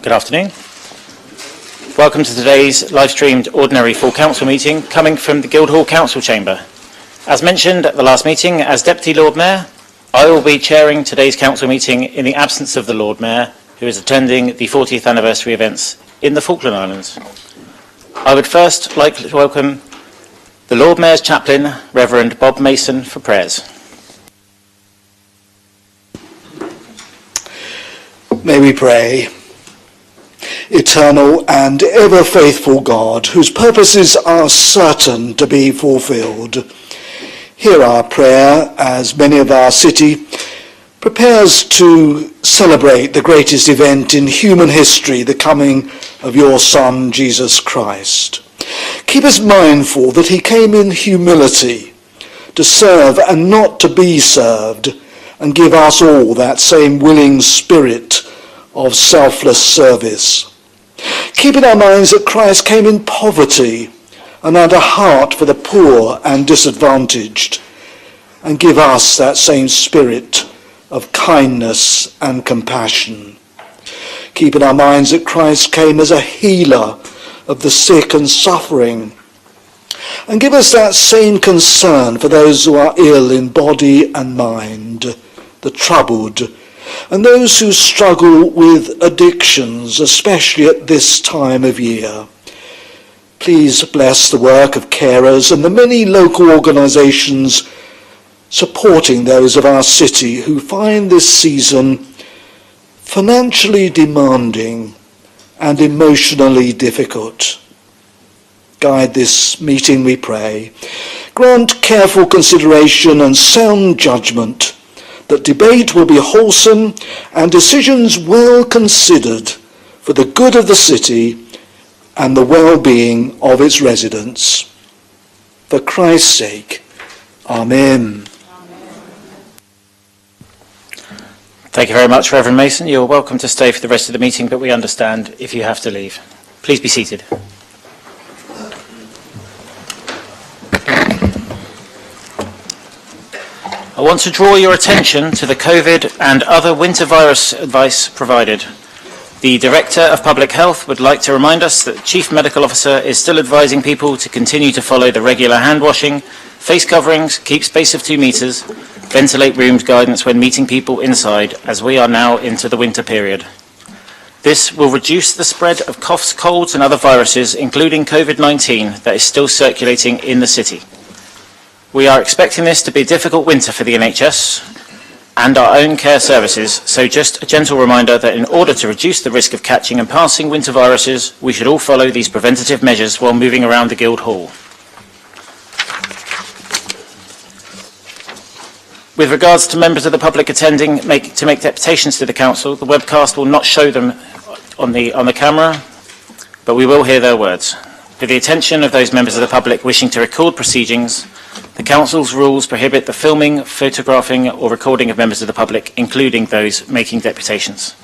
Good afternoon. Welcome to today's live-streamed ordinary full council meeting coming from the Guildhall Council Chamber. As mentioned at the last meeting, as Deputy Lord Mayor, I will be chairing today's council meeting in the absence of the Lord Mayor, who is attending the 40th anniversary events in the Falkland Islands. I would first like to welcome the Lord Mayor's chaplain, Reverend Bob Mason, for prayers. May we pray. Eternal and ever faithful God, whose purposes are certain to be fulfilled, hear our prayer as many of our city prepares to celebrate the greatest event in human history, the coming of your Son, Jesus Christ. Keep us mindful that he came in humility to serve and not to be served, and give us all that same willing spirit of selfless service. Keep in our minds that Christ came in poverty and had a heart for the poor and disadvantaged, and give us that same spirit of kindness and compassion. Keep in our minds that Christ came as a healer of the sick and suffering, and give us that same concern for those who are ill in body and mind, the troubled, and those who struggle with addictions, especially at this time of year. Please bless the work of carers and the many local organisations supporting those of our city who find this season financially demanding and emotionally difficult. Guide this meeting, we pray. Grant careful consideration and sound judgment, that debate will be wholesome and decisions well considered for the good of the city and the well-being of its residents. For Christ's sake, Amen. Thank you very much, Reverend Mason. You're welcome to stay for the rest of the meeting, but we understand if you have to leave. Please be seated. I want to draw your attention to the COVID and other winter virus advice provided. The Director of Public Health would like to remind us that the Chief Medical Officer is still advising people to continue to follow the regular hand washing, face coverings, keep space of 2 meters, ventilate rooms guidance when meeting people inside, as we are now into the winter period. This will reduce the spread of coughs, colds and other viruses, including COVID-19, that is still circulating in the city. We are expecting this to be a difficult winter for the NHS and our own care services, so just a gentle reminder that in order to reduce the risk of catching and passing winter viruses, we should all follow these preventative measures while moving around the Guildhall. With regards to members of the public attending to make deputations to the council, the webcast will not show them on the camera, but we will hear their words. For the attention of those members of the public wishing to record proceedings, the Council's rules prohibit the filming, photographing or recording of members of the public, including those making deputations.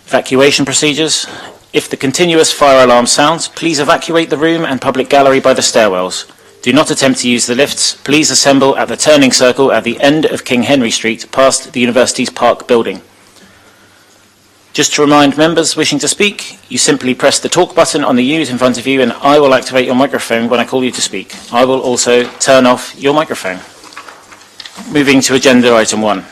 Evacuation procedures. If the continuous fire alarm sounds, please evacuate the room and public gallery by the stairwells. Do not attempt to use the lifts. Please assemble at the turning circle at the end of King Henry Street, past the University's Park building. Just to remind members wishing to speak, you simply press the talk button on the unit in front of you and I will activate your microphone when I call you to speak. I will also turn off your microphone. Moving to agenda item 1.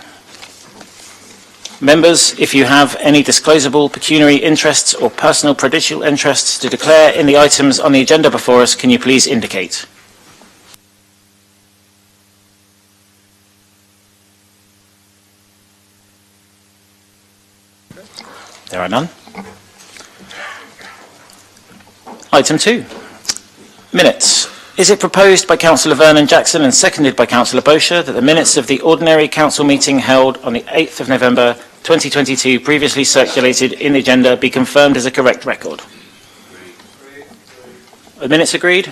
Members, if you have any disclosable pecuniary interests or personal prudential interests to declare in the items on the agenda before us, can you please indicate? There are none. Item 2. Minutes. Is it proposed by Councillor Vernon Jackson and seconded by Councillor Bosher that the minutes of the ordinary council meeting held on the 8th of November 2022 previously circulated in the agenda be confirmed as a correct record? The minutes agreed?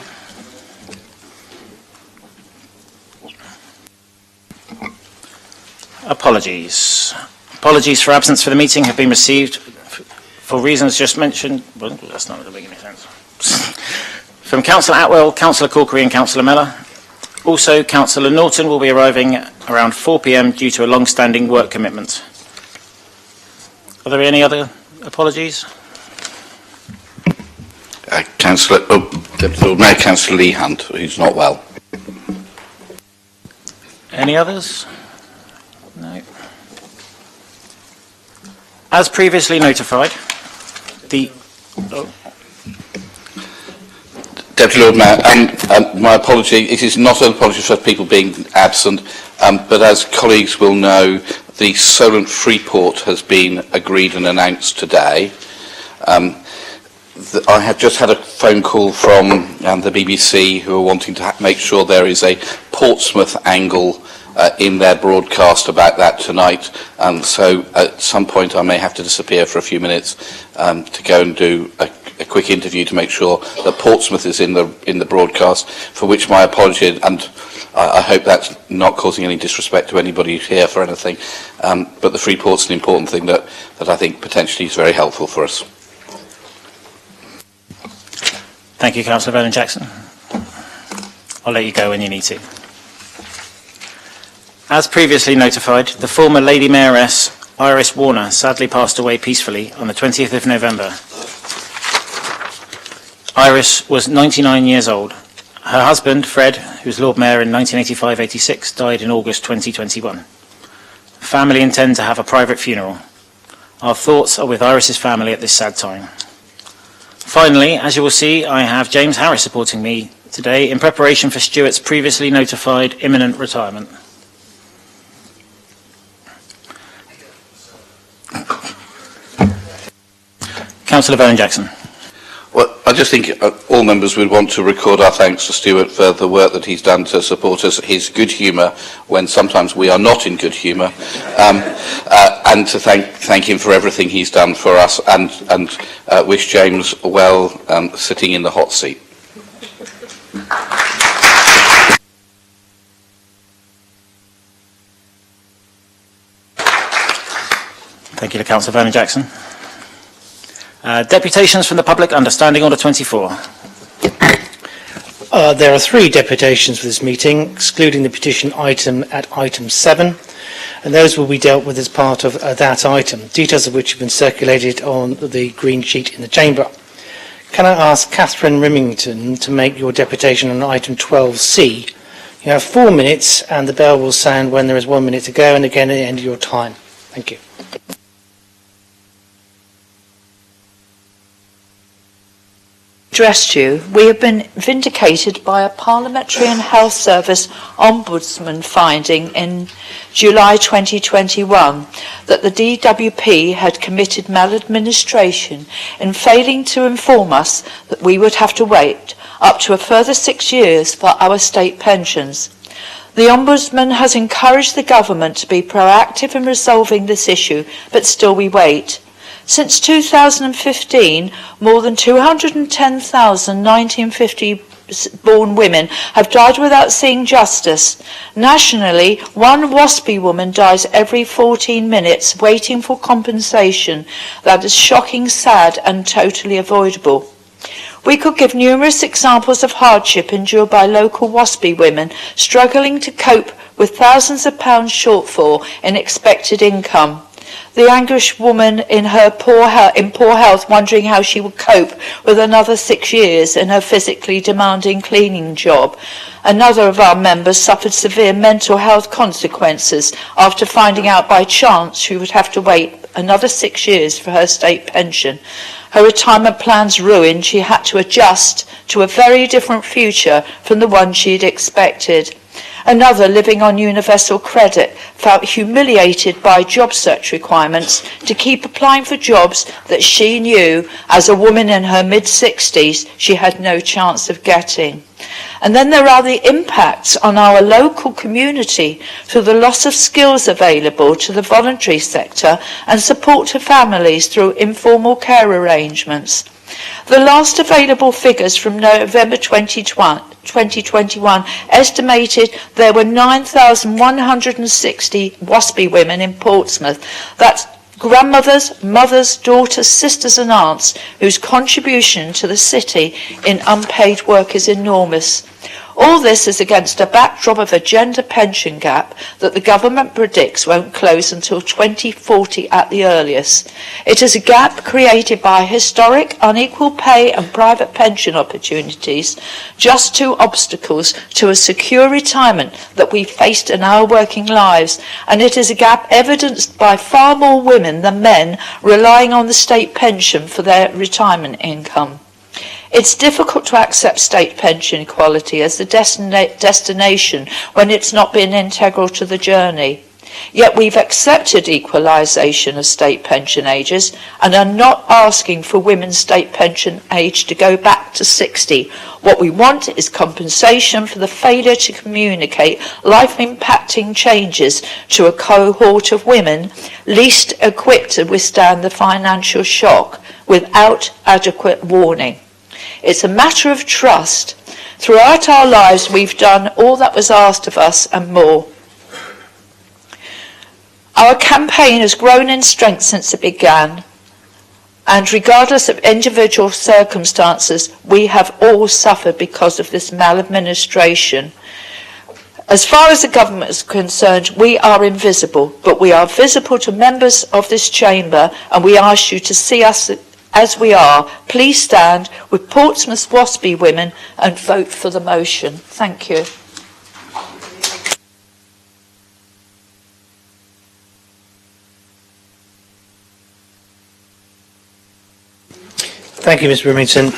Apologies. Apologies for absence for the meeting have been received for reasons just mentioned. Well, that's not really making any sense. From Councillor Atwell, Councillor Corkery and Councillor Mellor. Also, Councillor Norton will be arriving around 4 p.m. due to a long-standing work commitment. Are there any other Apologies. Deputy Lord Mayor, Councillor Lee Hunt, who's not well. Any others? No. As previously notified, Deputy Lord Mayor, my apology, it is not an apology for people being absent, but as colleagues will know, the Solent Freeport has been agreed and announced today. I have just had a phone call from the BBC who are wanting to make sure there is a Portsmouth angle in their broadcast about that tonight, so at some point I may have to disappear for a few minutes to go and do a quick interview to make sure that Portsmouth is in the broadcast, for which my apology, and I hope that's not causing any disrespect to anybody here for anything, but the Freeport's an important thing that I think potentially is very helpful for us. Thank you, Councillor Vernon-Jackson. I'll let you go when you need to. As previously notified, the former Lady Mayoress Iris Warner sadly passed away peacefully on the 20th of November. Iris was 99 years old. Her husband, Fred, who was Lord Mayor in 1985-86, died in August 2021. The family intend to have a private funeral. Our thoughts are with Iris's family at this sad time. Finally, as you will see, I have James Harris supporting me today in preparation for Stuart's previously notified imminent retirement. Councillor Vernon-Jackson. Well, I just think all members would want to record our thanks to Stuart for the work that he's done to support us, his good humour when sometimes we are not in good humour, and to thank him for everything he's done for us, and wish James well sitting in the hot seat. Thank you to Councillor Vernon-Jackson. Deputations from the public under Standing Order 24. There are 3 deputations for this meeting, excluding the petition item at item 7, and those will be dealt with as part of that item, details of which have been circulated on the green sheet in the chamber. Can I ask Catherine Rimington to make your deputation on item 12C? You have 4 minutes, and the bell will sound when there is 1 minute to go, and again at the end of your time. Thank you. Addressed you, we have been vindicated by a Parliamentary and Health Service Ombudsman finding in July 2021 that the DWP had committed maladministration in failing to inform us that we would have to wait up to a further 6 years for our state pensions. The Ombudsman has encouraged the government to be proactive in resolving this issue, but still we wait. Since 2015, more than 210,000 1950-born women have died without seeing justice. Nationally, 1 WASPI woman dies every 14 minutes waiting for compensation. That is shocking, sad and totally avoidable. We could give numerous examples of hardship endured by local WASPI women struggling to cope with thousands of pounds shortfall in expected income. The anguished woman in poor health wondering how she would cope with another 6 years in her physically demanding cleaning job. Another of our members suffered severe mental health consequences after finding out by chance she would have to wait another 6 years for her state pension. Her retirement plans ruined, she had to adjust to a very different future from the one she'd expected. Another, living on universal credit, felt humiliated by job search requirements to keep applying for jobs that she knew, as a woman in her mid-60s, she had no chance of getting. And then there are the impacts on our local community through the loss of skills available to the voluntary sector and support to families through informal care arrangements. The last available figures from November 2021 estimated there were 9,160 WASPI women in Portsmouth. That's grandmothers, mothers, daughters, sisters and aunts whose contribution to the city in unpaid work is enormous. All this is against a backdrop of a gender pension gap that the government predicts won't close until 2040 at the earliest. It is a gap created by historic unequal pay and private pension opportunities, just two obstacles to a secure retirement that we faced in our working lives, and it is a gap evidenced by far more women than men relying on the state pension for their retirement income. It's difficult to accept state pension equality as the destination when it's not been integral to the journey. Yet we've accepted equalisation of state pension ages and are not asking for women's state pension age to go back to 60. What we want is compensation for the failure to communicate life-impacting changes to a cohort of women least equipped to withstand the financial shock without adequate warning. It's a matter of trust. Throughout our lives, we've done all that was asked of us and more. Our campaign has grown in strength since it began, and regardless of individual circumstances, we have all suffered because of this maladministration. As far as the government is concerned, we are invisible, but we are visible to members of this chamber, and we ask you to see us as we are. Please stand with Portsmouth WASPI women and vote for the motion. Thank you. Thank you, Ms Brimington.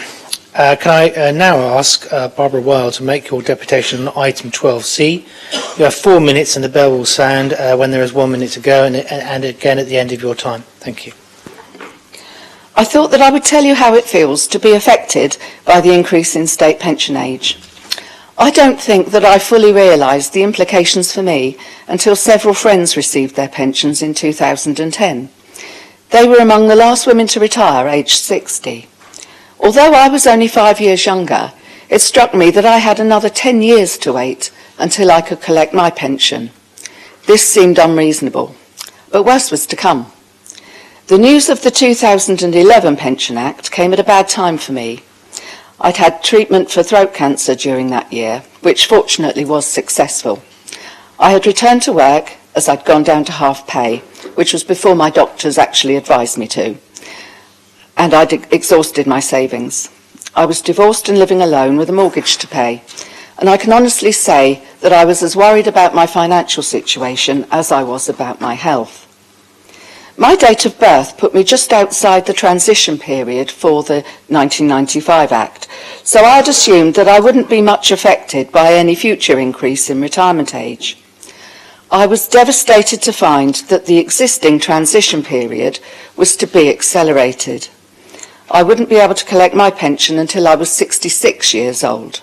Can I now ask Barbara Weil to make your deputation on item 12C? You have 4 minutes and the bell will sound when there is 1 minute to go and again at the end of your time. Thank you. I thought that I would tell you how it feels to be affected by the increase in state pension age. I don't think that I fully realised the implications for me until several friends received their pensions in 2010. They were among the last women to retire, aged 60. Although I was only 5 years younger, it struck me that I had another 10 years to wait until I could collect my pension. This seemed unreasonable, but worse was to come. The news of the 2011 Pension Act came at a bad time for me. I'd had treatment for throat cancer during that year, which fortunately was successful. I had returned to work as I'd gone down to half pay, which was before my doctors actually advised me to, and I'd exhausted my savings. I was divorced and living alone with a mortgage to pay, and I can honestly say that I was as worried about my financial situation as I was about my health. My date of birth put me just outside the transition period for the 1995 Act, so I'd assumed that I wouldn't be much affected by any future increase in retirement age. I was devastated to find that the existing transition period was to be accelerated. I wouldn't be able to collect my pension until I was 66 years old.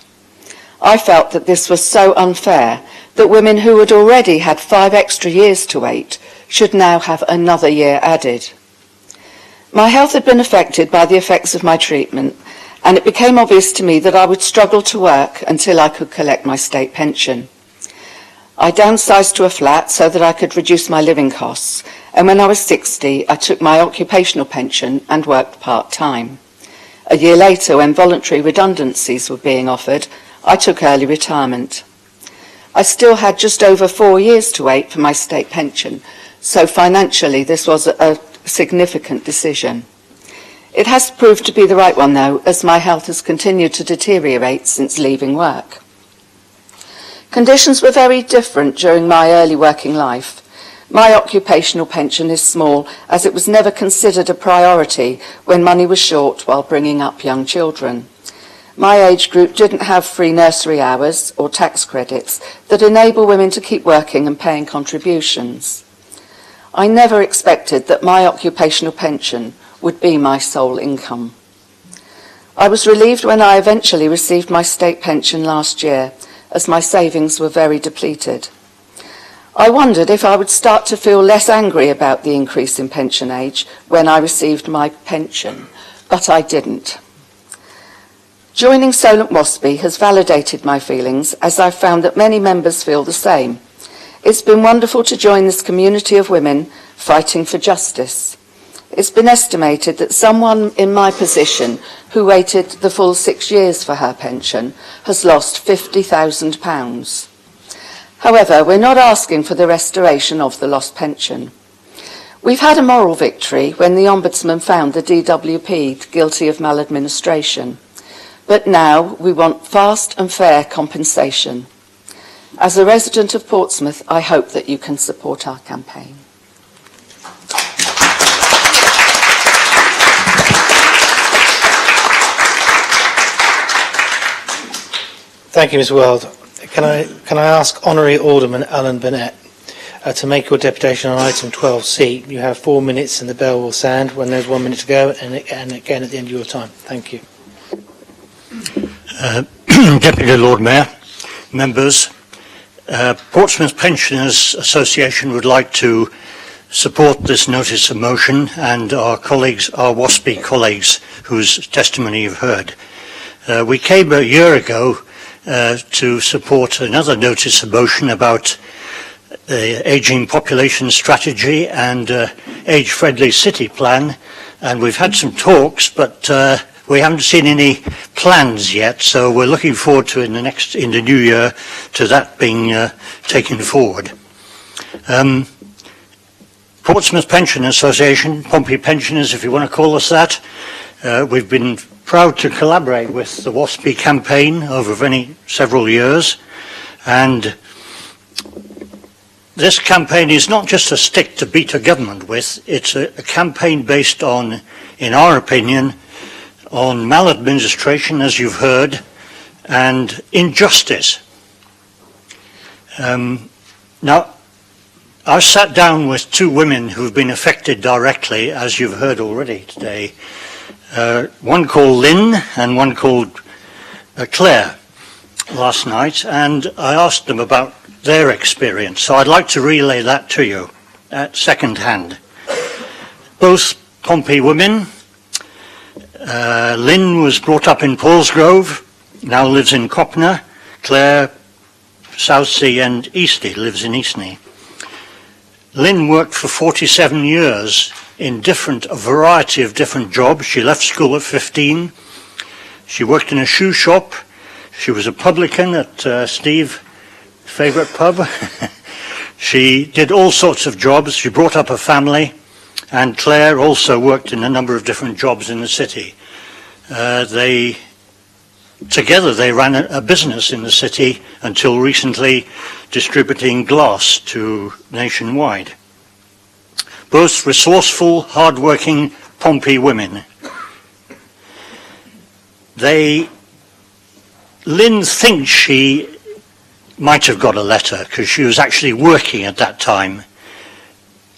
I felt that this was so unfair that women who had already had 5 extra years to wait should now have another year added. My health had been affected by the effects of my treatment, and it became obvious to me that I would struggle to work until I could collect my state pension. I downsized to a flat so that I could reduce my living costs, and when I was 60, I took my occupational pension and worked part-time. A year later, when voluntary redundancies were being offered, I took early retirement. I still had just over 4 years to wait for my state pension, so financially this was a significant decision. It has proved to be the right one, though, as my health has continued to deteriorate since leaving work. Conditions were very different during my early working life. My occupational pension is small, as it was never considered a priority when money was short while bringing up young children. My age group didn't have free nursery hours or tax credits that enable women to keep working and paying contributions. I never expected that my occupational pension would be my sole income. I was relieved when I eventually received my state pension last year, as my savings were very depleted. I wondered if I would start to feel less angry about the increase in pension age when I received my pension, but I didn't. Joining Solent WASPI has validated my feelings, as I've found that many members feel the same. It's been wonderful to join this community of women fighting for justice. It's been estimated that someone in my position who waited the full 6 years for her pension has lost £50,000. However, we're not asking for the restoration of the lost pension. We've had a moral victory when the Ombudsman found the DWP guilty of maladministration. But now we want fast and fair compensation. As a resident of Portsmouth, I hope that you can support our campaign. Thank you, Ms Weld. Can I ask Honorary Alderman Alan Burnett to make your deputation on item 12C? You have 4 minutes and the bell will sound when there's 1 minute to go, and again at the end of your time. Thank you. Deputy Lord Mayor, members, Portsmouth Pensioners Association would like to support this notice of motion and our colleagues, our WASPI colleagues, whose testimony you've heard. We came a year ago to support another notice of motion about the ageing population strategy and age-friendly city plan, and we've had some talks, but we haven't seen any plans yet, so we're looking forward to in the new year to that being taken forward. Portsmouth Pension Association, Pompey Pensioners, if you want to call us that, we've been proud to collaborate with the WASPI campaign over several years, and this campaign is not just a stick to beat a government with, it's a campaign based on, in our opinion, on maladministration, as you've heard, and injustice. Now, I've sat down with two women who've been affected directly, as you've heard already today. One called Lynn and one called Claire last night, and I asked them about their experience. So I'd like to relay that to you at second hand. Both Pompey women. Lynn was brought up in Paulsgrove, now lives in Copner. Claire, Southsea and Eastleigh, lives in Eastleigh. Lynn worked for 47 years in a variety of different jobs. She left school at 15. She worked in a shoe shop. She was a publican at Steve's favourite pub. She did all sorts of jobs. She brought up a family. And Claire also worked in a number of different jobs in the city. Together they ran a business in the city until recently, distributing glass to nationwide. Both resourceful, hard-working Pompey women. Lynn thinks she might have got a letter because she was actually working at that time.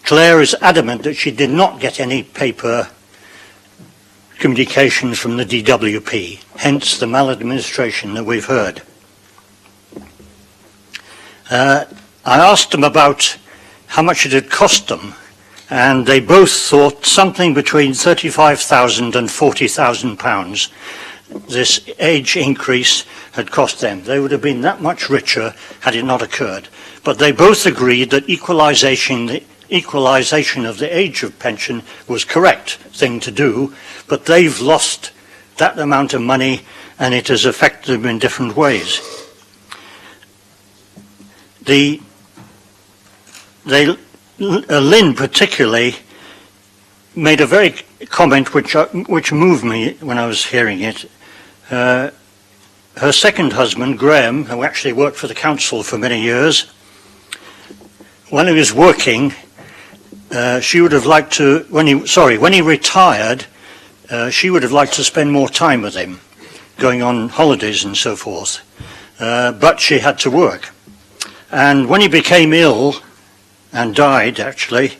Claire is adamant that she did not get any paper communication from the DWP, hence the maladministration that we've heard. I asked them about how much it had cost them, and they both thought something between £35,000 and £40,000 this age increase had cost them. They would have been that much richer had it not occurred. But they both agreed that equalisation of the age of pension was correct thing to do, but they've lost that amount of money and it has affected them in different ways. Lynn particularly made a very comment which moved me when I was hearing it. Her second husband, Graham, who actually worked for the council for many years, when he was working, she would have liked to, when he retired, she would have liked to spend more time with him, going on holidays and so forth. But she had to work. And when he became ill, and died actually,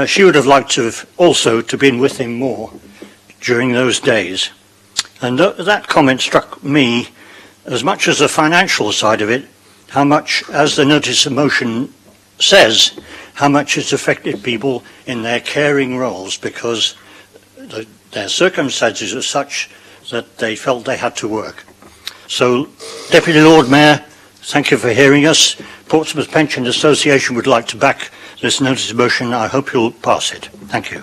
she would have liked to have also to been with him more during those days. And that comment struck me, as much as the financial side of it, how much, as the notice of motion says, how much it's affected people in their caring roles because their circumstances are such that they felt they had to work. So, Deputy Lord Mayor, thank you for hearing us. Portsmouth Pension Association would like to back this notice of motion. I hope you'll pass it. Thank you.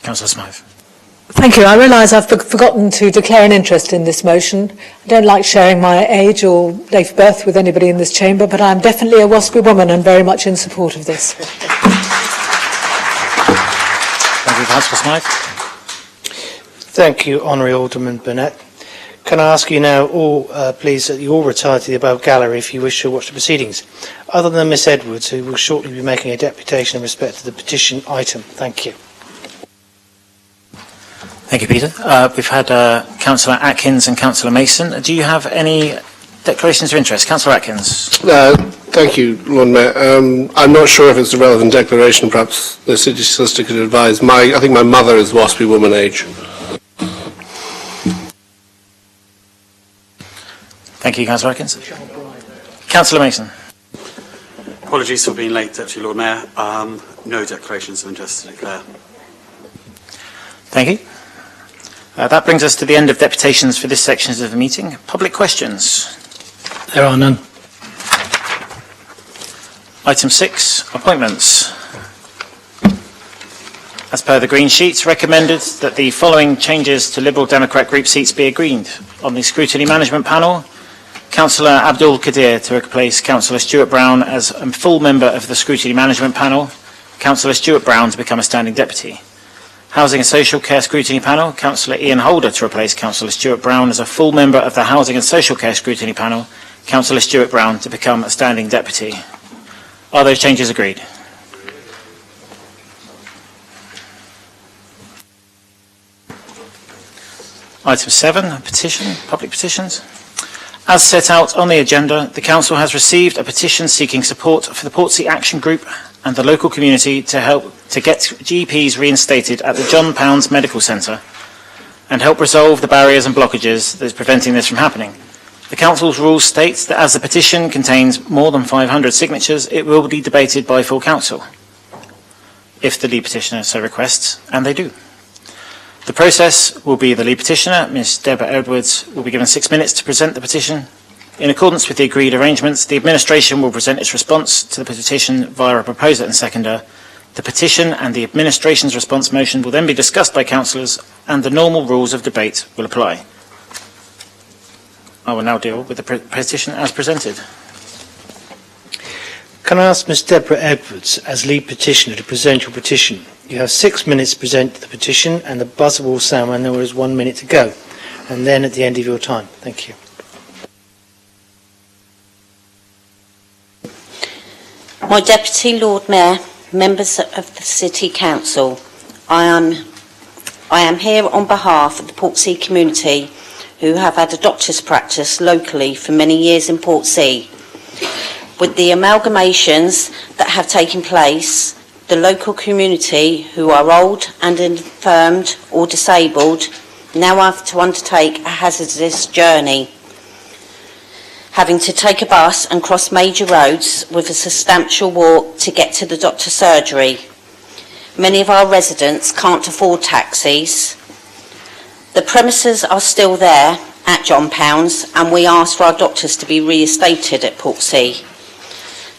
Councillor Smythe. Thank you. I realise I've forgotten to declare an interest in this motion. I don't like sharing my age or date of birth with anybody in this chamber, but I'm definitely a WASPy woman and very much in support of this. Thank you, Councillor Smythe. Thank you, Honourable Alderman Burnett. Can I ask you now, all, please, that you all retire to the above gallery if you wish to watch the proceedings, other than Miss Edwards, who will shortly be making a deputation in respect to the petition item. Thank you. Thank you, Peter. We've had Councillor Atkins and Councillor Mason. Do you have any declarations of interest? Councillor Atkins. Thank you, Lord Mayor. I'm not sure if it's a relevant declaration. Perhaps the City Solicitor could advise. I think my mother is WASPy woman age. Thank you, Councillor Atkins. Councillor Mason. Apologies for being late, Deputy Lord Mayor. No declarations of interest to declare. Thank you. That brings us to the end of deputations for this section of the meeting. Public questions. There are none. Item 6, appointments. As per the Green Sheet, recommended that the following changes to Liberal Democrat group seats be agreed. On the Scrutiny Management Panel, Councillor Abdul Kadir to replace Councillor Stuart Brown as a full member of the Scrutiny Management Panel, Councillor Stuart Brown to become a standing deputy. Housing and Social Care Scrutiny Panel, Councillor Ian Holder to replace Councillor Stuart Brown as a full member of the Housing and Social Care Scrutiny Panel, Councillor Stuart Brown to become a standing deputy. Are those changes agreed? Item 7, petition, public petitions. As set out on the agenda, the Council has received a petition seeking support for the Portsea Action Group and the local community to help to get GPs reinstated at the John Pounds Medical Centre and help resolve the barriers and blockages that is preventing this from happening. The Council's rules state that as the petition contains more than 500 signatures, it will be debated by full Council, if the lead petitioner so requests, and they do. The process will be the lead petitioner, Ms Deborah Edwards, will be given 6 minutes to present the petition. In accordance with the agreed arrangements, the administration will present its response to the petition via a proposer and seconder. The petition and the administration's response motion will then be discussed by councillors and the normal rules of debate will apply. I will now deal with the petition as presented. Can I ask Miss Deborah Edwards, as lead petitioner, to present your petition? You have 6 minutes to present the petition and the buzzer will sound when there is 1 minute to go, and then at the end of your time. Thank you. My Deputy Lord Mayor, members of the City Council, I am here on behalf of the Portsea community who have had a doctor's practice locally for many years in Portsea. With the amalgamations that have taken place, the local community who are old and infirmed or disabled now have to undertake a hazardous journey, having to take a bus and cross major roads with a substantial walk to get to the doctor's surgery. Many of our residents can't afford taxis. The premises are still there at John Pounds, and we ask for our doctors to be reinstated at Portsea.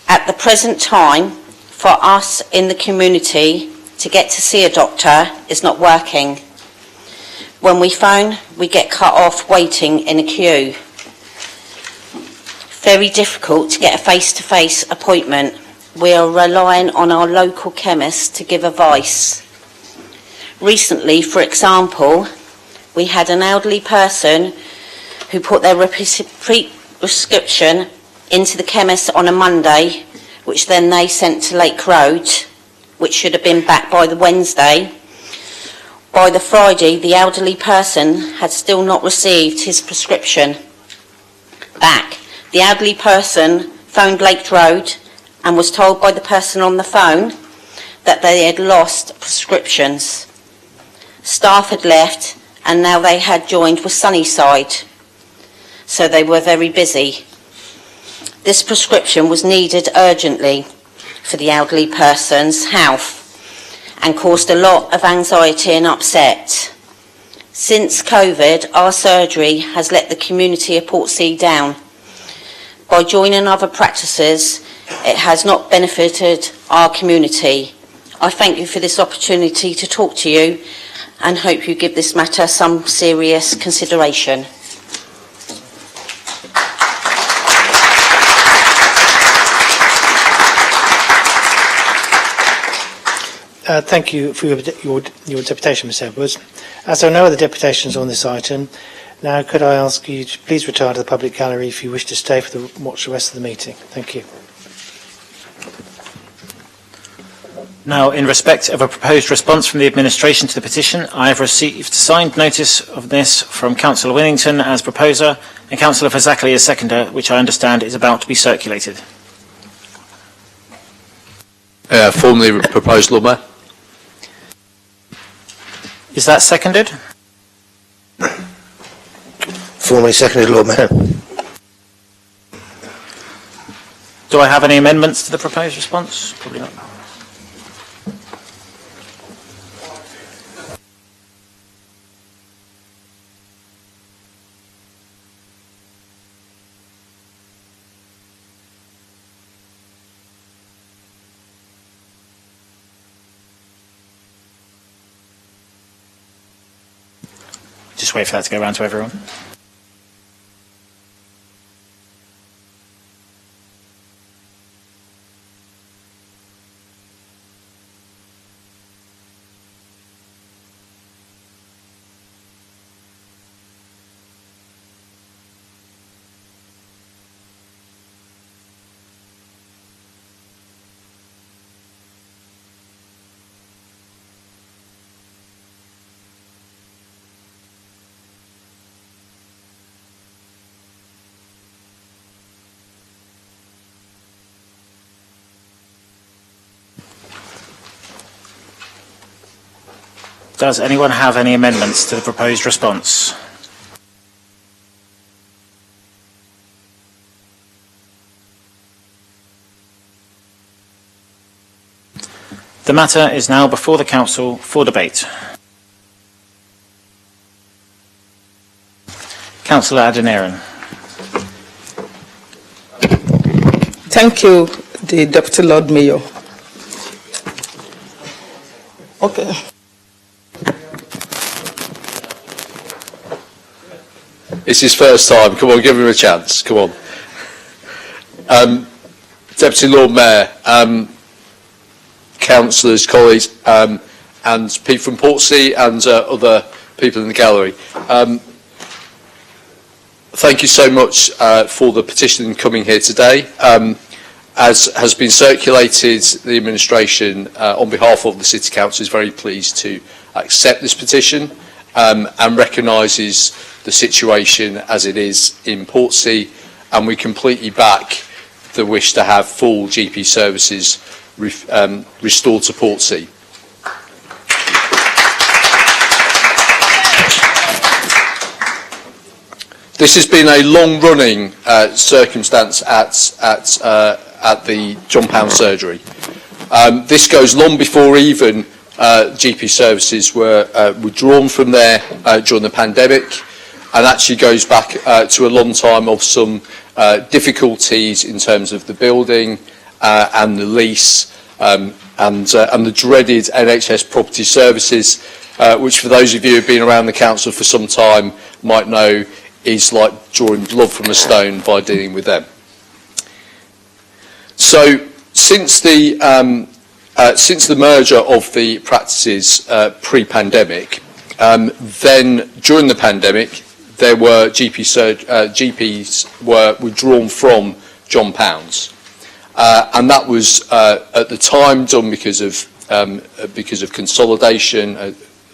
At the present time, for us in the community to get to see a doctor is not working. When we phone, we get cut off waiting in a queue. Very difficult to get a face-to-face appointment. We are relying on our local chemists to give advice. Recently, for example, we had an elderly person who put their prescription into the chemist on a Monday, which then they sent to Lake Road, which should have been back by the Wednesday. By the Friday, the elderly person had still not received his prescription back. The elderly person phoned Lake Road and was told by the person on the phone that they had lost prescriptions. Staff had left and now they had joined with Sunnyside, so they were very busy. This prescription was needed urgently for the elderly person's health and caused a lot of anxiety and upset. Since COVID, our surgery has let the community of Portsea down. By joining other practices, it has not benefited our community. I thank you for this opportunity to talk to you and hope you give this matter some serious consideration. Thank you for your deputation, Ms Edwards. As there are no other deputations on this item, now could I ask you to please retire to the public gallery if you wish to stay for watch the rest of the meeting. Thank you. Now, in respect of a proposed response from the administration to the petition, I have received signed notice of this from Councillor Winnington as proposer and Councillor Fazakerley as seconder, which I understand is about to be circulated. Formally proposed, Lord Mayor. Is that seconded? Formally seconded, Lord Mayor. Do I have any amendments to the proposed response? Probably not. Just wait for that to go around to everyone. Does anyone have any amendments to the proposed response? The matter is now before the Council for debate. Councillor Adeniran. Thank you, the Deputy Lord Mayor. Okay. It's his first time. Come on, give him a chance. Come on. Deputy Lord Mayor, councillors, colleagues, and people from Portsea and other people in the gallery. Thank you so much for the petition coming here today. As has been circulated, the administration, on behalf of the City Council, is very pleased to accept this petition and recognises the situation as it is in Portsea, and we completely back the wish to have full GP services restored to Portsea. This has been a long-running circumstance at the John Pound surgery. This goes long before even GP services were withdrawn from there during the pandemic, and actually goes back to a long time of some difficulties in terms of the building and the lease and the dreaded NHS property services, which for those of you who have been around the council for some time might know is like drawing blood from a stone by dealing with them. So since the merger of the practices pre-pandemic, then during the pandemic there were GPs were withdrawn from John Pound's, and that was at the time done because of consolidation,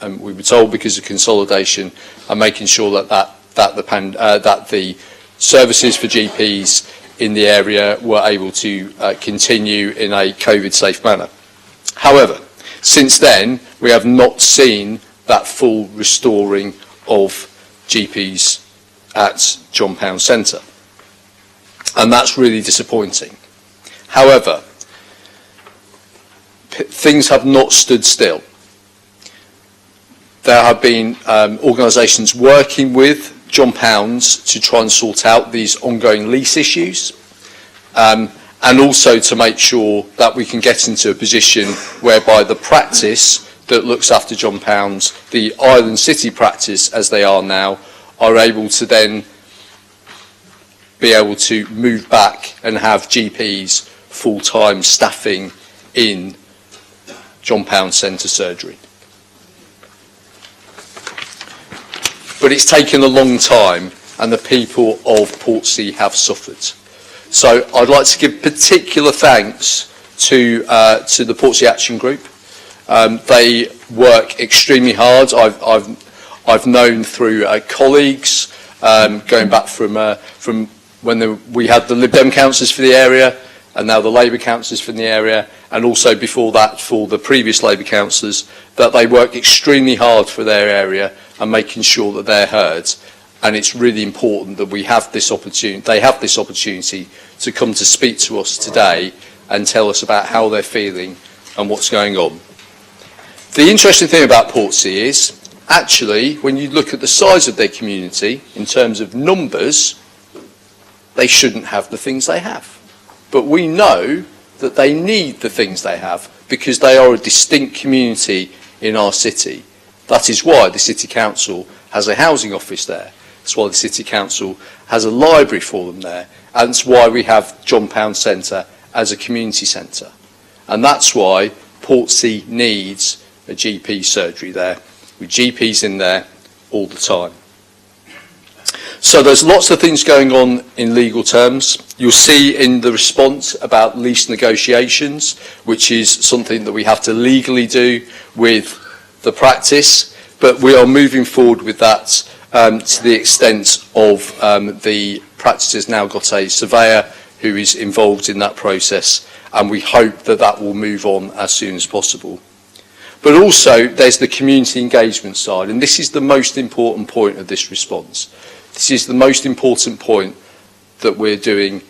and we were told because of consolidation and making sure that the services for GPs in the area were able to continue in a COVID-safe manner. However, since then, we have not seen that full restoring of GPs at John Pound Centre, and that's really disappointing. However, things have not stood still. There have been organisations working with John Pound's to try and sort out these ongoing lease issues, and and also to make sure that we can get into a position whereby the practice that looks after John Pounds, the Island City practice as they are now, are able to then be able to move back and have GPs full-time staffing in John Pounds Centre Surgery. But it's taken a long time, and the people of Portsea have suffered. So I'd like to give particular thanks to the Portsea Action Group. They work extremely hard. I've known through colleagues going back from when we had the Lib Dem councillors for the area, and now the Labour councillors for the area, and also before that for the previous Labour councillors, that they work extremely hard for their area and making sure that they're heard. And it's really important that we have this opportunity. They have this opportunity to come to speak to us today and tell us about how they're feeling and what's going on. The interesting thing about Portsea is, actually, when you look at the size of their community in terms of numbers, they shouldn't have the things they have. But we know that they need the things they have because they are a distinct community in our city. That is why the City Council has a housing office there. That's why the City Council has a library for them there. And that's why we have John Pounds Centre as a community centre. And that's why Portsea needs a GP surgery there, with GPs in there all the time. So there's lots of things going on in legal terms. You'll see in the response about lease negotiations, which is something that we have to legally do with the practice, but we are moving forward with that to the extent of the practice has now got a surveyor who is involved in that process, and we hope that that will move on as soon as possible. But also there's the community engagement side, and this is the most important point of this response. This is the most important point that we're doing,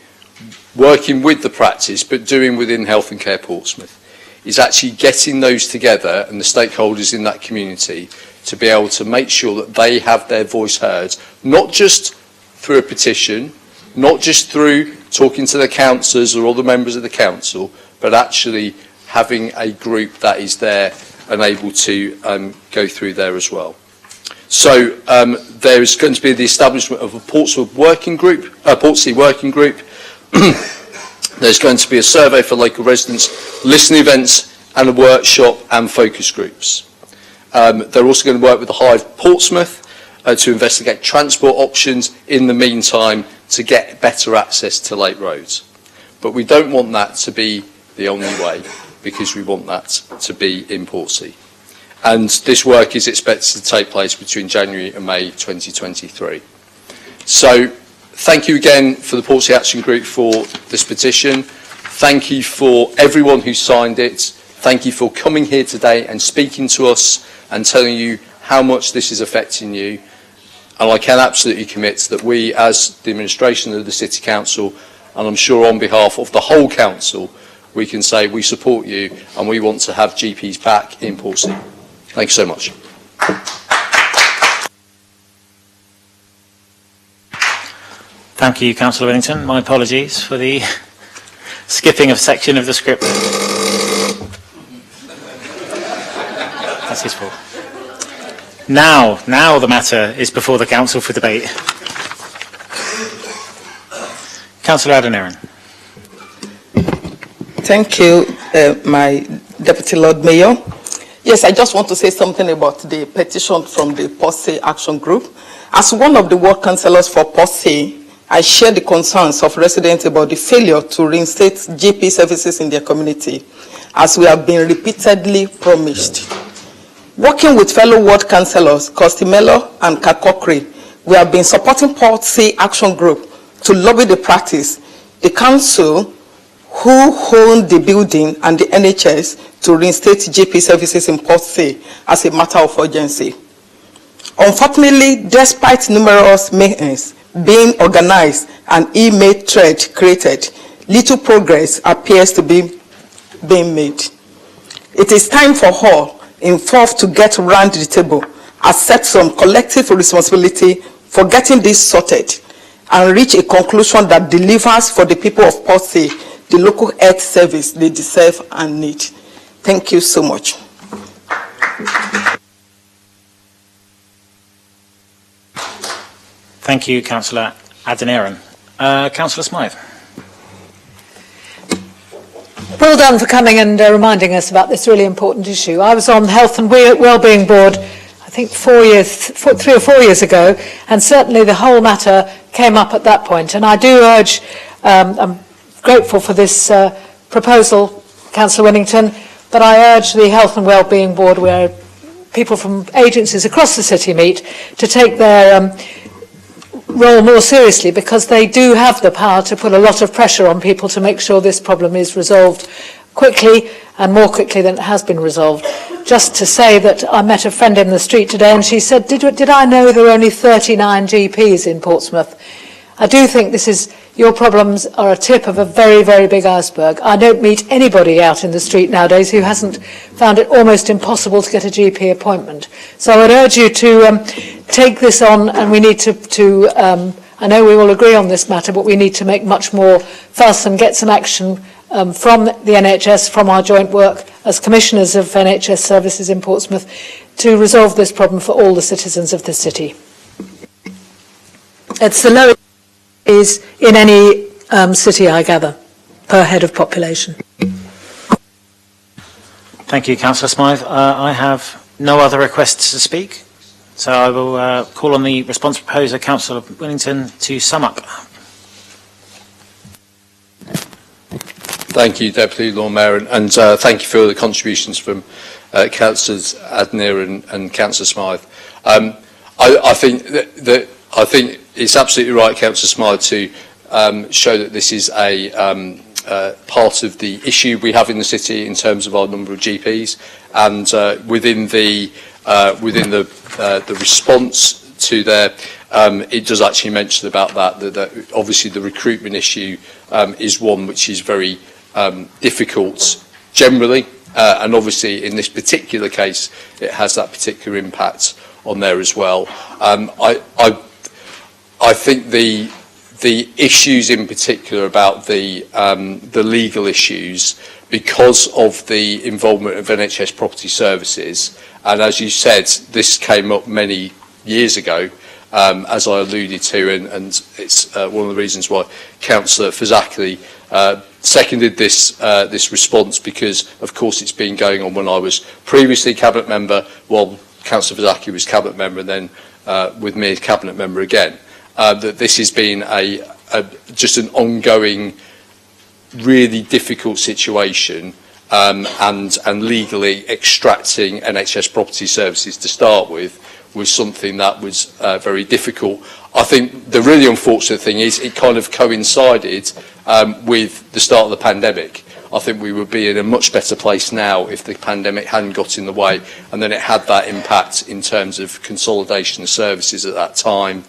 working with the practice, but doing within Health and Care Portsmouth, is actually getting those together and the stakeholders in that community to be able to make sure that they have their voice heard, not just through a petition, not just through talking to the councillors or other members of the council, but actually having a group that is there and able to go through there as well. So there is going to be the establishment of a Portsea working group. There's going to be a survey for local residents, listening events and a workshop and focus groups. They're also going to work with the Hive Portsmouth to investigate transport options in the meantime to get better access to Lake Roads. But we don't want that to be the only way, because we want that to be in Portsea. And this work is expected to take place between January and May 2023. So thank you again for the Portsea Action Group for this petition. Thank you for everyone who signed it. Thank you for coming here today and speaking to us and telling you how much this is affecting you. And I can absolutely commit that we, as the administration of the City Council, and I'm sure on behalf of the whole Council, we can say we support you and we want to have GPs back in Portsea. Thank you so much. Thank you, Councillor Whittington. My apologies for the skipping of section of the script. That's his fault. Now the matter is before the Council for debate. Councillor Adeniran. Thank you, my Deputy Lord Mayor. Yes, I just want to say something about the petition from the Portsea Action Group. As one of the ward councillors for Portsea, I share the concerns of residents about the failure to reinstate GP services in their community, as we have been repeatedly promised. Working with fellow ward councillors, Costimelo and Kakokri, we have been supporting Portsea Action Group to lobby the practice, the council who own the building and the NHS to reinstate GP services in Portsea as a matter of urgency. Unfortunately, despite numerous meetings being organized and email thread created, little progress appears to be being made. It is time for all involved to get round the table, accept some collective responsibility for getting this sorted, and reach a conclusion that delivers for the people of Portsea the local health service they deserve and need. Thank you so much. Thank you, Councillor Adeniran. Councillor Smythe. Well done for coming and reminding us about this really important issue. I was on the Health and Wellbeing Board, I think 3 or 4 years ago, and certainly the whole matter came up at that point. And I do urge, I'm grateful for this proposal, Councillor Winnington, but I urge the Health and Wellbeing Board, where people from agencies across the city meet, to take their role more seriously, because they do have the power to put a lot of pressure on people to make sure this problem is resolved quickly and more quickly than it has been resolved. Just to say that I met a friend in the street today and she said, did I know there were only 39 GPs in Portsmouth? I do think your problems are a tip of a very, very big iceberg. I don't meet anybody out in the street nowadays who hasn't found it almost impossible to get a GP appointment. So I would urge you to take this on, and we need to I know we all agree on this matter, but we need to make much more fuss and get some action from the NHS, from our joint work as commissioners of NHS services in Portsmouth, to resolve this problem for all the citizens of the city. It's the lowest is in any city, I gather, per head of population. Thank you, Councillor Smythe. I have no other requests to speak, so I will call on the response proposer, Councillor Winnington, to sum up. Thank you, Deputy Lord Mayor, and thank you for the contributions from Councillors Adeniran and Councillor Smythe. I think it's absolutely right, Councillor Smythe, to show that this is a part of the issue we have in the city in terms of our number of GPs, and within the response to there, it does actually mention about that obviously the recruitment issue is one which is very difficult generally, and obviously in this particular case it has that particular impact on there as well. I think the issues in particular about the legal issues, because of the involvement of NHS Property Services, and as you said, this came up many years ago, as I alluded to, and it's one of the reasons why Councillor Fazakerley seconded this response, because of course it's been going on when I was previously Cabinet Member, while Councillor Fazakerley was Cabinet Member, and then with me as Cabinet Member again. That this has been just an ongoing, really difficult situation, and legally extracting NHS Property Services to start with was something that was very difficult. I think the really unfortunate thing is it kind of coincided with the start of the pandemic. I think we would be in a much better place now if the pandemic hadn't got in the way, and then it had that impact in terms of consolidation of services at that time,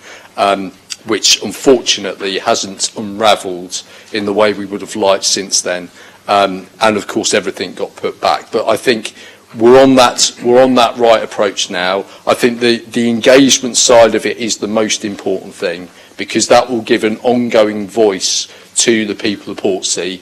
which unfortunately hasn't unravelled in the way we would have liked since then. And of course everything got put back. But I think we're on that right approach now. I think the engagement side of it is the most important thing, because that will give an ongoing voice to the people of Portsea,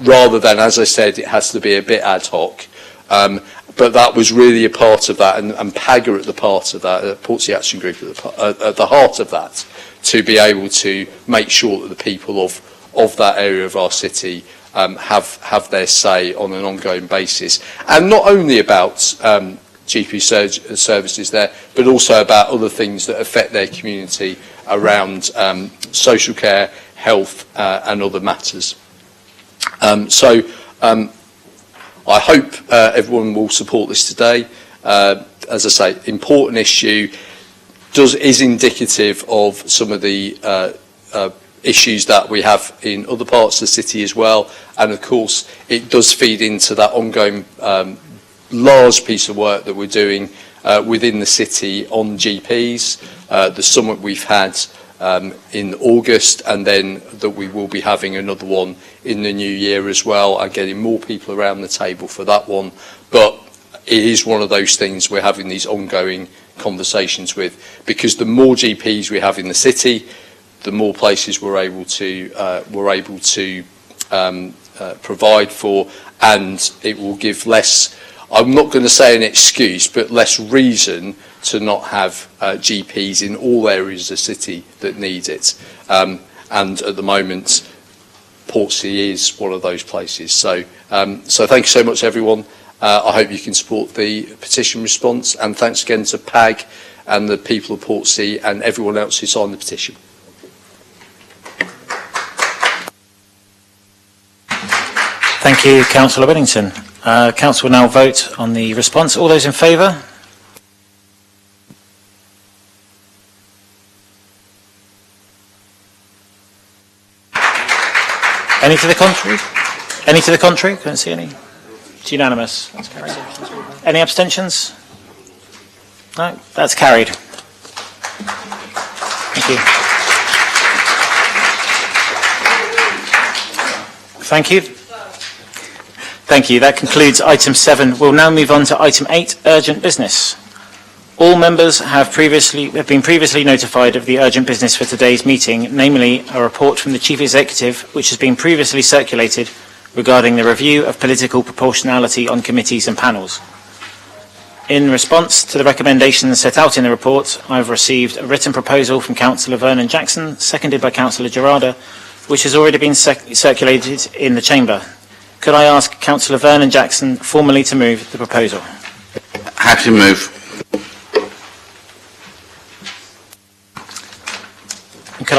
rather than, as I said, it has to be a bit ad hoc. But that was really a part of that, and PAGA at the part of that, Portsea Action Group at the heart of that, to be able to make sure that the people of that area of our city have their say on an ongoing basis, and not only about GP services there, but also about other things that affect their community around social care, health, and other matters. I hope everyone will support this today. As I say, important issue, is indicative of some of the issues that we have in other parts of the city as well, and of course it does feed into that ongoing large piece of work that we're doing within the city on GPs, the summit we've had in August, and then that we will be having another one in the new year as well, and getting more people around the table for that one. But it is one of those things we're having these ongoing conversations with, because the more GPs we have in the city, the more places we're able to provide for, and it will give less, I'm not going to say an excuse, but less reason to not have GPs in all areas of the city that need it. And at the moment, Portsea is one of those places. So thank you so much, everyone. I hope you can support the petition response, and thanks again to PAG and the people of Portsea and everyone else who signed the petition. Thank you, Councillor Whittington. Council will now vote on the response. All those in favour? Any to the contrary? Any to the contrary? Couldn't see any. It's unanimous. That's carried. Any abstentions? No, that's carried. Thank you. Thank you. Thank you. That concludes item 7. We'll now move on to item 8, urgent business. All members have been previously notified of the urgent business for today's meeting, namely a report from the Chief Executive, which has been previously circulated regarding the review of political proportionality on committees and panels. In response to the recommendations set out in the report, I have received a written proposal from Councillor Vernon Jackson, seconded by Councillor Gerarda, which has already been circulated in the Chamber. Could I ask Councillor Vernon Jackson formally to move the proposal? Happy to move. And could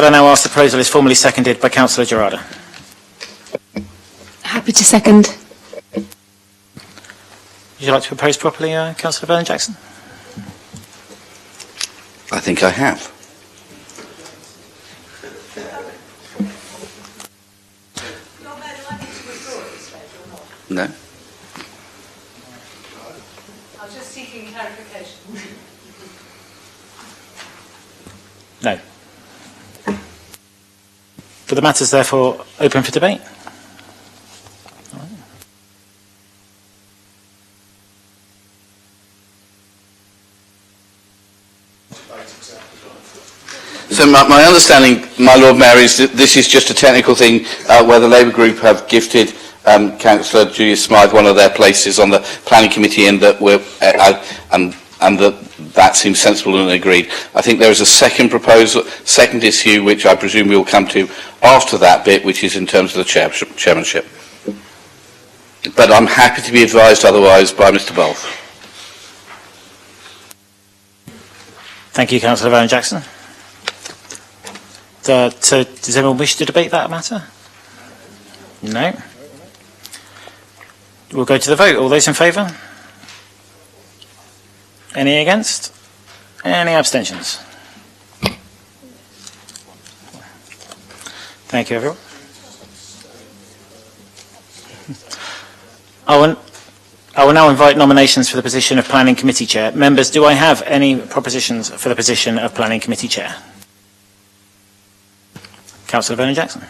I now ask the proposal is formally seconded by Councillor Gerarda? Happy to second. Would you like to propose properly, Councillor Vernon Jackson? I think I have. No? I was just seeking clarification. No. For the matters, therefore, open for debate. So my understanding, my Lord Mayor, is that this is just a technical thing where the Labour Group have gifted Councillor Julia Smythe one of their places on the Planning Committee, and that that seems sensible and agreed. I think there is a second issue, which I presume we will come to after that bit, which is in terms of the chairmanship. But I'm happy to be advised otherwise by Mr. Bulff. Thank you, Councillor Vernon Jackson. So, does anyone wish to debate that matter? No. We'll go to the vote. All those in favour? Any against? Any abstentions? Thank you, everyone. I will now invite nominations for the position of Planning Committee Chair. Members, do I have any propositions for the position of Planning Committee Chair? Councillor Vernon Jackson.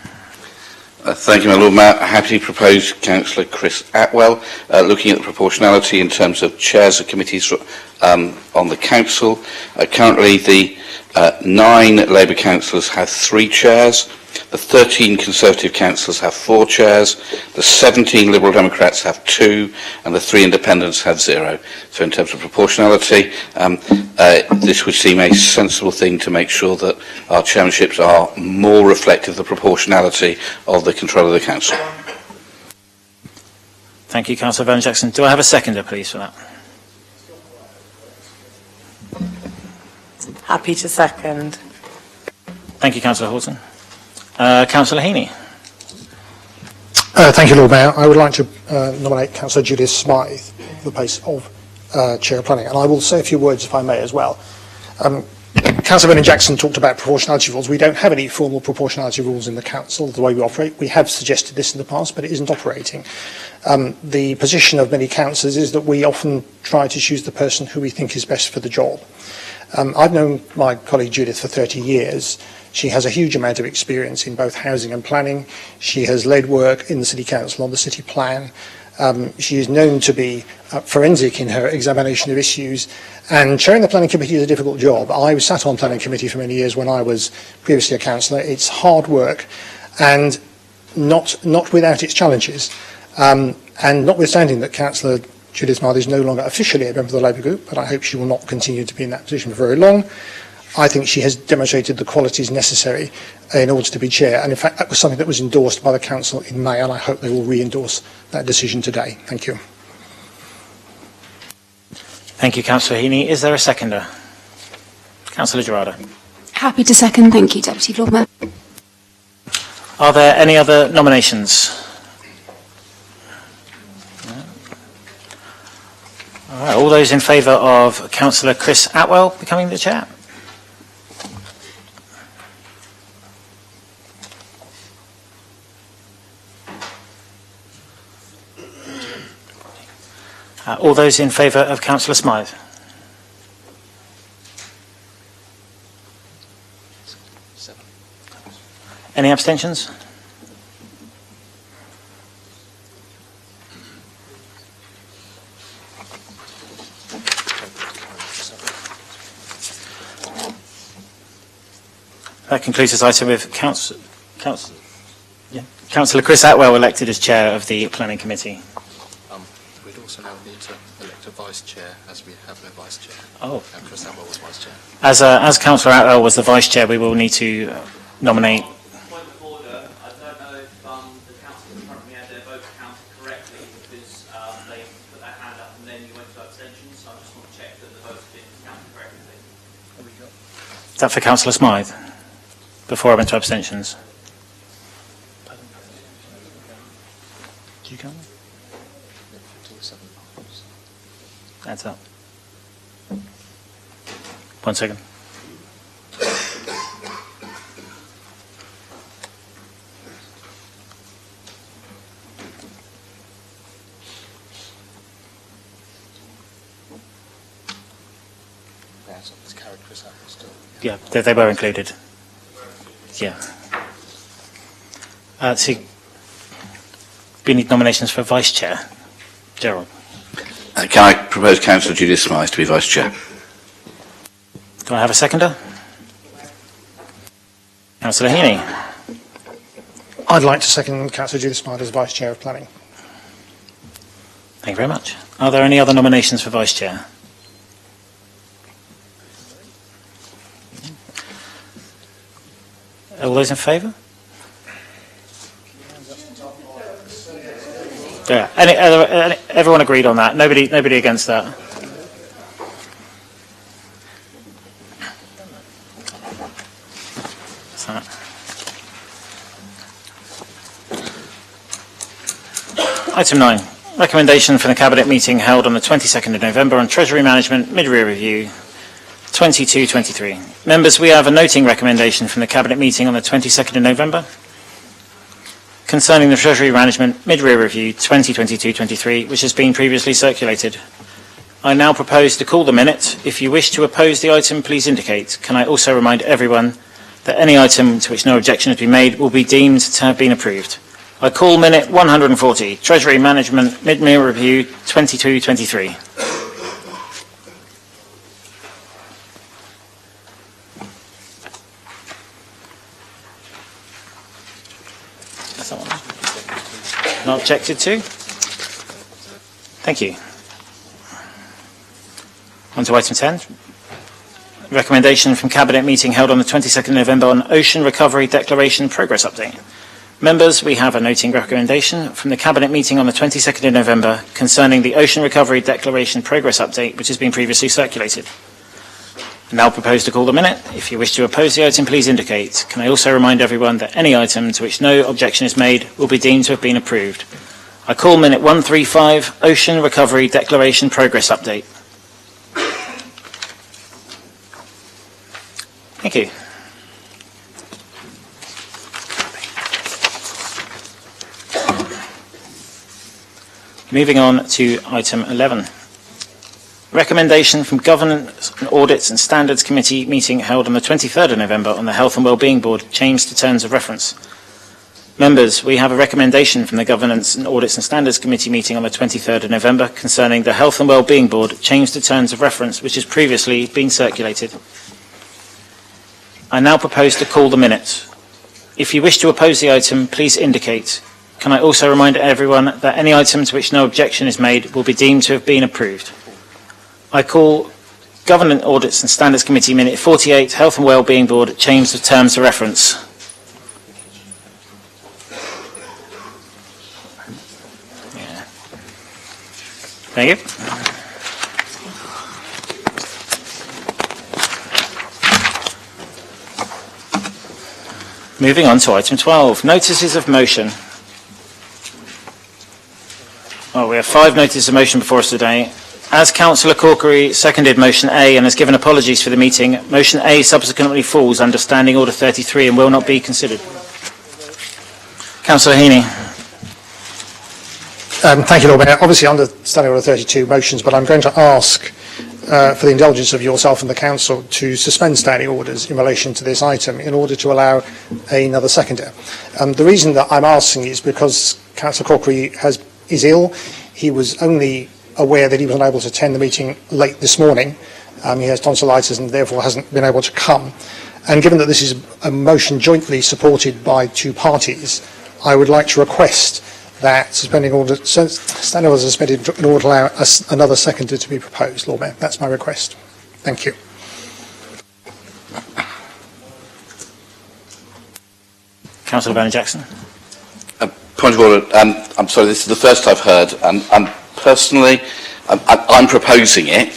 Thank you, my Lord Mayor. I happily propose Councillor Chris Atwell, looking at the proportionality in terms of chairs of committees on the Council. Currently, the 9 Labour councillors have 3 chairs, the 13 Conservative councillors have 4 chairs, the 17 Liberal Democrats have 2, and the 3 Independents have 0. So in terms of proportionality, this would seem a sensible thing to make sure that our chairmanships are more reflective of the proportionality of the control of the Council. Thank you, Councillor Vernon Jackson. Do I have a seconder, please, for that? Happy to second. Thank you, Councillor Horton. Councillor Heaney. Thank you, Lord Mayor. I would like to nominate Councillor Judith Smythe for the place of Chair of Planning, and I will say a few words, if I may, as well. Councillor Vernon Jackson talked about proportionality rules. We don't have any formal proportionality rules in the Council, the way we operate. We have suggested this in the past, but it isn't operating. The position of many councillors is that we often try to choose the person who we think is best for the job. I've known my colleague Judith for 30 years. She has a huge amount of experience in both housing and planning. She has led work in the City Council on the city plan. She is known to be forensic in her examination of issues, and chairing the planning committee is a difficult job. I was sat on planning committee for many years when I was previously a councillor. It's hard work, and not without its challenges. And notwithstanding that Councillor Judith Smythe is no longer officially a member of the Labour Group, but I hope she will not continue to be in that position for very long, I think she has demonstrated the qualities necessary in order to be chair. And in fact, that was something that was endorsed by the Council in May, and I hope they will re-endorse that decision today. Thank you. Thank you, Councillor Heaney. Is there a seconder? Councillor Gerardo. Happy to second. Thank you, Deputy Lord Mayor. Are there any other nominations? All right, all those in favour of Councillor Chris Atwell becoming the chair? All those in favour of Councillor Smythe? Any abstentions? That concludes this item with Councillor Chris Atwell elected as chair of the Planning Committee. We'd also now need to elect a vice chair, as we have no vice chair. Oh. Chris Atwell was vice chair. As Councillor Atwell was the vice chair, we will need to nominate. Point of order, I don't know if the council in front of me had their vote counted correctly, because they put their hand up and then you went to abstentions, so I just want to check that the vote's been counted correctly. Is that for Councillor Smythe? Before I went to abstentions. Do you count? Adds up. 1 second. Yeah, they were included. Yeah. So we need nominations for vice chair. Gerald. Can I propose Councillor Judith Smythe to be vice chair? Do I have a seconder? Councillor Heaney. I'd like to second Councillor Judith Smythe as vice chair of planning. Thank you very much. Are there any other nominations for vice chair? All those in favour? Yeah. Everyone agreed on that. Nobody against that. What's that? Item 9. Recommendation from the Cabinet meeting held on the 22nd of November on Treasury Management Mid-Year Review 22-23. Members, we have a noting recommendation from the Cabinet meeting on the 22nd of November concerning the Treasury Management Mid-Year Review 2022-23, which has been previously circulated. I now propose to call the minute. If you wish to oppose the item, please indicate. Can I also remind everyone that any item to which no objection has been made will be deemed to have been approved. I call minute 140, Treasury Management Mid-Year Review 22-23. Not objected to. Thank you. On to item 10. Recommendation from Cabinet meeting held on the 22nd of November on Ocean Recovery Declaration Progress Update. Members, we have a noting recommendation from the Cabinet meeting on the 22nd of November concerning the Ocean Recovery Declaration Progress Update, which has been previously circulated. I now propose to call the minute. If you wish to oppose the item, please indicate. Can I also remind everyone that any item to which no objection is made will be deemed to have been approved. I call minute 135, Ocean Recovery Declaration Progress Update. Thank you. Moving on to item 11. Recommendation from Governance and Audits and Standards Committee meeting held on the 23rd of November on the Health and Wellbeing Board changed to terms of reference. Members, we have a recommendation from the Governance and Audits and Standards Committee meeting on the 23rd of November concerning the Health and Wellbeing Board changed to terms of reference, which has previously been circulated. I now propose to call the minutes. If you wish to oppose the item, please indicate. Can I also remind everyone that any item to which no objection is made will be deemed to have been approved. I call Government Audits and Standards Committee Minute 48, Health and Wellbeing Board, change of terms of reference. Thank you. Moving on to item 12, notices of motion. Well, we have 5 notices of motion before us today. As Councillor Corkery seconded motion A and has given apologies for the meeting, motion A subsequently falls under Standing Order 33 and will not be considered. Councillor Heaney. Thank you, Lord Mayor. Obviously under Standing Order 32 motions, but I'm going to ask for the indulgence of yourself and the Council to suspend standing orders in relation to this item in order to allow another seconder. The reason that I'm asking is because Councillor Corkery is ill. He was only aware that he was unable to attend the meeting late this morning. He has tonsillitis and therefore hasn't been able to come. And given that this is a motion jointly supported by 2 parties, I would like to request that standing orders are suspended in order to allow another seconder to be proposed, Lord Mayor. That's my request. Thank you. Councillor Bennett-Jackson. Point of order. I'm sorry, this is the first I've heard, and personally, I'm proposing it.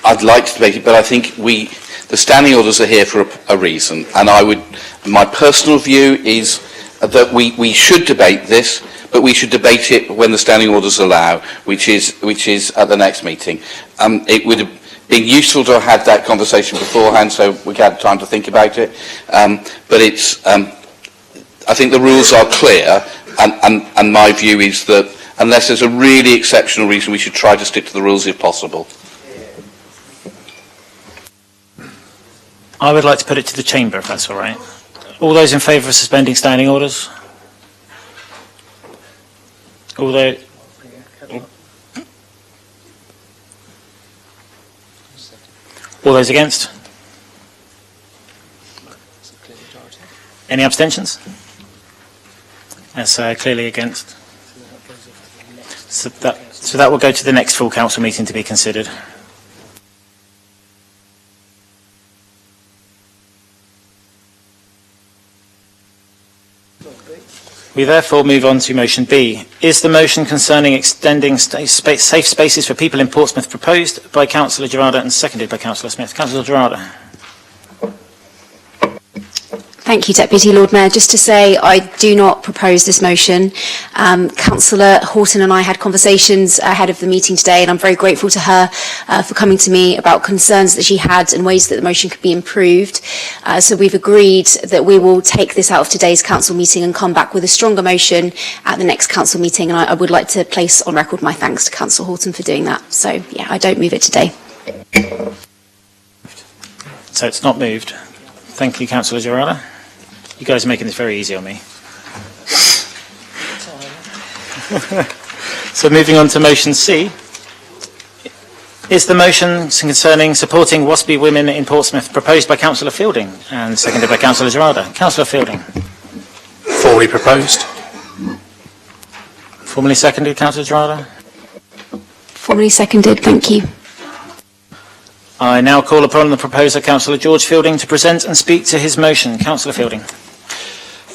I'd like to debate it, but I think the standing orders are here for a reason, and my personal view is that we should debate this, but we should debate it when the standing orders allow, which is at the next meeting. It would have been useful to have had that conversation beforehand, so we had time to think about it. But I think the rules are clear, and my view is that unless there's a really exceptional reason, we should try to stick to the rules if possible. I would like to put it to the Chamber, if that's all right. All those in favour of suspending standing orders? All those against? Any abstentions? That's clearly against. So that will go to the next full council meeting to be considered. We therefore move on to motion B. Is the motion concerning extending safe spaces for people in Portsmouth proposed by Councillor Gerarda and seconded by Councillor Smith? Councillor Gerarda. Thank you, Deputy Lord Mayor. Just to say, I do not propose this motion. Councillor Horton and I had conversations ahead of the meeting today, and I'm very grateful to her for coming to me about concerns that she had and ways that the motion could be improved. So we've agreed that we will take this out of today's council meeting and come back with a stronger motion at the next council meeting. And I would like to place on record my thanks to Councillor Horton for doing that. So, yeah, I don't move it today. So it's not moved. Thank you, Councillor Gerarda. You guys are making this very easy on me. So moving on to motion C. Is the motion concerning supporting WASPI women in Portsmouth proposed by Councillor Fielding and seconded by Councillor Gerarda? Councillor Fielding. Formally proposed. Formally seconded, Councillor Gerarda. Formally seconded, thank you. I now call upon the proposer, Councillor George Fielding, to present and speak to his motion. Councillor Fielding.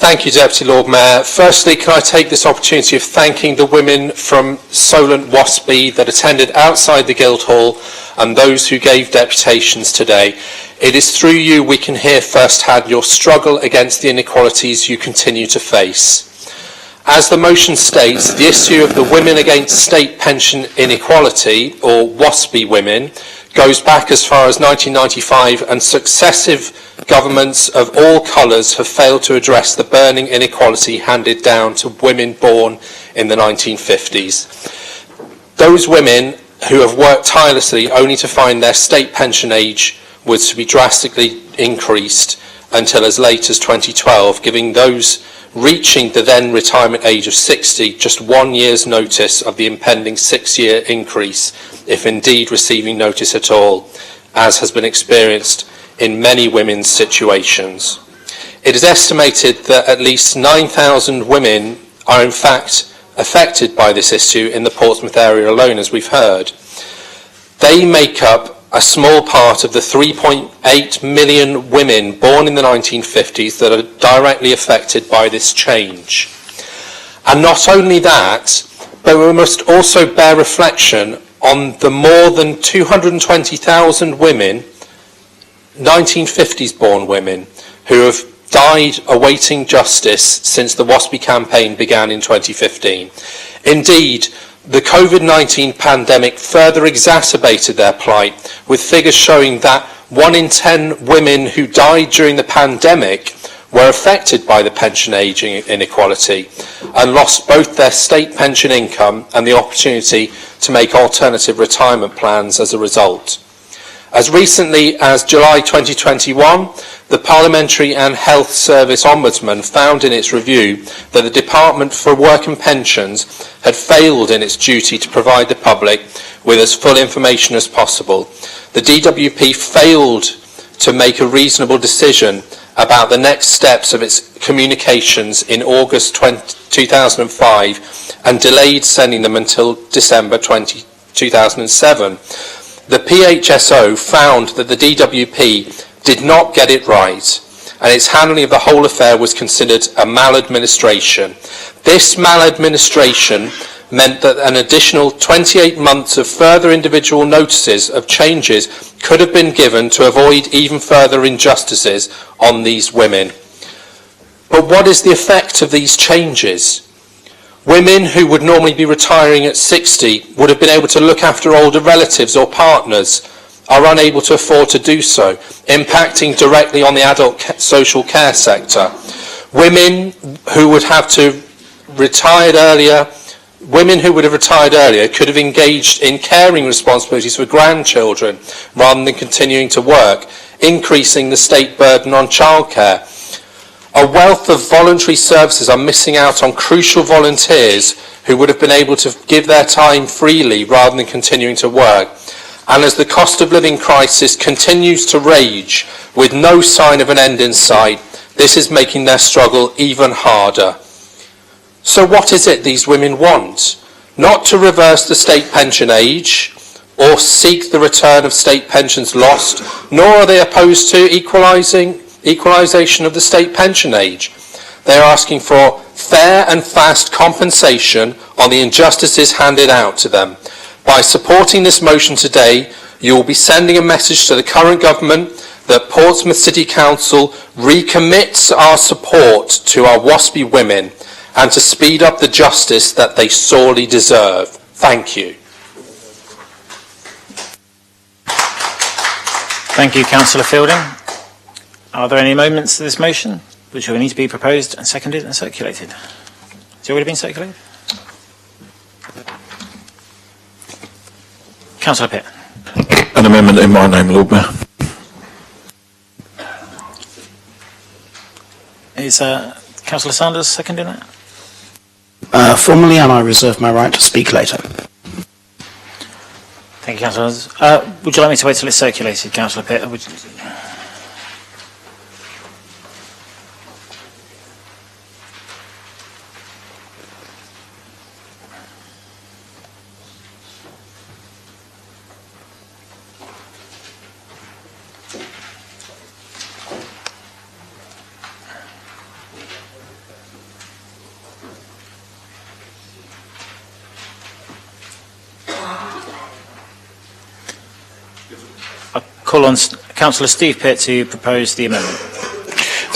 Thank you, Deputy Lord Mayor. Firstly, can I take this opportunity of thanking the women from Solent WASPI that attended outside the Guildhall and those who gave deputations today. It is through you we can hear firsthand your struggle against the inequalities you continue to face. As the motion states, the issue of the Women Against State Pension Inequality, or WASPI women, goes back as far as 1995, and successive governments of all colours have failed to address the burning inequality handed down to women born in the 1950s. Those women who have worked tirelessly only to find their state pension age was to be drastically increased until as late as 2012, giving those reaching the then retirement age of 60 just 1 year's notice of the impending 6-year increase, if indeed receiving notice at all, as has been experienced in many women's situations. It is estimated that at least 9,000 women are in fact affected by this issue in the Portsmouth area alone, as we've heard. They make up a small part of the 3.8 million women born in the 1950s that are directly affected by this change. And not only that, but we must also bear reflection on the more than 220,000 women, 1950s born women, who have died awaiting justice since the WASPI campaign began in 2015. Indeed, the COVID-19 pandemic further exacerbated their plight, with figures showing that 1 in 10 women who died during the pandemic were affected by the pension age inequality and lost both their state pension income and the opportunity to make alternative retirement plans as a result. As recently as July 2021, the Parliamentary and Health Service Ombudsman found in its review that the Department for Work and Pensions had failed in its duty to provide the public with as full information as possible. The DWP failed to make a reasonable decision about the next steps of its communications in August 2005 and delayed sending them until December 2007. The PHSO found that the DWP did not get it right, and its handling of the whole affair was considered a maladministration. This maladministration meant that an additional 28 months of further individual notices of changes could have been given to avoid even further injustices on these women. But what is the effect of these changes? Women who would normally be retiring at 60 would have been able to look after older relatives or partners, are unable to afford to do so, impacting directly on the adult social care sector. Women who would have retired earlier could have engaged in caring responsibilities for grandchildren rather than continuing to work, increasing the state burden on childcare. A wealth of voluntary services are missing out on crucial volunteers who would have been able to give their time freely rather than continuing to work. And as the cost of living crisis continues to rage with no sign of an end in sight, this is making their struggle even harder. So what is it these women want? Not to reverse the state pension age or seek the return of state pensions lost, nor are they opposed to equalisation of the state pension age. They are asking for fair and fast compensation on the injustices handed out to them. By supporting this motion today, you will be sending a message to the current government that Portsmouth City Council recommits our support to our WASPI women and to speed up the justice that they sorely deserve. Thank you. Thank you, Councillor Fielding. Are there any amendments to this motion which will need to be proposed and seconded and circulated? Has it already been circulated? Councillor Pitt. An amendment in my name, Lord Mayor. Is Councillor Sanders seconding that? Formally, and I reserve my right to speak later. Thank you, Councillor Sanders. Would you like me to wait till it's circulated, Councillor Pitt? Or would you... Call on Councillor Steve Pitt to propose the amendment.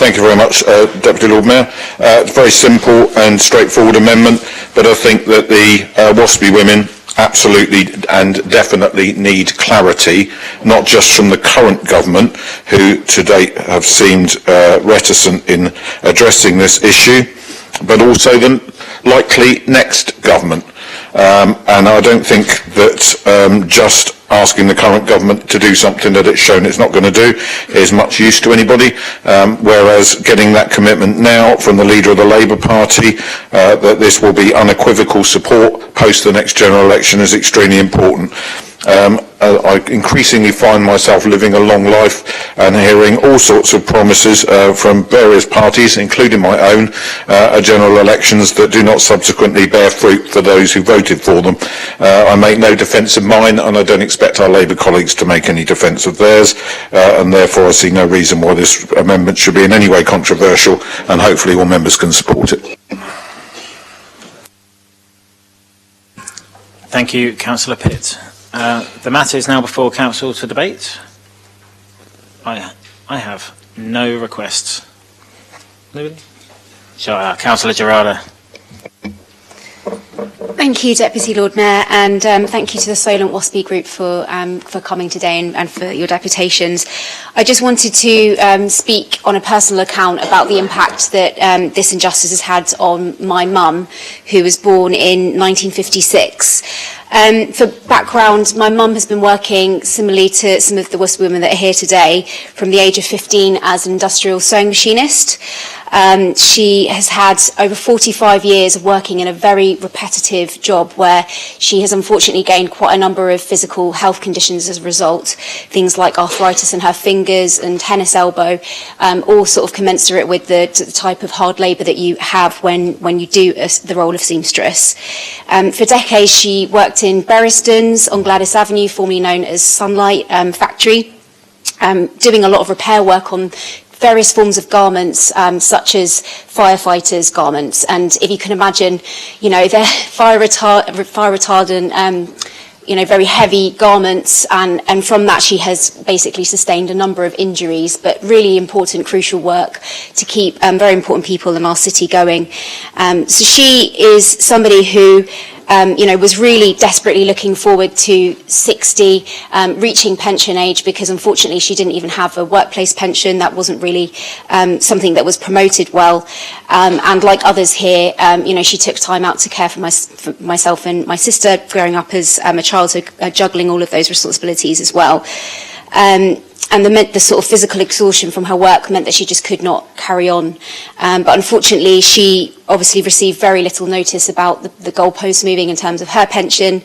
Thank you very much, Deputy Lord Mayor. It's a very simple and straightforward amendment, but I think that the WASPI women absolutely and definitely need clarity, not just from the current government, who to date have seemed reticent in addressing this issue, but also the likely next government. And I don't think that just asking the current government to do something that it's shown it's not going to do is much use to anybody, whereas getting that commitment now from the leader of the Labour Party that this will be unequivocal support post the next general election is extremely important. I I increasingly find myself living a long life and hearing all sorts of promises from various parties, including my own, at general elections that do not subsequently bear fruit for those who voted for them. I make no defence of mine, and I don't expect our Labour colleagues to make any defence of theirs, and therefore I see no reason why this amendment should be in any way controversial, and hopefully all members can support it. Thank you, Councillor Pitt. The matter is now before Council to debate. I have no requests. Nobody? Sure, Councillor Gerarda. Thank you, Deputy Lord Mayor, and thank you to the Solent WASPI Group for coming today and for your deputations. I just wanted to speak on a personal account about the impact that this injustice has had on my mum, who was born in 1956. For background, my mum has been working similarly to some of the WASPI women that are here today from the age of 15 as an industrial sewing machinist. She has had over 45 years of working in a very repetitive job where she has unfortunately gained quite a number of physical health conditions as a result, things like arthritis in her fingers and tennis elbow, all sort of commensurate with the type of hard labour that you have when you do the role of seamstress. For decades she worked in Berristons on Gladys Avenue, formerly known as Sunlight Factory, doing a lot of repair work on various forms of garments, such as firefighters' garments. And if you can imagine, you know, they're fire retardant, you know, very heavy garments, and from that she has basically sustained a number of injuries, but really important, crucial work to keep very important people in our city going. So she is somebody who you know, was really desperately looking forward to 60, reaching pension age, because unfortunately she didn't even have a workplace pension. That wasn't really something that was promoted well. And like others here, you know, she took time out to care for myself and my sister growing up as a child, so juggling all of those responsibilities as well. And the sort of physical exhaustion from her work meant that she just could not carry on. But unfortunately, she obviously received very little notice about the goalposts moving in terms of her pension,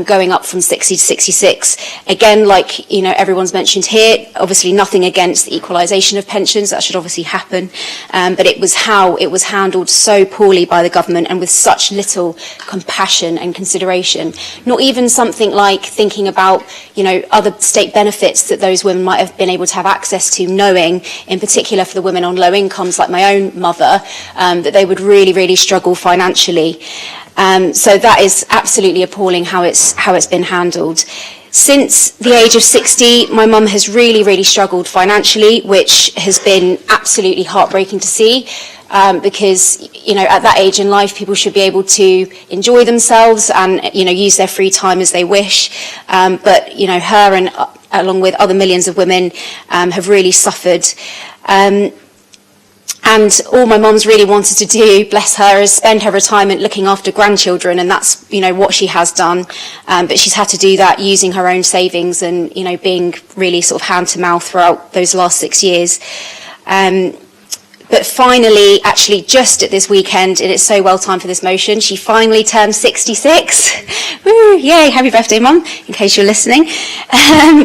going up from 60 to 66. Again, like, you know, everyone's mentioned here, obviously nothing against the equalisation of pensions, that should obviously happen. But it was how it was handled so poorly by the government and with such little compassion and consideration. Not even something like thinking about, you know, other state benefits that those women might have been able to have access to, knowing, in particular for the women on low incomes like my own mother, that they would really struggle financially. So that is absolutely appalling how it's been handled. Since the age of 60, my mum has really struggled financially, which has been absolutely heartbreaking to see. Because, you know, at that age in life, people should be able to enjoy themselves and, you know, use their free time as they wish. But, you know, her and along with other millions of women have really suffered. And all my mum's really wanted to do, bless her, is spend her retirement looking after grandchildren, and that's, you know, what she has done. But she's had to do that using her own savings and, you know, being really sort of hand to mouth throughout those last 6 years. But finally, actually just at this weekend, and it's so well timed for this motion, she finally turned 66. Woo, yay, happy birthday, Mum, in case you're listening.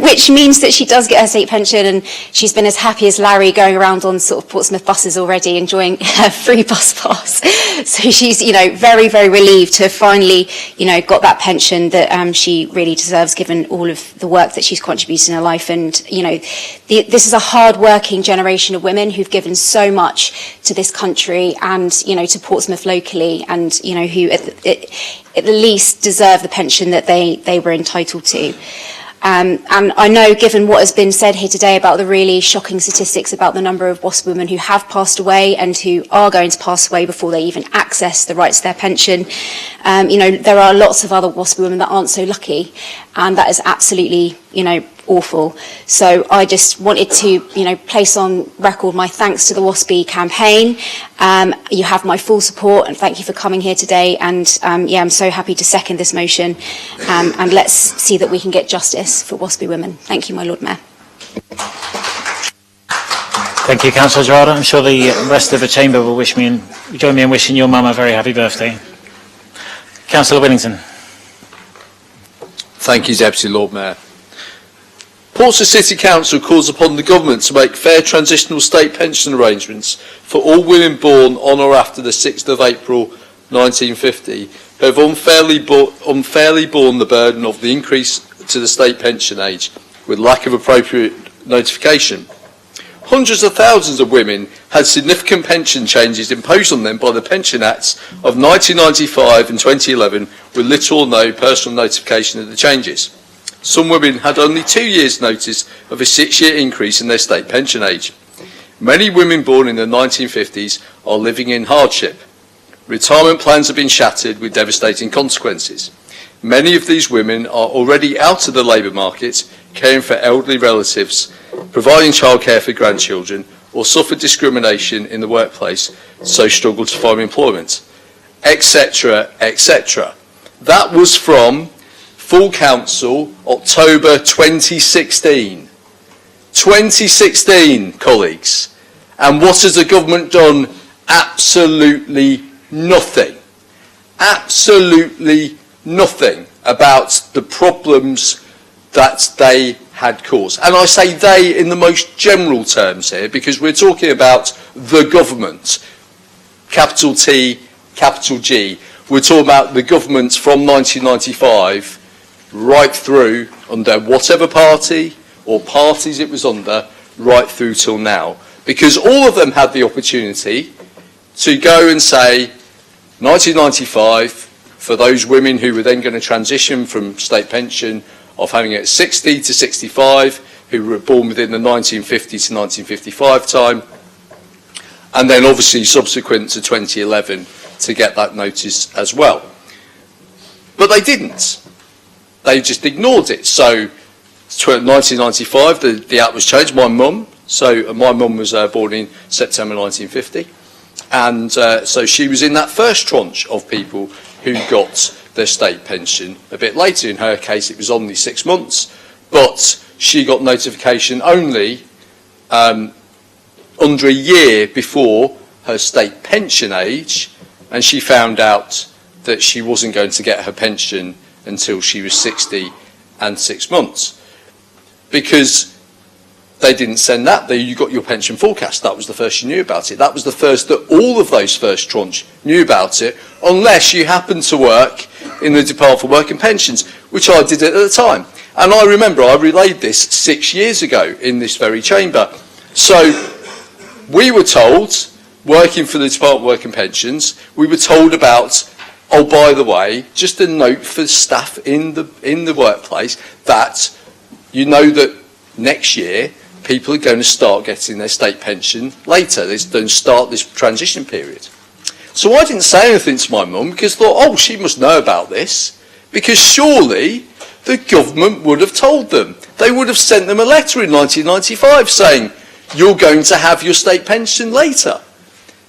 Which means that she does get her state pension, and she's been as happy as Larry going around on sort of Portsmouth buses already, enjoying her free bus pass. So she's, you know, very relieved to have finally, you know, got that pension that she really deserves, given all of the work that she's contributed in her life. And, you know, this is a hard-working generation of women who've given so much to this country and, you know, to Portsmouth locally, and, you know, who at the least deserve the pension that they were entitled to. And I know, given what has been said here today about the really shocking statistics about the number of WASP women who have passed away and who are going to pass away before they even access the rights to their pension, you know, there are lots of other WASP women that aren't so lucky, and that is absolutely, you know, awful. So I just wanted to, you know, place on record my thanks to the WASPI campaign. You have my full support, and thank you for coming here today. And yeah, I'm so happy to second this motion. And let's see that we can get justice for WASPI women. Thank you, my Lord Mayor. Thank you, Councillor Gerarda. I'm sure the rest of the chamber will join me in wishing your mum a very happy birthday. Councillor Whittington. Thank you, Deputy Lord Mayor. Portsmouth City Council calls upon the government to make fair transitional state pension arrangements for all women born on or after the 6th of April 1950 who have unfairly borne the burden of the increase to the state pension age with lack of appropriate notification. Hundreds of thousands of women had significant pension changes imposed on them by the Pension Acts of 1995 and 2011 with little or no personal notification of the changes. Some women had only 2 years' notice of a 6-year increase in their state pension age. Many women born in the 1950s are living in hardship. Retirement plans have been shattered with devastating consequences. Many of these women are already out of the labour market, caring for elderly relatives, providing childcare for grandchildren, or suffer discrimination in the workplace, so struggle to find employment, etc., etc. That was from Full Council, October 2016. 2016, colleagues. And what has the government done? Absolutely nothing. Absolutely nothing about the problems that they had caused. And I say they in the most general terms here, because we're talking about the government. Capital T, capital G. We're talking about the government from 1995 right through, under whatever party or parties it was under, right through till now. Because all of them had the opportunity to go and say, 1995, for those women who were then going to transition from state pension of having it at 60 to 65, who were born within the 1950 to 1955 time, and then obviously subsequent to 2011 to get that notice as well. But they didn't. They just ignored it. So 1995, the Act was changed. My mum was born in September 1950. And so she was in that first tranche of people who got their state pension a bit later. In her case, it was only 6 months, but she got notification only under a year before her state pension age, and she found out that she wasn't going to get her pension until she was 60 and 6 months. Because they didn't send that. You got your pension forecast. That was the first you knew about it. That was the first that all of those first tranche knew about it, unless you happened to work in the Department for Work and Pensions, which I did at the time. And I remember I relayed this 6 years ago in this very chamber. So we were told, working for the Department of Work and Pensions, we were told about, oh, by the way, just a note for staff in the workplace that you know that next year people are going to start getting their state pension later. They're going to start this transition period. So I didn't say anything to my mum because I thought, oh, she must know about this, because surely the government would have told them. They would have sent them a letter in 1995 saying, you're going to have your state pension later.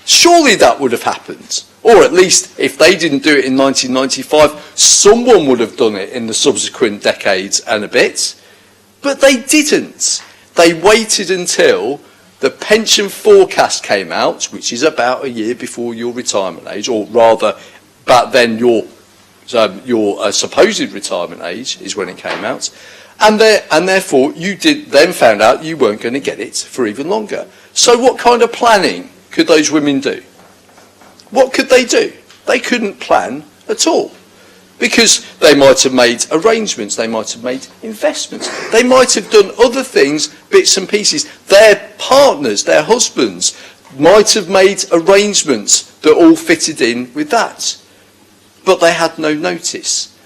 Surely that would have happened. Or at least, if they didn't do it in 1995, someone would have done it in the subsequent decades and a bit. But they didn't. They waited until the pension forecast came out, which is about a year before your retirement age, or rather, back then your supposed retirement age is when it came out, and therefore you then found out you weren't going to get it for even longer. So what kind of planning could those women do? What could they do? They couldn't plan at all. Because they might have made arrangements, they might have made investments, they might have done other things, bits and pieces. Their partners, their husbands, might have made arrangements that all fitted in with that. But they had no notice.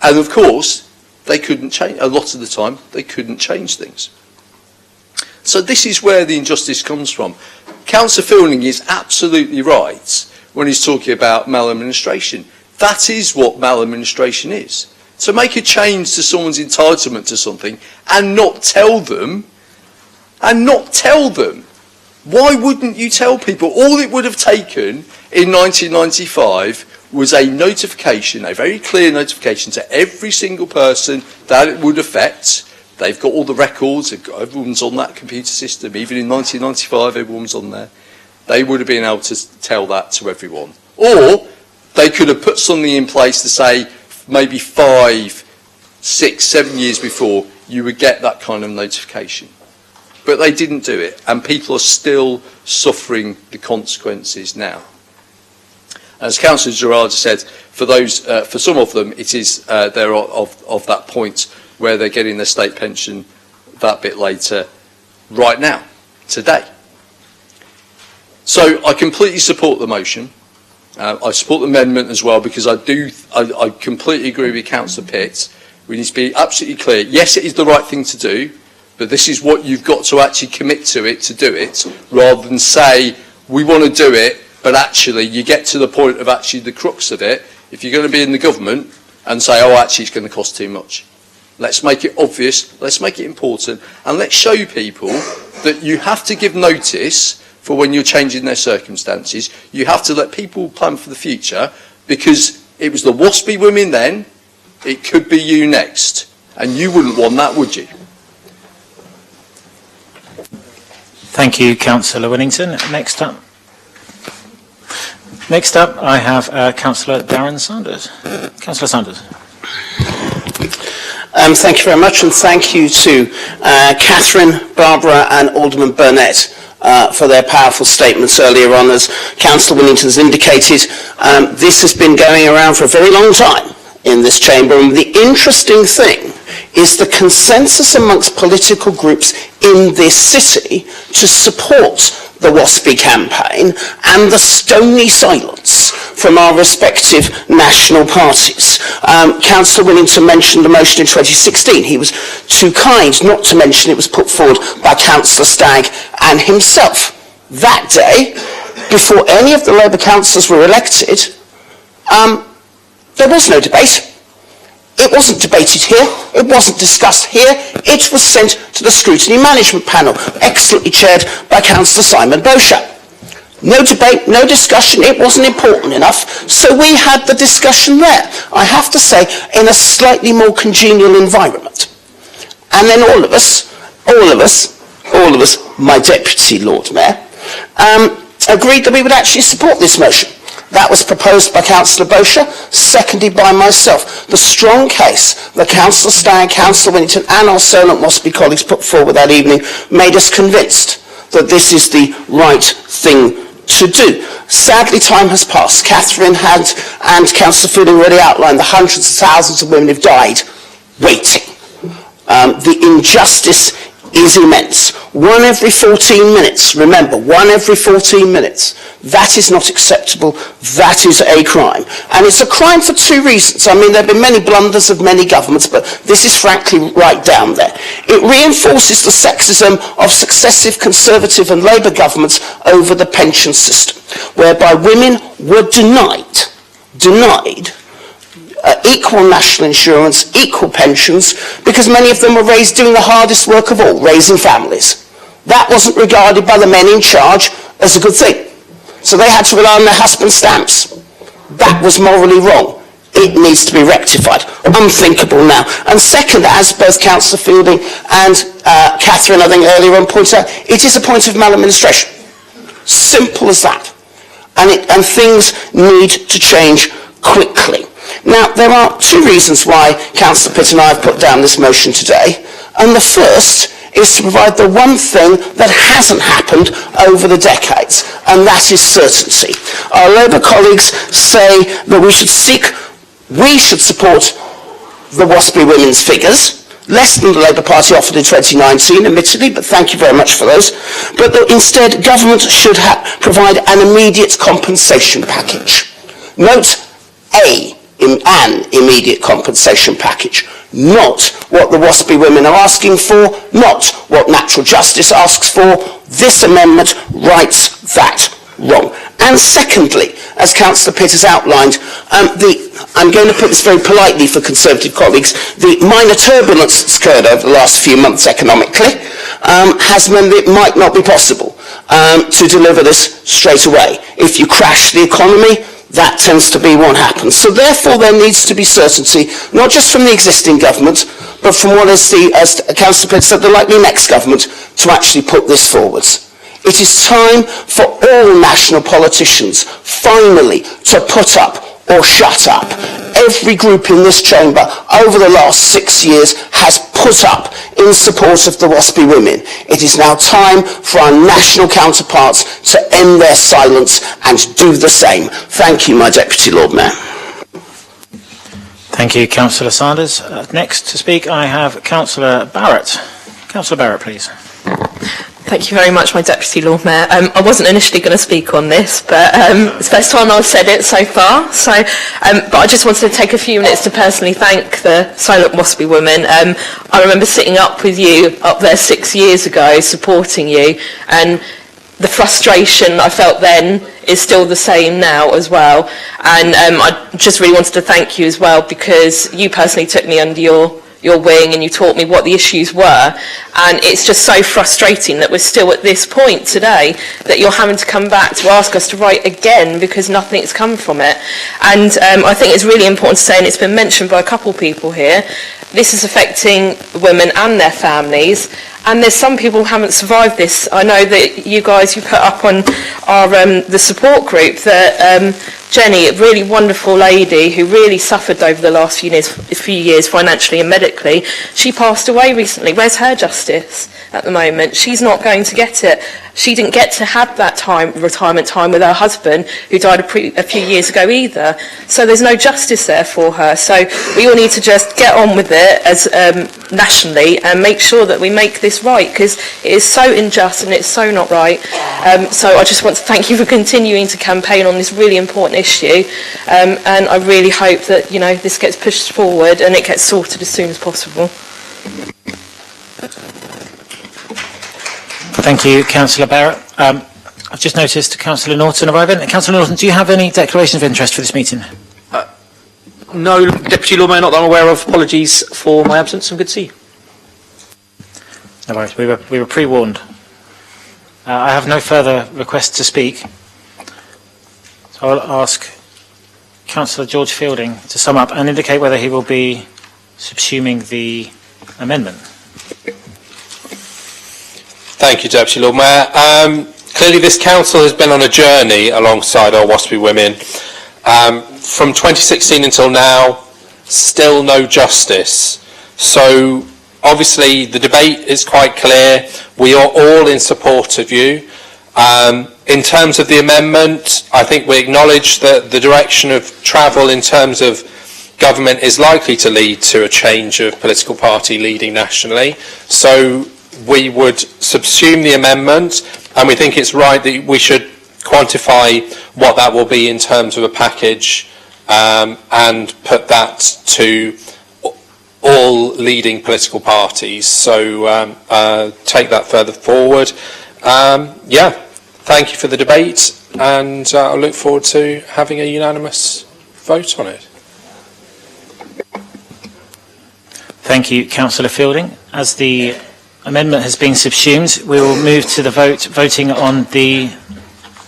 And of course, they couldn't change, a lot of the time, they couldn't change things. So this is where the injustice comes from. Councillor Fielding is absolutely right when he's talking about maladministration. That is what maladministration is. To make a change to someone's entitlement to something and not tell them, why wouldn't you tell people? All it would have taken in 1995 was a notification, a very clear notification to every single person that it would affect. They've got all the records, everyone's on that computer system. Even in 1995, everyone's on there. They would have been able to tell that to everyone. Or they could have put something in place to say maybe 5, 6, 7 years before, you would get that kind of notification. But they didn't do it, and people are still suffering the consequences now. As Councillor Gerard said, for some of them, it is they're of that point where they're getting their state pension that bit later, right now, today. So I completely support the motion. I support the amendment as well, because I completely agree with Councillor Pitt. We need to be absolutely clear. Yes, it is the right thing to do, but this is what you've got to actually commit to it to do it, rather than say, we want to do it, but actually you get to the point of actually the crux of it, if you're going to be in the government, and say, oh, actually it's going to cost too much. Let's make it obvious, let's make it important, and let's show people that you have to give notice for when you're changing their circumstances. You have to let people plan for the future, because it was the WASPy women then, it could be you next. And you wouldn't want that, would you? Thank you, Councillor Winnington. Next up, I have Councillor Darren Sanders. Councillor Sanders. Thank you very much, and thank you to Catherine, Barbara and Alderman Burnett for their powerful statements earlier on. As Councillor Winnington has indicated, this has been going around for a very long time in this chamber, and the interesting thing is the consensus amongst political groups in this city to support the WASPy campaign, and the stony silence from our respective national parties. Councillor Winnington mentioned the motion in 2016. He was too kind not to mention it was put forward by Councillor Stagg and himself. That day, before any of the Labour councillors were elected, there was no debate. It wasn't debated here, it wasn't discussed here, it was sent to the Scrutiny Management Panel, excellently chaired by Councillor Simon Beauchamp. No debate, no discussion, it wasn't important enough, so we had the discussion there, I have to say, in a slightly more congenial environment. And then all of us, my Deputy Lord Mayor, agreed that we would actually support this motion. That was proposed by Councillor Beauchamp, seconded by myself. The strong case that Councillor Stagg, Councillor Winnington and our Solent WASPy colleagues put forward that evening made us convinced that this is the right thing to do. Sadly, time has passed. Catherine and Councillor Fielding already outlined the hundreds of thousands of women who've died waiting. The injustice is immense. 1 every 14 minutes, remember, 1 every 14 minutes. That is not acceptable, that is a crime. And it's a crime for two reasons. I mean, there have been many blunders of many governments, but this is frankly right down there. It reinforces the sexism of successive Conservative and Labour governments over the pension system, whereby women were denied equal national insurance, equal pensions, because many of them were raised doing the hardest work of all, raising families. That wasn't regarded by the men in charge as a good thing. So they had to rely on their husband's stamps. That was morally wrong. It needs to be rectified. Unthinkable now. And second, as both Councillor Fielding and Catherine, I think earlier on pointed out, it is a point of maladministration. Simple as that. And things need to change quickly. Now, there are two reasons why Councillor Pitt and I have put down this motion today. And the first is to provide the one thing that hasn't happened over the decades, and that is certainty. Our Labour colleagues say that we should support the WASPy women's figures, less than the Labour Party offered in 2019, admittedly, but thank you very much for those. But that instead, government should provide an immediate compensation package. Note an immediate compensation package, not what the WASPy women are asking for, not what Natural Justice asks for. This amendment rights that wrong. And secondly, as Councillor Pitt has outlined, I'm going to put this very politely for Conservative colleagues, the minor turbulence that's occurred over the last few months economically has meant that it might not be possible to deliver this straight away. If you crash the economy, that tends to be what happens. So therefore there needs to be certainty, not just from the existing government, but from what is as Councillor Pitt said, the likely next government to actually put this forwards. It is time for all national politicians finally to put up or shut up. Every group in this chamber over the last 6 years has put up in support of the WASPI women. It is now time for our national counterparts to end their silence and do the same. Thank you, my Deputy Lord Mayor. Thank you, Councillor Sanders. Next to speak, I have Councillor Barrett. Councillor Barrett, please. Thank you very much, my Deputy Lord Mayor. I wasn't initially going to speak on this, but it's the first time I've said it so far. But I just wanted to take a few minutes to personally thank the Silent WASPI women. I remember sitting up with you up there 6 years ago, supporting you, and the frustration I felt then is still the same now as well. And I just really wanted to thank you as well, because you personally took me under your wing and you taught me what the issues were, and it's just so frustrating that we're still at this point today that you're having to come back to ask us to write again because nothing's come from it. And I think it's really important to say, and it's been mentioned by a couple of people here, this is affecting women and their families, and there's some people who haven't survived this. I know that you guys, you put up on our the support group that Jenny, a really wonderful lady who really suffered over the last few years financially and medically, she passed away recently. Where's her justice at the moment? She's not going to get it. She didn't get to have that retirement time with her husband, who died a few years ago either. So there's no justice there for her. So we all need to just get on with it as nationally and make sure that we make this right, because it is so unjust and it's so not right. So I just want to thank you for continuing to campaign on this really important issue, and I really hope that this gets pushed forward and it gets sorted as soon as possible. Thank you, Councillor Barrett. I've just noticed Councillor Norton arriving. Councillor Norton, do you have any declaration of interest for this meeting? No, Deputy Lord Mayor, not that I'm aware of. Apologies for my absence, and good to see you. No worries, we were pre-warned. I have no further requests to speak, so I'll ask Councillor George Fielding to sum up and indicate whether he will be subsuming the amendment. Thank you, Deputy Lord Mayor. Clearly this council has been on a journey alongside our WASPI women. From 2016 until now, still no justice. So obviously the debate is quite clear. We are all in support of you. In terms of the amendment, I think we acknowledge that the direction of travel in terms of government is likely to lead to a change of political party leading nationally. So we would subsume the amendment, and we think it's right that we should quantify what that will be in terms of a package, and put that to all leading political parties. So take that further forward. Thank you for the debate, and I look forward to having a unanimous vote on it. Thank you, Councillor Fielding. As the amendment has been subsumed, we will move to the voting on the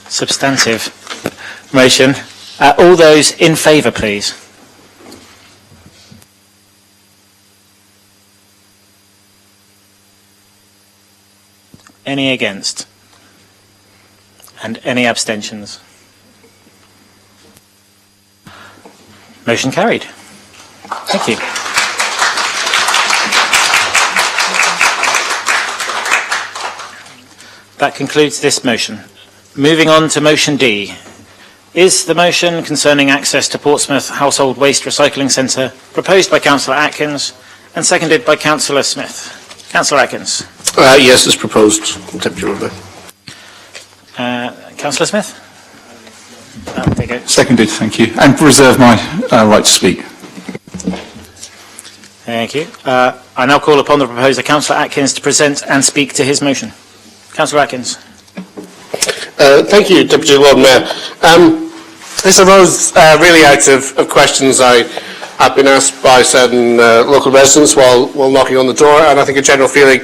substantive motion. All those in favour, please. Any against? And any abstentions? Motion carried. Thank you. That concludes this motion. Moving on to motion D. Is the motion concerning access to Portsmouth Household Waste Recycling Centre proposed by Councillor Atkins and seconded by Councillor Smith? Councillor Atkins. Yes, as proposed, Deputy Lord Mayor. Councillor Smith? There you go. Seconded, thank you. And reserve my right to speak. Thank you. I now call upon the proposer, Councillor Atkins, to present and speak to his motion. Councillor Atkins. Thank you, Deputy Lord Mayor. This arose really out of questions I have been asked by certain local residents while knocking on the door, and I think a general feeling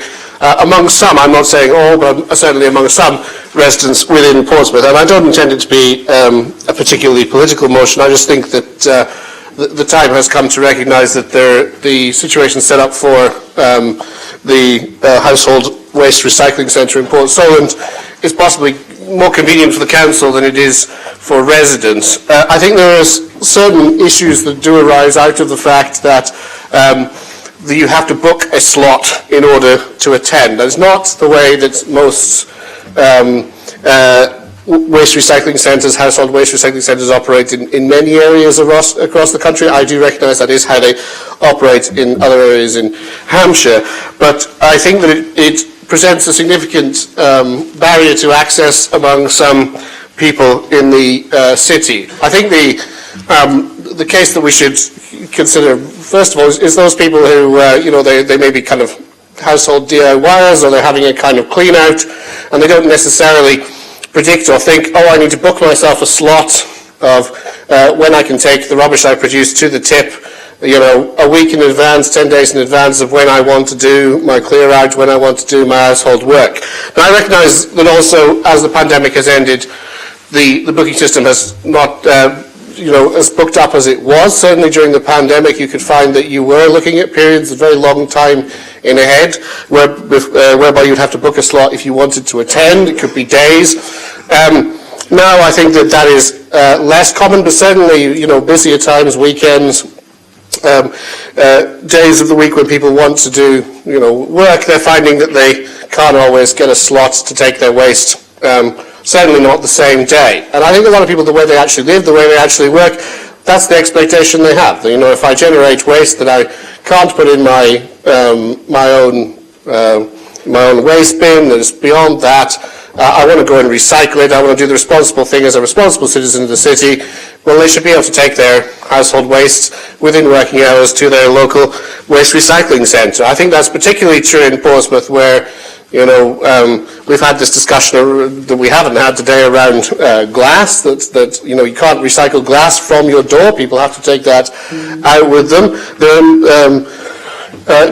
among some, I'm not saying all, but certainly among some residents within Portsmouth. And I don't intend it to be a particularly political motion. I just think that the time has come to recognise that the situation set up for the Household Waste Recycling Centre in Port Solent is possibly more convenient for the council than it is for residents. I think there are certain issues that do arise out of the fact that you have to book a slot in order to attend. That's not the way that most waste recycling centres, household waste recycling centres operate in many areas across the country. I do recognise that is how they operate in other areas in Hampshire, but I think that it presents a significant barrier to access among some people in the city. I think the case that we should consider, first of all, is those people who, they may be kind of household DIYers, or they're having a kind of clean out, and they don't necessarily predict or think, oh, I need to book myself a slot of when I can take the rubbish I produce to the tip, a week in advance, 10 days in advance of when I want to do my clear out, when I want to do my household work. Now, I recognise that also, as the pandemic has ended, the booking system has not as booked up as it was. Certainly during the pandemic, you could find that you were looking at periods a very long time in ahead, whereby you'd have to book a slot if you wanted to attend. It could be days. Now I think that is less common, but certainly, busier times, weekends, days of the week when people want to do, work, they're finding that they can't always get a slot to take their waste. Certainly not the same day. And I think a lot of people, the way they actually live, the way they actually work, that's the expectation they have. If I generate waste that I can't put in my own waste bin, that is beyond that, I want to go and recycle it, I want to do the responsible thing as a responsible citizen of the city, well, they should be able to take their household waste within working hours to their local waste recycling centre. I think that's particularly true in Portsmouth, where we've had this discussion that we haven't had today around glass, that you can't recycle glass from your door. People have to take that out with them.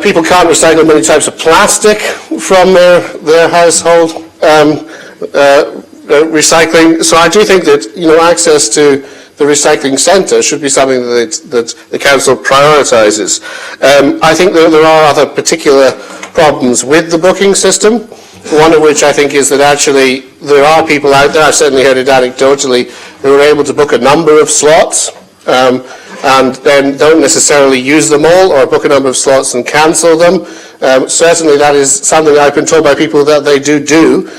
People can't recycle many types of plastic from their household recycling. So I do think that access to the recycling centre should be something that the council prioritises. I think that there are other particular problems with the booking system, one of which I think is that actually there are people out there, I've certainly heard it anecdotally, who are able to book a number of slots and then don't necessarily use them all, or book a number of slots and cancel them. Certainly that is something I've been told by people that they do.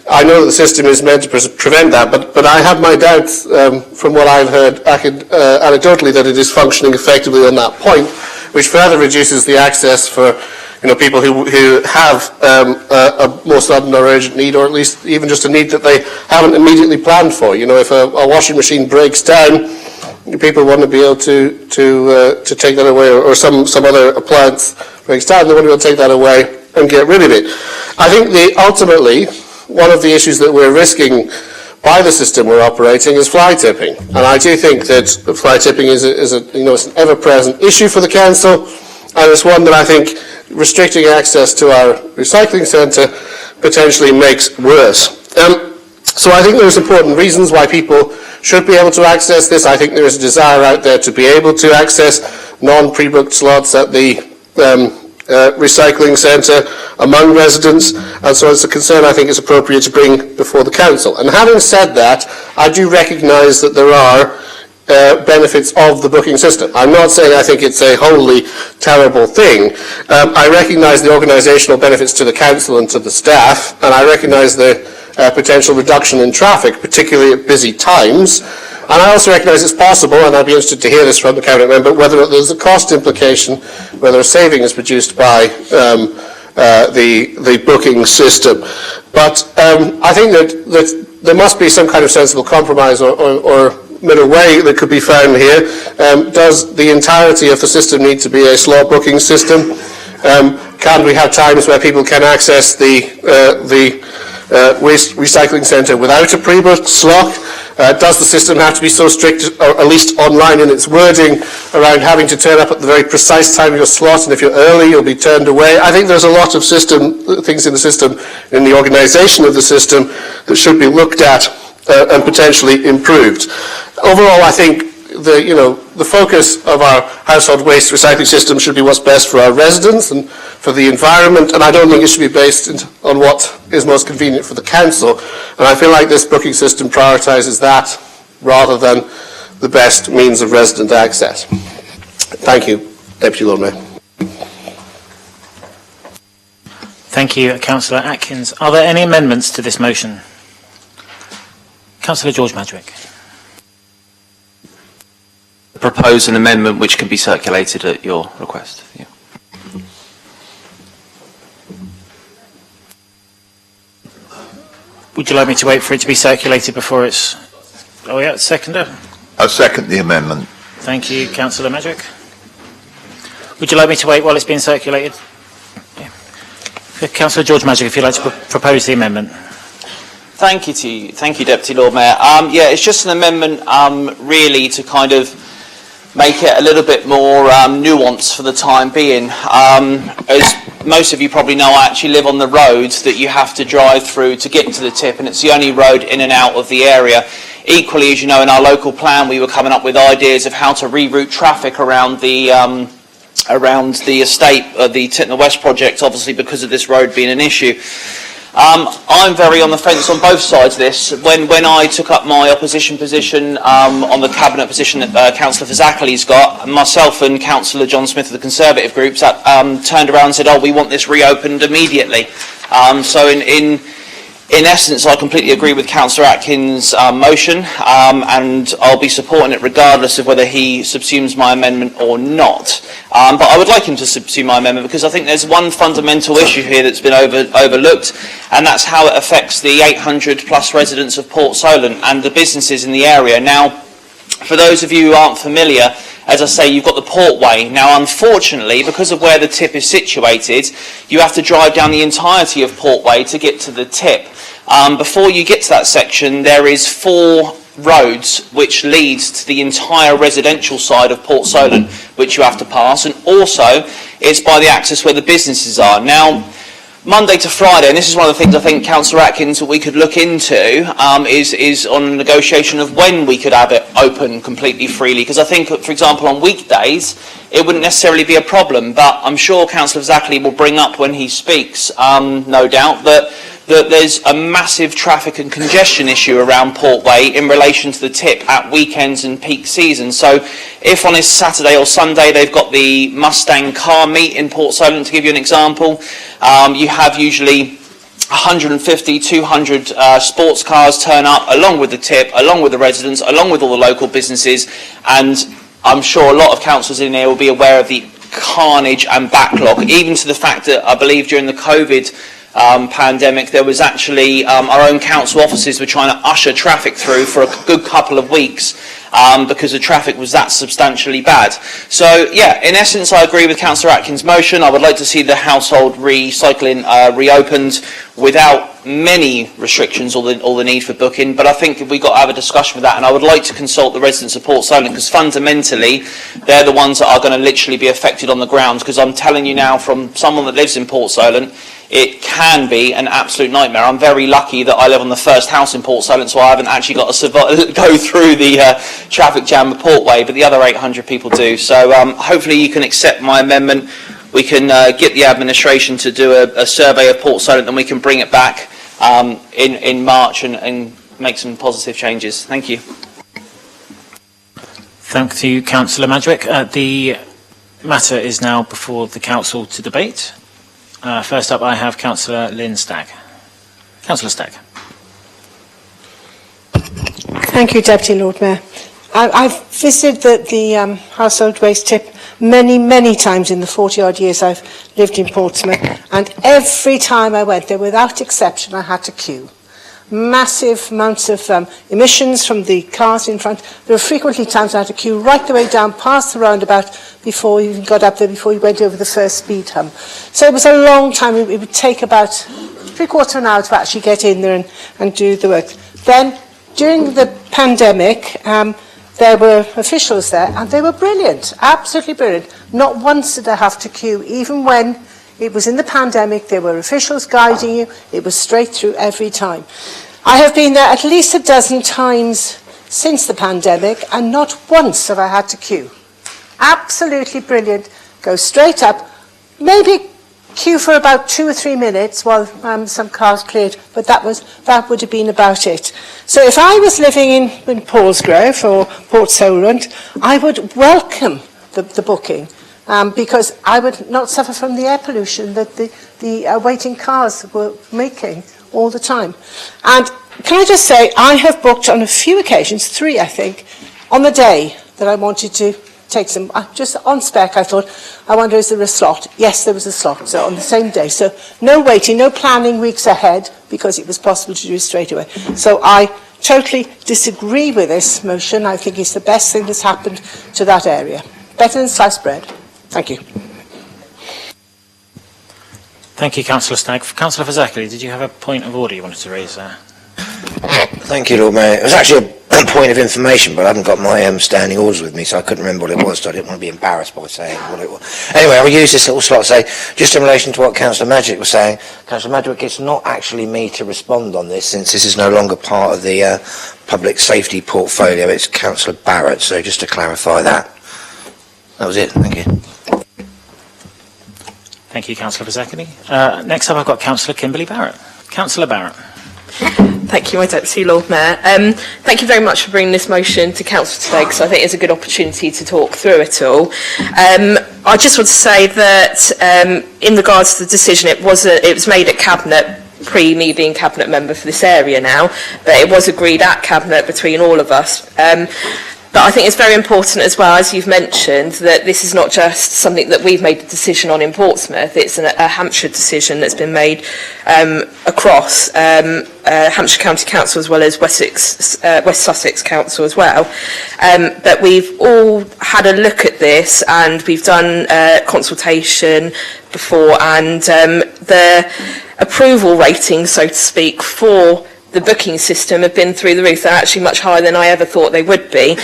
I know that the system is meant to prevent that, but I have my doubts from what I've heard anecdotally that it is functioning effectively on that point, which further reduces the access for people who have a more sudden or urgent need, or at least even just a need that they haven't immediately planned for. If a washing machine breaks down, people want to be able to take that away, or some other appliance breaks down, they want to be able to take that away and get rid of it. I think ultimately, one of the issues that we're risking by the system we're operating is fly tipping. And I do think that fly tipping is an ever-present issue for the council, and it's one that I think restricting access to our recycling centre potentially makes worse. So I think there's important reasons why people should be able to access this. I think there is a desire out there to be able to access non-pre-booked slots at the recycling centre among residents, and so it's a concern I think is appropriate to bring before the council. And having said that, I do recognise that there are benefits of the booking system. I'm not saying I think it's a wholly terrible thing. I recognise the organisational benefits to the council and to the staff, and I recognise the potential reduction in traffic, particularly at busy times. And I also recognise it's possible, and I'd be interested to hear this from the Cabinet Member, whether there's a cost implication, whether a saving is produced by the booking system. But I think that there must be some kind of sensible compromise or middle way that could be found here. Does the entirety of the system need to be a slot booking system? Can we have times where people can access the waste recycling centre without a pre-booked slot? Does the system have to be so strict, or at least online in its wording, around having to turn up at the very precise time of your slot, and if you're early you'll be turned away? I think there's a lot of things in the system, in the organisation of the system, that should be looked at and potentially improved. Overall, I think the focus of our household waste recycling system should be what's best for our residents and for the environment, and I don't think it should be based on what is most convenient for the council. And I feel like this booking system prioritises that rather than the best means of resident access. Thank you, Deputy Lord Mayor. Thank you, Councillor Atkins. Are there any amendments to this motion? Councillor George Madrick. Propose an amendment which can be circulated at your request. Yeah. Would you like me to wait for it to be circulated before it's... Oh yeah, seconder. I second the amendment. Thank you, Councillor Madrick. Would you like me to wait while it's being circulated? Yeah. Councillor George Madrick, if you'd like to propose the amendment. Thank you, Deputy Lord Mayor. Yeah, it's just an amendment really to kind of make it a little bit more nuanced for the time being. As most of you probably know, I actually live on the road that you have to drive through to get to the tip, and it's the only road in and out of the area. Equally, as you know, in our local plan, we were coming up with ideas of how to reroute traffic around the estate, the Titner West project, obviously because of this road being an issue. I'm very on the fence on both sides of this. When I took up my opposition position on the cabinet position that Councillor Fazakerly's got, myself and Councillor John Smith of the Conservative groups turned around and said, "Oh, we want this reopened immediately." So in essence, I completely agree with Councillor Atkins' motion, and I'll be supporting it regardless of whether he subsumes my amendment or not. But I would like him to subsume my amendment because I think there's one fundamental issue here that's been overlooked, and that's how it affects the 800 plus residents of Port Solent and the businesses in the area. Now, for those of you who aren't familiar, as I say, you've got the Portway. Now, unfortunately, because of where the tip is situated, you have to drive down the entirety of Portway to get to the tip. Before you get to that section, there is 4 roads which leads to the entire residential side of Port Solent, which you have to pass, and also it's by the access where the businesses are. Now, Monday to Friday, and this is one of the things I think, Councillor Atkins, that we could look into, is on a negotiation of when we could have it open completely freely. Because I think, for example, on weekdays, it wouldn't necessarily be a problem, but I'm sure Councillor Fazakerly will bring up when he speaks, no doubt, that there's a massive traffic and congestion issue around Portway in relation to the tip at weekends and peak season. So if on a Saturday or Sunday they've got the Mustang car meet in Port Solent, to give you an example, you have usually 150, 200 sports cars turn up along with the tip, along with the residents, along with all the local businesses, and I'm sure a lot of councillors in here will be aware of the carnage and backlog, even to the fact that I believe during the COVID pandemic, there was actually our own council offices were trying to usher traffic through for a good couple of weeks because the traffic was that substantially bad. So, yeah, in essence, I agree with Councillor Atkins' motion. I would like to see the household recycling reopened without many restrictions or the need for booking, but I think we've got to have a discussion with that, and I would like to consult the residents of Port Solent, because fundamentally they're the ones that are going to literally be affected on the ground, because I'm telling you now from someone that lives in Port Solent, it can be an absolute nightmare. I'm very lucky that I live on the first house in Port Solent, so I haven't actually got to go through the traffic jam of Portway, but the other 800 people do. So hopefully you can accept my amendment. We can get the administration to do a survey of Port Solent, and we can bring it back in March and make some positive changes. Thank you. Thank you, Councillor Madrick. The matter is now before the Council to debate. First up, I have Councillor Lynn Stagg. Councillor Stagg. Thank you, Deputy Lord Mayor. I've visited the household waste tip many times in the 40-odd years I've lived in Portsmouth, and every time I went there, without exception, I had to queue. Massive amounts of emissions from the cars in front. There were frequently times I had to queue right the way down past the roundabout before you got up there, before you went over the first speed hump. So it was a long time. It would take about 3/4 of an hour to actually get in there and do the work. Then, during the pandemic, there were officials there, and they were brilliant, absolutely brilliant. Not once did I have to queue, even when it was in the pandemic. There were officials guiding you. It was straight through every time. I have been there at least a dozen times since the pandemic, and not once have I had to queue. Absolutely brilliant. Go straight up, maybe queue for about 2 or 3 minutes while some cars cleared, but that would have been about it. So if I was living in Paulsgrove or Port Solent, I would welcome the booking, because I would not suffer from the air pollution that the waiting cars were making all the time. And can I just say, I have booked on a few occasions, 3 I think, on the day that I wanted to take some, just on spec I thought, I wonder is there a slot? Yes, there was a slot, so on the same day. So no waiting, no planning weeks ahead, because it was possible to do it straight away. So I totally disagree with this motion. I think it's the best thing that's happened to that area. Better than sliced bread. Thank you. Thank you, Councillor Stagg. Councillor Fazakerley, did you have a point of order you wanted to raise there? Thank you, Lord Mayor. It was actually a point of information, but I haven't got my standing orders with me, so I couldn't remember what it was, so I didn't want to be embarrassed by saying what it was. Anyway, I'll use this little slot to say, just in relation to what Councillor Madgwick was saying, Councillor Madgwick, it's not actually me to respond on this, since this is no longer part of the public safety portfolio, it's Councillor Barrett, so just to clarify that. That was it, thank you. Thank you, Councillor Fazakerley. Next up, I've got Councillor Kimberly Barrett. Councillor Barrett. Thank you, my Deputy Lord Mayor. Thank you very much for bringing this motion to Council today, because I think it's a good opportunity to talk through it all. I just want to say that in regards to the decision, it was made at Cabinet, pre me being Cabinet member for this area now, but it was agreed at Cabinet between all of us. But I think it's very important as well, as you've mentioned, that this is not just something that we've made the decision on in Portsmouth, it's a Hampshire decision that's been made across Hampshire County Council as well as West Sussex Council as well. But we've all had a look at this and we've done consultation before, and the approval rating, so to speak, for the booking system have been through the roof. They're actually much higher than I ever thought they would be.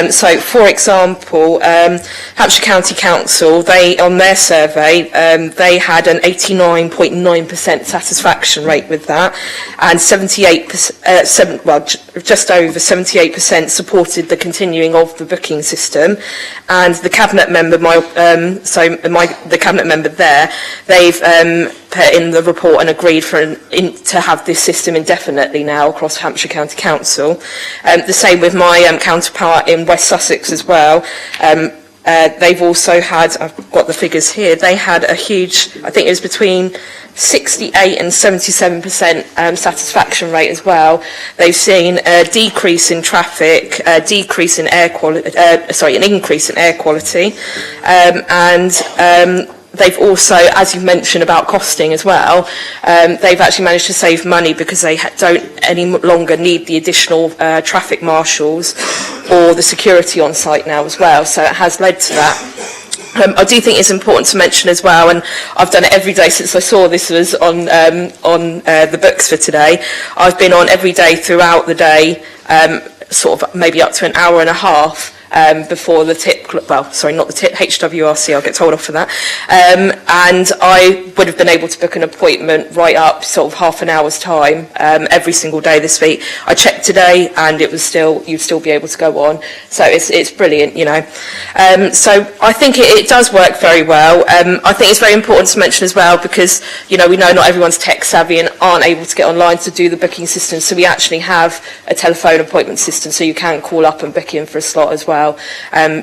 So, for example, Hampshire County Council, on their survey, they had an 89.9% satisfaction rate with that, and 78%, just over 78% supported the continuing of the booking system. And the cabinet member, the cabinet member there, they've put in the report and agreed to have this system indefinitely now across Hampshire County Council. The same with my counterpart in West Sussex as well. They've also had, I've got the figures here, they had a huge, I think it was between 68 and 77% satisfaction rate as well. They've seen a decrease in traffic, a decrease in air quality, an increase in air quality, and they've also, as you mentioned about costing as well, they've actually managed to save money because they don't any longer need the additional traffic marshals or the security on site now as well. So it has led to that. I do think it's important to mention as well, and I've done it every day since I saw this was on the books for today. I've been on every day throughout the day, sort of maybe up to an hour and a half before the tip, well, sorry, not the tip, HWRC, I'll get told off for that. And I would have been able to book an appointment right up sort of half an hour's time every single day this week. I checked today and it was still, you'd still be able to go on. So it's brilliant, you know. So I think it does work very well. I think it's very important to mention as well because, you know, we know not everyone's tech savvy and aren't able to get online to do the booking system. So we actually have a telephone appointment system so you can call up and book in for a slot as well.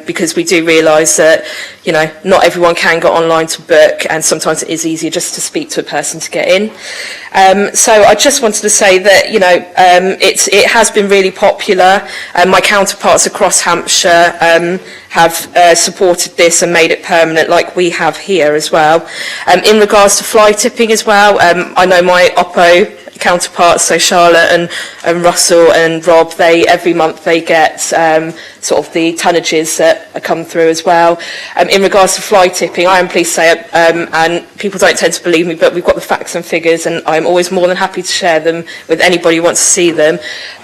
Because we do realise that, you know, not everyone can go online to book and sometimes it is easier just to speak to a person to get in. So I just wanted to say that, you know, it has been really popular. My counterparts across Hampshire have supported this and made it permanent like we have here as well. In regards to fly tipping as well, I know my Oppo counterparts, so Charlotte and Russell and Rob, every month they get sort of the tonnages that come through as well. In regards to fly tipping, I am pleased to say, and people don't tend to believe me, but we've got the facts and figures and I'm always more than happy to share them with anybody who wants to see them.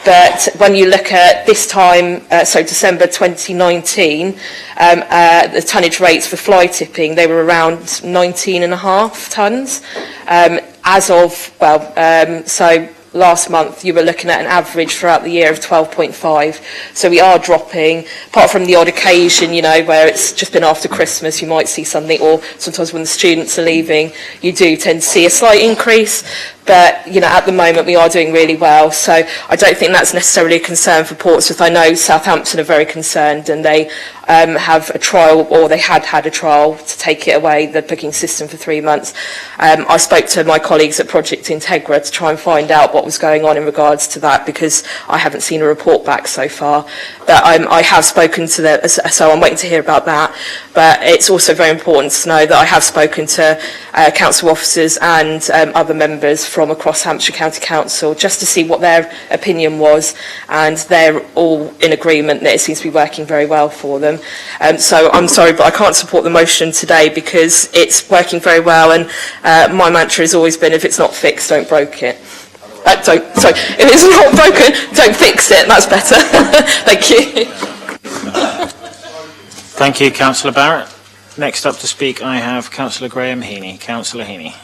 But when you look at this time, so December 2019, the tonnage rates for fly tipping, they were around 19.5 tonnes. As of, so last month you were looking at an average throughout the year of 12.5. So we are dropping, apart from the odd occasion, you know, where it's just been after Christmas, you might see something, or sometimes when the students are leaving, you do tend to see a slight increase. But, you know, at the moment we are doing really well. So I don't think that's necessarily a concern for Portsmouth. I know Southampton are very concerned, and they have a trial, or they had a trial to take it away, the booking system, for 3 months. I spoke to my colleagues at Project Integra to try and find out what was going on in regards to that, because I haven't seen a report back so far. But I have spoken to them, so I'm waiting to hear about that. But it's also very important to know that I have spoken to council officers and other members from across Hampshire County Council just to see what their opinion was, and they're all in agreement that it seems to be working very well for them. So I'm sorry, but I can't support the motion today because it's working very well, and my mantra has always been, if it's not fixed, don't break it. Sorry, if it's not broken, don't fix it. That's better. Thank you. Thank you, Councillor Barrett. Next up to speak, I have Councillor Graham Heaney. Councillor Heaney.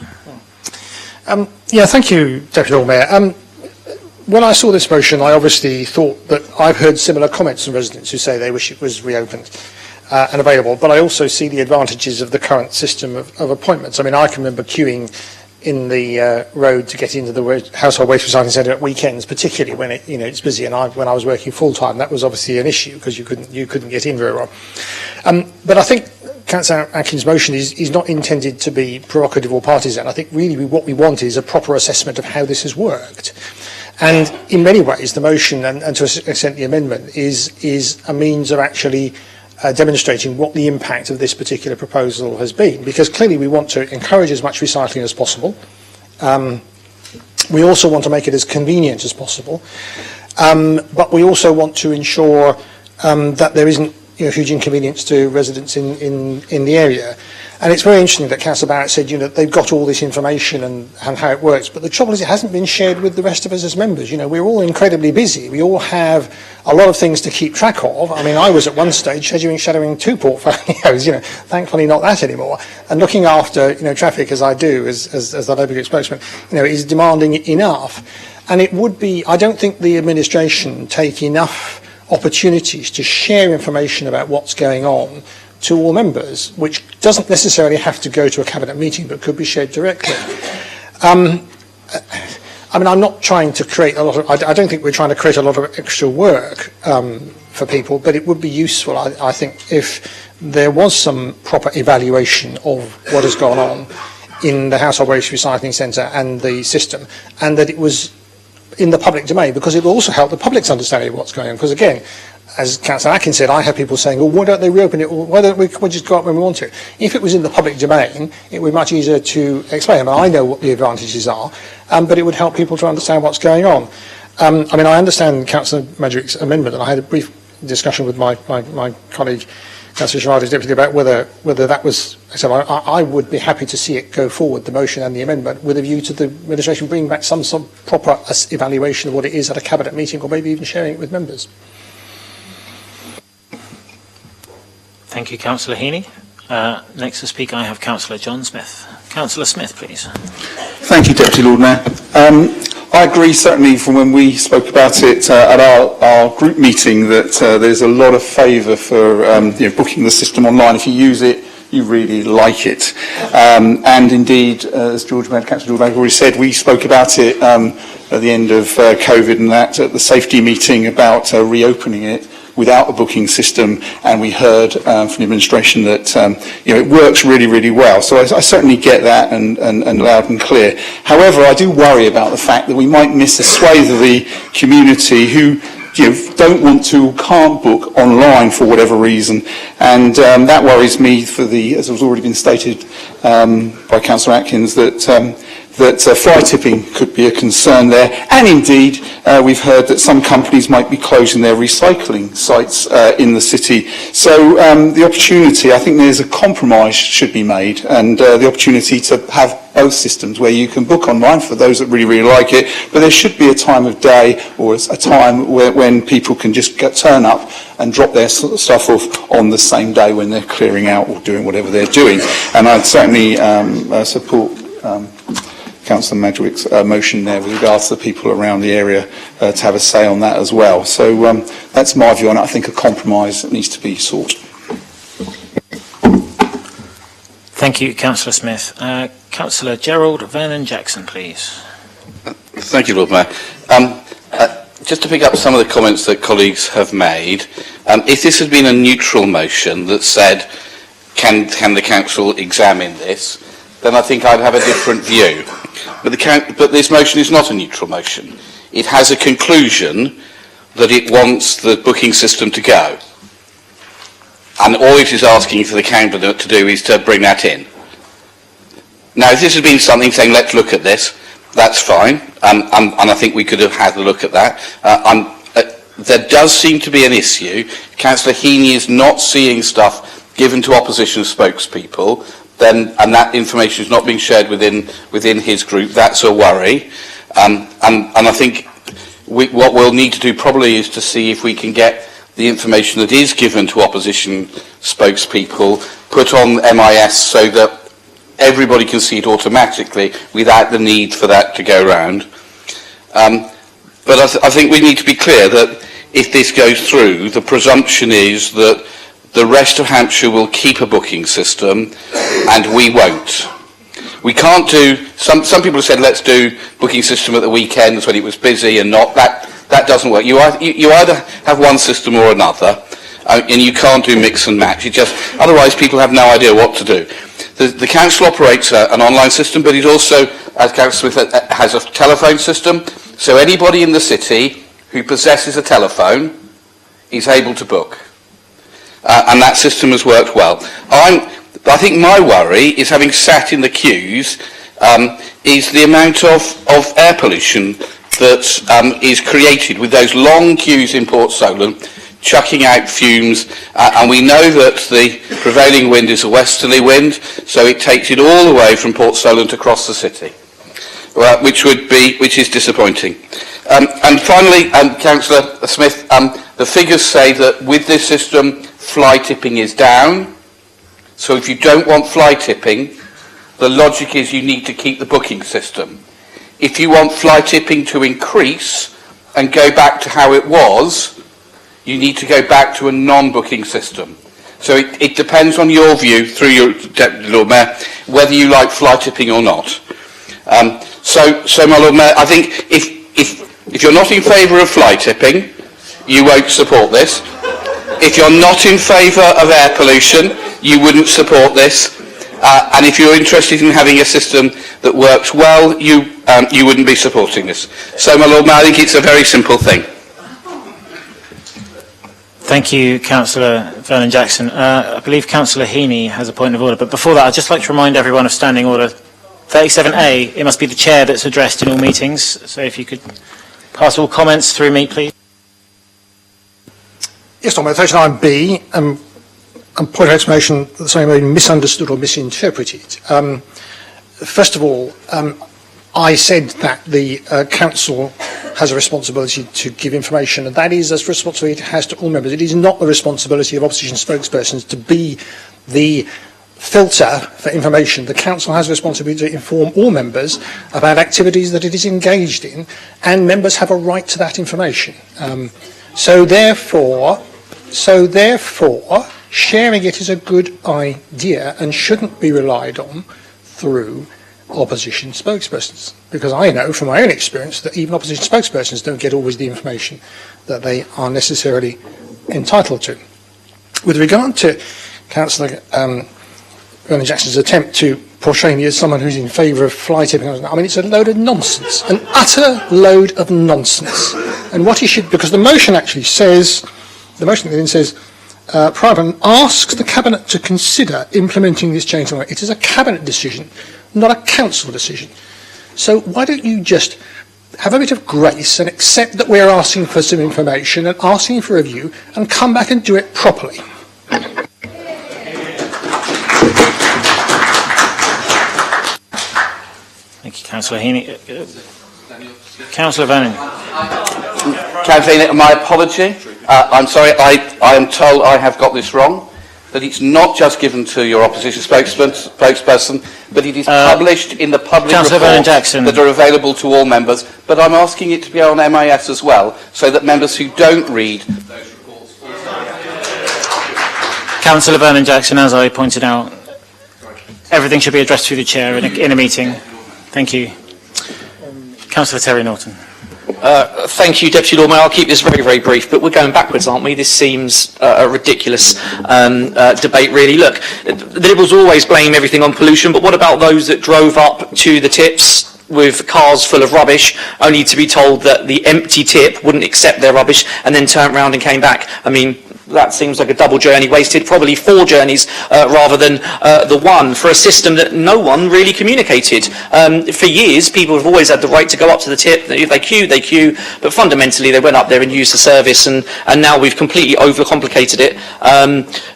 Yeah, thank you, Deputy Lord Mayor. When I saw this motion, I obviously thought that I've heard similar comments from residents who say they wish it was reopened and available, but I also see the advantages of the current system of appointments. I mean, I can remember queuing in the road to get into the household waste recycling centre at weekends, particularly when it's busy. And when I was working full time, that was obviously an issue because you couldn't get in very well. But I think Councillor Atkins' motion is not intended to be provocative or partisan. I think really what we want is a proper assessment of how this has worked. And in many ways, the motion and to an extent the amendment is a means of actually demonstrating what the impact of this particular proposal has been, because clearly we want to encourage as much recycling as possible. We also want to make it as convenient as possible, but we also want to ensure that there isn't huge inconvenience to residents in the area. And it's very interesting that Councillor Barrett said, they've got all this information and how it works, but the trouble is it hasn't been shared with the rest of us as members. We're all incredibly busy. We all have a lot of things to keep track of. I mean, I was at one stage shadowing 2 portfolios, thankfully not that anymore. And looking after, traffic as I do, as the local spokesman, is demanding enough. And it would be, I don't think the administration take enough opportunities to share information about what's going on to all members, which doesn't necessarily have to go to a cabinet meeting, but could be shared directly. I mean, I'm not trying to create a lot of, I don't think we're trying to create a lot of extra work for people, but it would be useful, I think, if there was some proper evaluation of what has gone on in the Household Waste Recycling Centre and the system, and that it was in the public domain, because it will also help the public's understanding of what's going on. Because again, as Councillor Atkins said, I have people saying, why don't they reopen it, or why don't we just go up when we want to? If it was in the public domain, it would be much easier to explain. I know what the advantages are, but it would help people to understand what's going on. I mean, I understand Councillor Madrick's amendment, and I had a brief discussion with my colleague, Councillor Sharada's deputy, about whether that was, so I would be happy to see it go forward, the motion and the amendment, with a view to the administration bringing back some proper evaluation of what it is at a cabinet meeting, or maybe even sharing it with members. Thank you, Councillor Heaney. Next to speak, I have Councillor John Smith. Councillor Smith, please. Thank you, Deputy Lord Mayor. I agree, certainly, from when we spoke about it at our group meeting, that there's a lot of favour for booking the system online. If you use it, you really like it. And indeed, as Councillor George Mayor already said, we spoke about it at the end of COVID and that at the safety meeting about reopening it without a booking system, and we heard from the administration that it works really, really well. So I certainly get that and loud and clear. However, I do worry about the fact that we might miss a swathe of the community who don't want to, can't book online for whatever reason, and that worries me for as has already been stated by Councillor Atkins, that fly tipping could be a concern there, and indeed we've heard that some companies might be closing their recycling sites in the city. So the opportunity, I think there's a compromise should be made, and the opportunity to have both systems where you can book online for those that really, really like it, but there should be a time of day or a time when people can just turn up and drop their stuff off on the same day when they're clearing out or doing whatever they're doing. And I'd certainly support Councillor Madrick's motion there with regards to the people around the area to have a say on that as well. So that's my view on it. I think a compromise needs to be sought. Thank you, Councillor Smith. Councillor Gerald Vernon Jackson, please. Thank you, Lord Mayor. Just to pick up some of the comments that colleagues have made, if this had been a neutral motion that said, can the council examine this, then I think I'd have a different view. But this motion is not a neutral motion. It has a conclusion that it wants the booking system to go. And all it is asking for the cabinet to do is to bring that in. Now, if this had been something saying, let's look at this, that's fine, and I think we could have had a look at that. There does seem to be an issue. Councillor Heaney is not seeing stuff given to opposition spokespeople, and that information is not being shared within his group. That's a worry. And I think what we'll need to do probably is to see if we can get the information that is given to opposition spokespeople put on MIS so that everybody can see it automatically without the need for that to go round. But I think we need to be clear that if this goes through, the presumption is that the rest of Hampshire will keep a booking system and we won't. We can't do, some people have said let's do booking system at the weekends when it was busy and not, that doesn't work. You either have one system or another, and you can't do mix and match. Otherwise people have no idea what to do. The council operates an online system, but it also, as Councillor Smith, has a telephone system. So anybody in the city who possesses a telephone is able to book. And that system has worked well. I think my worry is, having sat in the queues, is the amount of air pollution that is created with those long queues in Port Solent, chucking out fumes, and we know that the prevailing wind is a westerly wind, so it takes it all the way from Port Solent across the city, which is disappointing. And finally, Councillor Smith, the figures say that with this system, fly tipping is down. So if you don't want fly tipping, the logic is you need to keep the booking system. If you want fly tipping to increase and go back to how it was, you need to go back to a non-booking system. So it depends on your view, through your Deputy Lord Mayor, whether you like fly tipping or not. So my Lord Mayor, I think if you're not in favour of fly tipping, you won't support this. If you're not in favour of air pollution, you wouldn't support this. And if you're interested in having a system that works well, you wouldn't be supporting this. So my Lord Mayor, I think it's a very simple thing. Thank you, Councillor Vernon-Jackson. I believe Councillor Heaney has a point of order, but before that, I'd just like to remind everyone of Standing Order 37A. It must be the Chair that's addressed in all meetings, so if you could pass all comments through me, please. Yes, on 39B, and point of explanation that something may be misunderstood or misinterpreted. First of all, I said that the Council has a responsibility to give information, and that is a responsibility it has to all members. It is not the responsibility of opposition spokespersons to be the filter for information. The Council has a responsibility to inform all members about activities that it is engaged in, and members have a right to that information. So therefore, sharing it is a good idea and shouldn't be relied on through opposition spokespersons, because I know from my own experience that even opposition spokespersons don't get always the information that they are necessarily entitled to. With regard to Councillor Vernon-Jackson's attempt to portray me as someone who's in favour of fly tipping, I mean, it's a load of nonsense, an utter load of nonsense. And what he should, because the motion actually says, the motion then says, Private asks the Cabinet to consider implementing this change. It is a Cabinet decision, not a Council decision. So why don't you just have a bit of grace and accept that we're asking for some information and asking for a review, and come back and do it properly. Thank you, Councillor Heaney. Councillor Vernon. Councillor Heaney, my apology. I'm sorry, I am told I have got this wrong, that it's not just given to your opposition spokesperson, but it is published in the public reports that are available to all members. But I'm asking it to be on MIS as well, so that members who don't read those reports also... Councillor Vernon-Jackson, as I pointed out, everything should be addressed through the Chair in a meeting. Thank you. Councillor Terry Norton. Thank you, Deputy Lord Mayor. I'll keep this very, very brief, but we're going backwards, aren't we? This seems a ridiculous debate, really. Look, the Liberals always blame everything on pollution, but what about those that drove up to the tips with cars full of rubbish, only to be told that the empty tip wouldn't accept their rubbish and then turned round and came back? I mean, that seems like a double journey wasted, probably 4 journeys rather than the one, for a system that no one really communicated. For years, people have always had the right to go up to the tip. If they queue, but fundamentally they went up there and used the service, and now we've completely overcomplicated it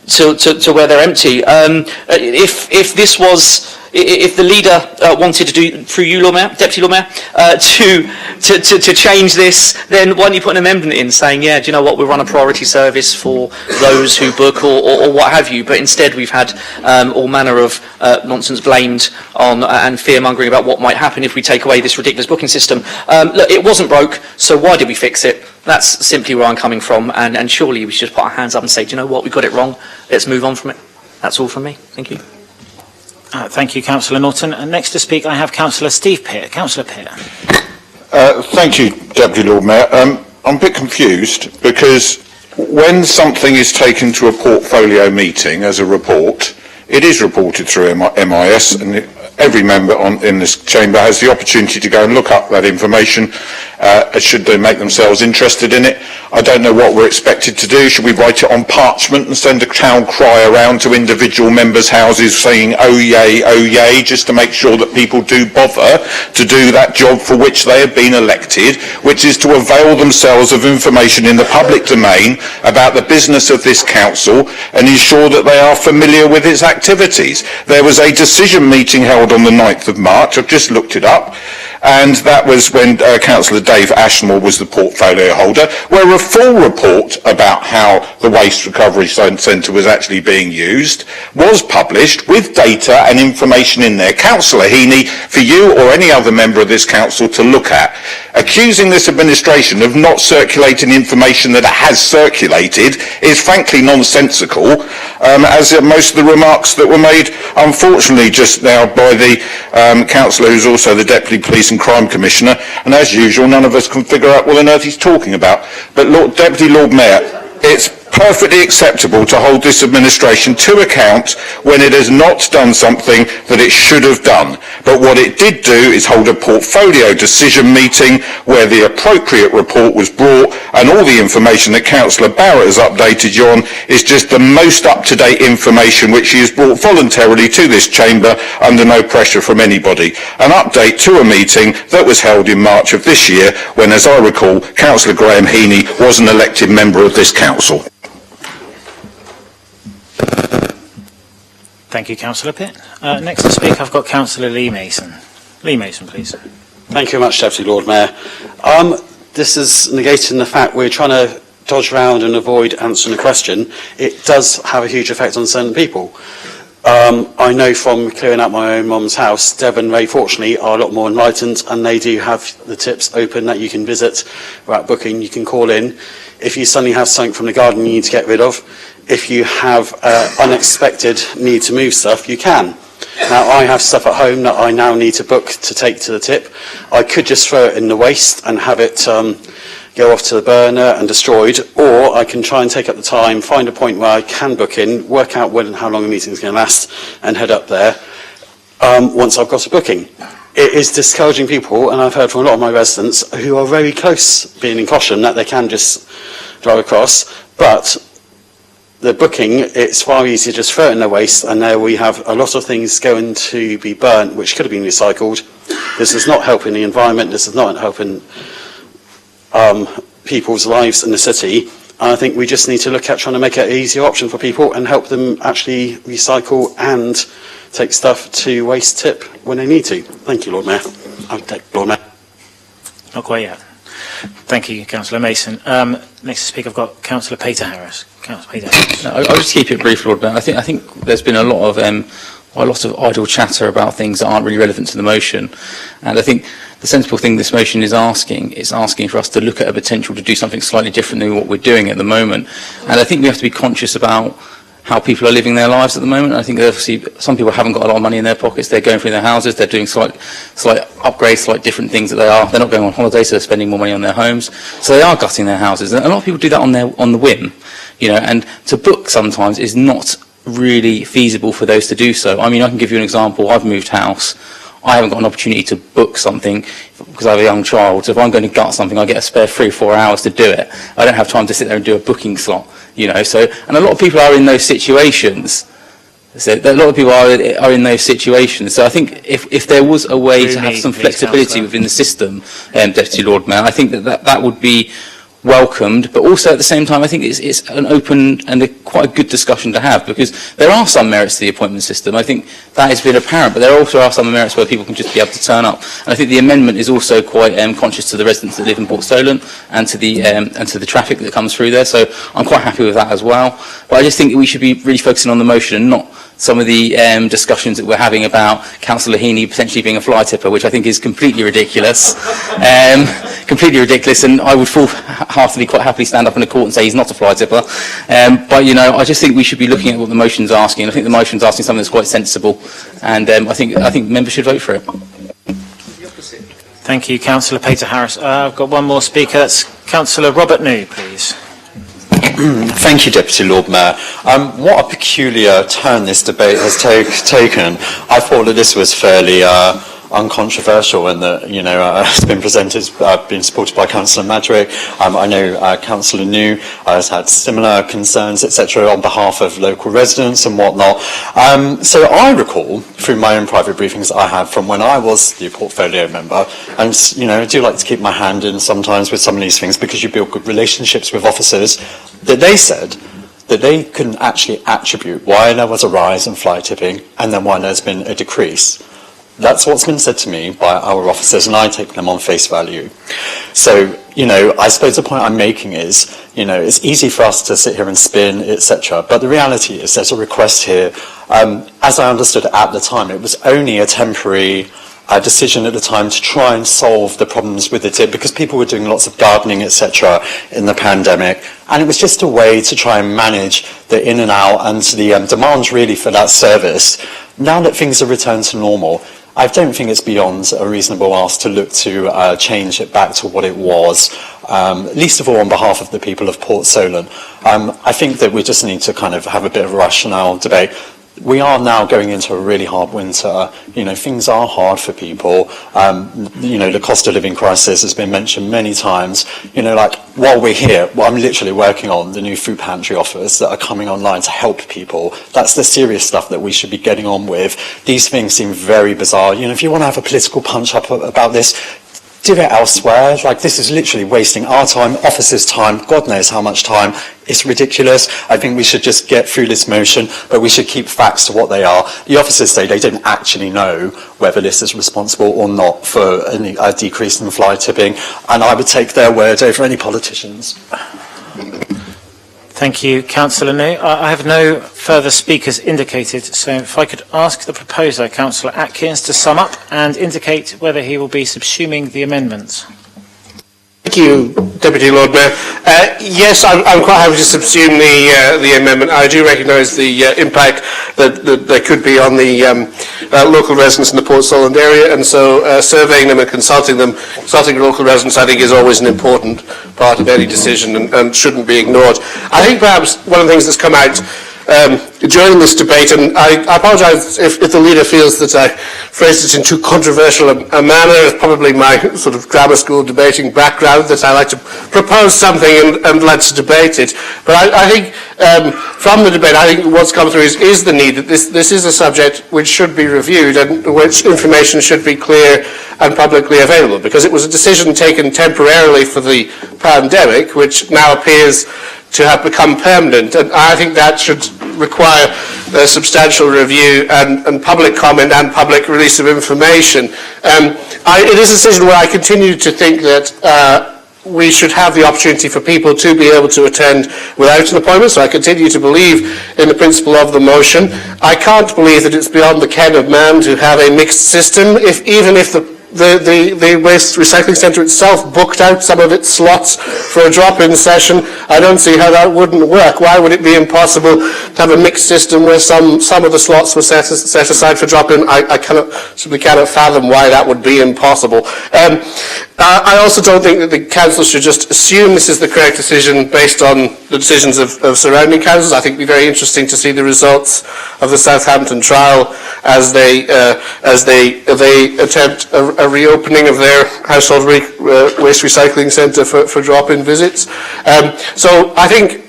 to where they're empty. If this was... If the leader wanted to do, through you, Lord Mayor, Deputy Lord Mayor, to change this, then why don't you put an amendment in saying, yeah, do you know what, we'll run a priority service for those who book or what have you, but instead we've had all manner of nonsense blamed on and fear-mongering about what might happen if we take away this ridiculous booking system. Look, it wasn't broke, so why did we fix it? That's simply where I'm coming from, and surely we should just put our hands up and say, do you know what, we got it wrong, let's move on from it. That's all from me. Thank you. Thank you, Councillor Norton. And next to speak, I have Councillor Steve Pear. Councillor Pear. Thank you, Deputy Lord Mayor. I'm a bit confused because when something is taken to a portfolio meeting as a report, it is reported through MIS, and every member in this chamber has the opportunity to go and look up that information should they make themselves interested in it. I don't know what we're expected to do. Should we write it on parchment and send a town cry around to individual members' houses saying, oh yay, just to make sure that people do bother to do that job for which they have been elected, which is to avail themselves of information in the public domain about the business of this council and ensure that they are familiar with its activities. There was a decision meeting held on the 9th of March, I've just looked it up, and that was when Councillor Dave Ashmore was the portfolio holder, where a full report about how the Waste Recovery Centre was actually being used was published with data and information in there. Councillor Heaney, for you or any other member of this council to look at. Accusing this administration of not circulating information that it has circulated is frankly nonsensical, as most of the remarks that were made, unfortunately, just now by the councillor who's also the Deputy Police and Crime Commissioner, and as usual, none of us can figure out what on earth he's talking about. But Deputy Lord Mayor, it's perfectly acceptable to hold this administration to account when it has not done something that it should have done. But what it did do is hold a portfolio decision meeting where the appropriate report was brought, and all the information that Councillor Barrett has updated you on is just the most up-to-date information which she has brought voluntarily to this chamber under no pressure from anybody. An update to a meeting that was held in March of this year when, as I recall, Councillor Graham Heaney was an elected member of this council. Thank you, Councillor Pitt. Next to speak, I've got Councillor Lee Mason. Lee Mason, please. Thank you very much, Deputy Lord Mayor. This is negating the fact we're trying to dodge around and avoid answering a question. It does have a huge effect on certain people. I know from clearing out my own mum's house, Devon, very fortunately, are a lot more enlightened, and they do have the tips open that you can visit without booking. You can call in. If you suddenly have something from the garden you need to get rid of, if you have unexpected need to move stuff, you can. Now, I have stuff at home that I now need to book to take to the tip. I could just throw it in the waste and have it go off to the burner and destroyed, or I can try and take up the time, find a point where I can book in, work out when and how long the meeting is going to last, and head up there once I've got a booking. It is discouraging people, and I've heard from a lot of my residents who are very close being in Cosham that they can just drive across, but the booking, it's far easier to just throw it in the waste, and there we have a lot of things going to be burnt which could have been recycled. This is not helping the environment, this is not helping people's lives in the city. And I think we just need to look at trying to make it an easier option for people and help them actually recycle and take stuff to waste tip when they need to. Thank you, Lord Mayor. I'll take Lord Mayor. Not quite yet. Thank you, Councillor Mason. Next to speak, I've got Councillor Peter Harris. Councillor Peter Harris. No, I'll just keep it brief, Lord Mayor. I think there's been a lot of idle chatter about things that aren't really relevant to the motion, and I think the sensible thing this motion is asking for us to look at a potential to do something slightly different than what we're doing at the moment. And I think we have to be conscious about how people are living their lives at the moment. I think obviously some people haven't got a lot of money in their pockets. They're going through their houses. They're doing slight upgrades, slight different things that they are. They're not going on holiday, so they're spending more money on their homes. So they are gutting their houses. And a lot of people do that on the whim, you know. And to book sometimes is not really feasible for those to do so. I mean, I can give you an example. I've moved house. I haven't got an opportunity to book something because I have a young child. So if I'm going to gut something, I get a spare 3 or 4 hours to do it. I don't have time to sit there and do a booking slot, you know. So, and a lot of people are in those situations. So a lot of people are in those situations. So I think if there was a way to have some flexibility within the system, Deputy Lord Mayor, I think that would be welcomed, but also at the same time I think it's an open and quite a good discussion to have, because there are some merits to the appointment system. I think that has been apparent, but there also are some merits where people can just be able to turn up. And I think the amendment is also quite conscious to the residents that live in Port Solent and to the traffic that comes through there. So I'm quite happy with that as well. But I just think we should be really focusing on the motion and not some of the discussions that we're having about Councillor Heaney potentially being a fly tipper, which I think is completely ridiculous. Completely ridiculous, and I would full-heartedly quite happily stand up in a court and say he's not a fly tipper. But, you know, I just think we should be looking at what the motion's asking. I think the motion's asking something that's quite sensible, and I think members should vote for it. Thank you, Councillor Peter Harris. I've got one more speaker. That's Councillor Robert New, please. Thank you, Deputy Lord Mayor. What a peculiar turn this debate has taken. I thought that this was fairly uncontroversial and that, you know, it's been presented, been supported by Councillor Madrick. I know Councillor New has had similar concerns, etc., on behalf of local residents and whatnot. So I recall, through my own private briefings I had from when I was the portfolio member, and, you know, I do like to keep my hand in sometimes with some of these things because you build good relationships with officers, that they said that they couldn't actually attribute why there was a rise in fly tipping and then why there's been a decrease. That's what's been said to me by our officers, and I take them on face value. So, you know, I suppose the point I'm making is, you know, it's easy for us to sit here and spin, etc. But the reality is there's a request here. As I understood it at the time, it was only a temporary decision at the time to try and solve the problems with the tip, because people were doing lots of gardening, etc. in the pandemic, and it was just a way to try and manage the in and out and the demand really for that service. Now that things have returned to normal, I don't think it's beyond a reasonable ask to look to change it back to what it was, least of all on behalf of the people of Port Solent. I think that we just need to kind of have a bit of a rationale debate. We are now going into a really hard winter. You know, things are hard for people. You know, the cost of living crisis has been mentioned many times. You know, like, while we're here, I'm literally working on the new food pantry offers that are coming online to help people. That's the serious stuff that we should be getting on with. These things seem very bizarre. You know, if you want to have a political punch-up about this, do it elsewhere. Like, this is literally wasting our time, officers' time, God knows how much time. It's ridiculous. I think we should just get through this motion, but we should keep facts to what they are. The officers say they didn't actually know whether this is responsible or not for a decrease in fly tipping, and I would take their word over any politicians. Thank you, Councillor New. I have no further speakers indicated, so if I could ask the proposer, Councillor Atkins, to sum up and indicate whether he will be subsuming the amendments. Thank you, Deputy Lord Mayor. Yes, I'm quite happy to subsume the amendment. I do recognise the impact that there could be on the local residents in the Port Solent area, and so surveying them and consulting local residents, I think, is always an important part of any decision and shouldn't be ignored. I think perhaps one of the things that's come out during this debate, and I apologise if the leader feels that I phrased it in too controversial a manner. It's probably my sort of grammar school debating background that I like to propose something and let's debate it. But I think from the debate, I think what's come through is the need that this is a subject which should be reviewed and which information should be clear and publicly available, because it was a decision taken temporarily for the pandemic, which now appears to have become permanent, and I think that should require a substantial review and public comment and public release of information. It is a decision where I continue to think that we should have the opportunity for people to be able to attend without an appointment, so I continue to believe in the principle of the motion. I can't believe that it's beyond the ken of man to have a mixed system, even if the waste recycling centre itself booked out some of its slots for a drop-in session. I don't see how that wouldn't work. Why would it be impossible have a mixed system where some of the slots were set aside for drop-in. I simply cannot fathom why that would be impossible. I also don't think that the council should just assume this is the correct decision based on the decisions of surrounding councils. I think it would be very interesting to see the results of the Southampton trial as they attempt a reopening of their household waste recycling centre for drop-in visits. So I think,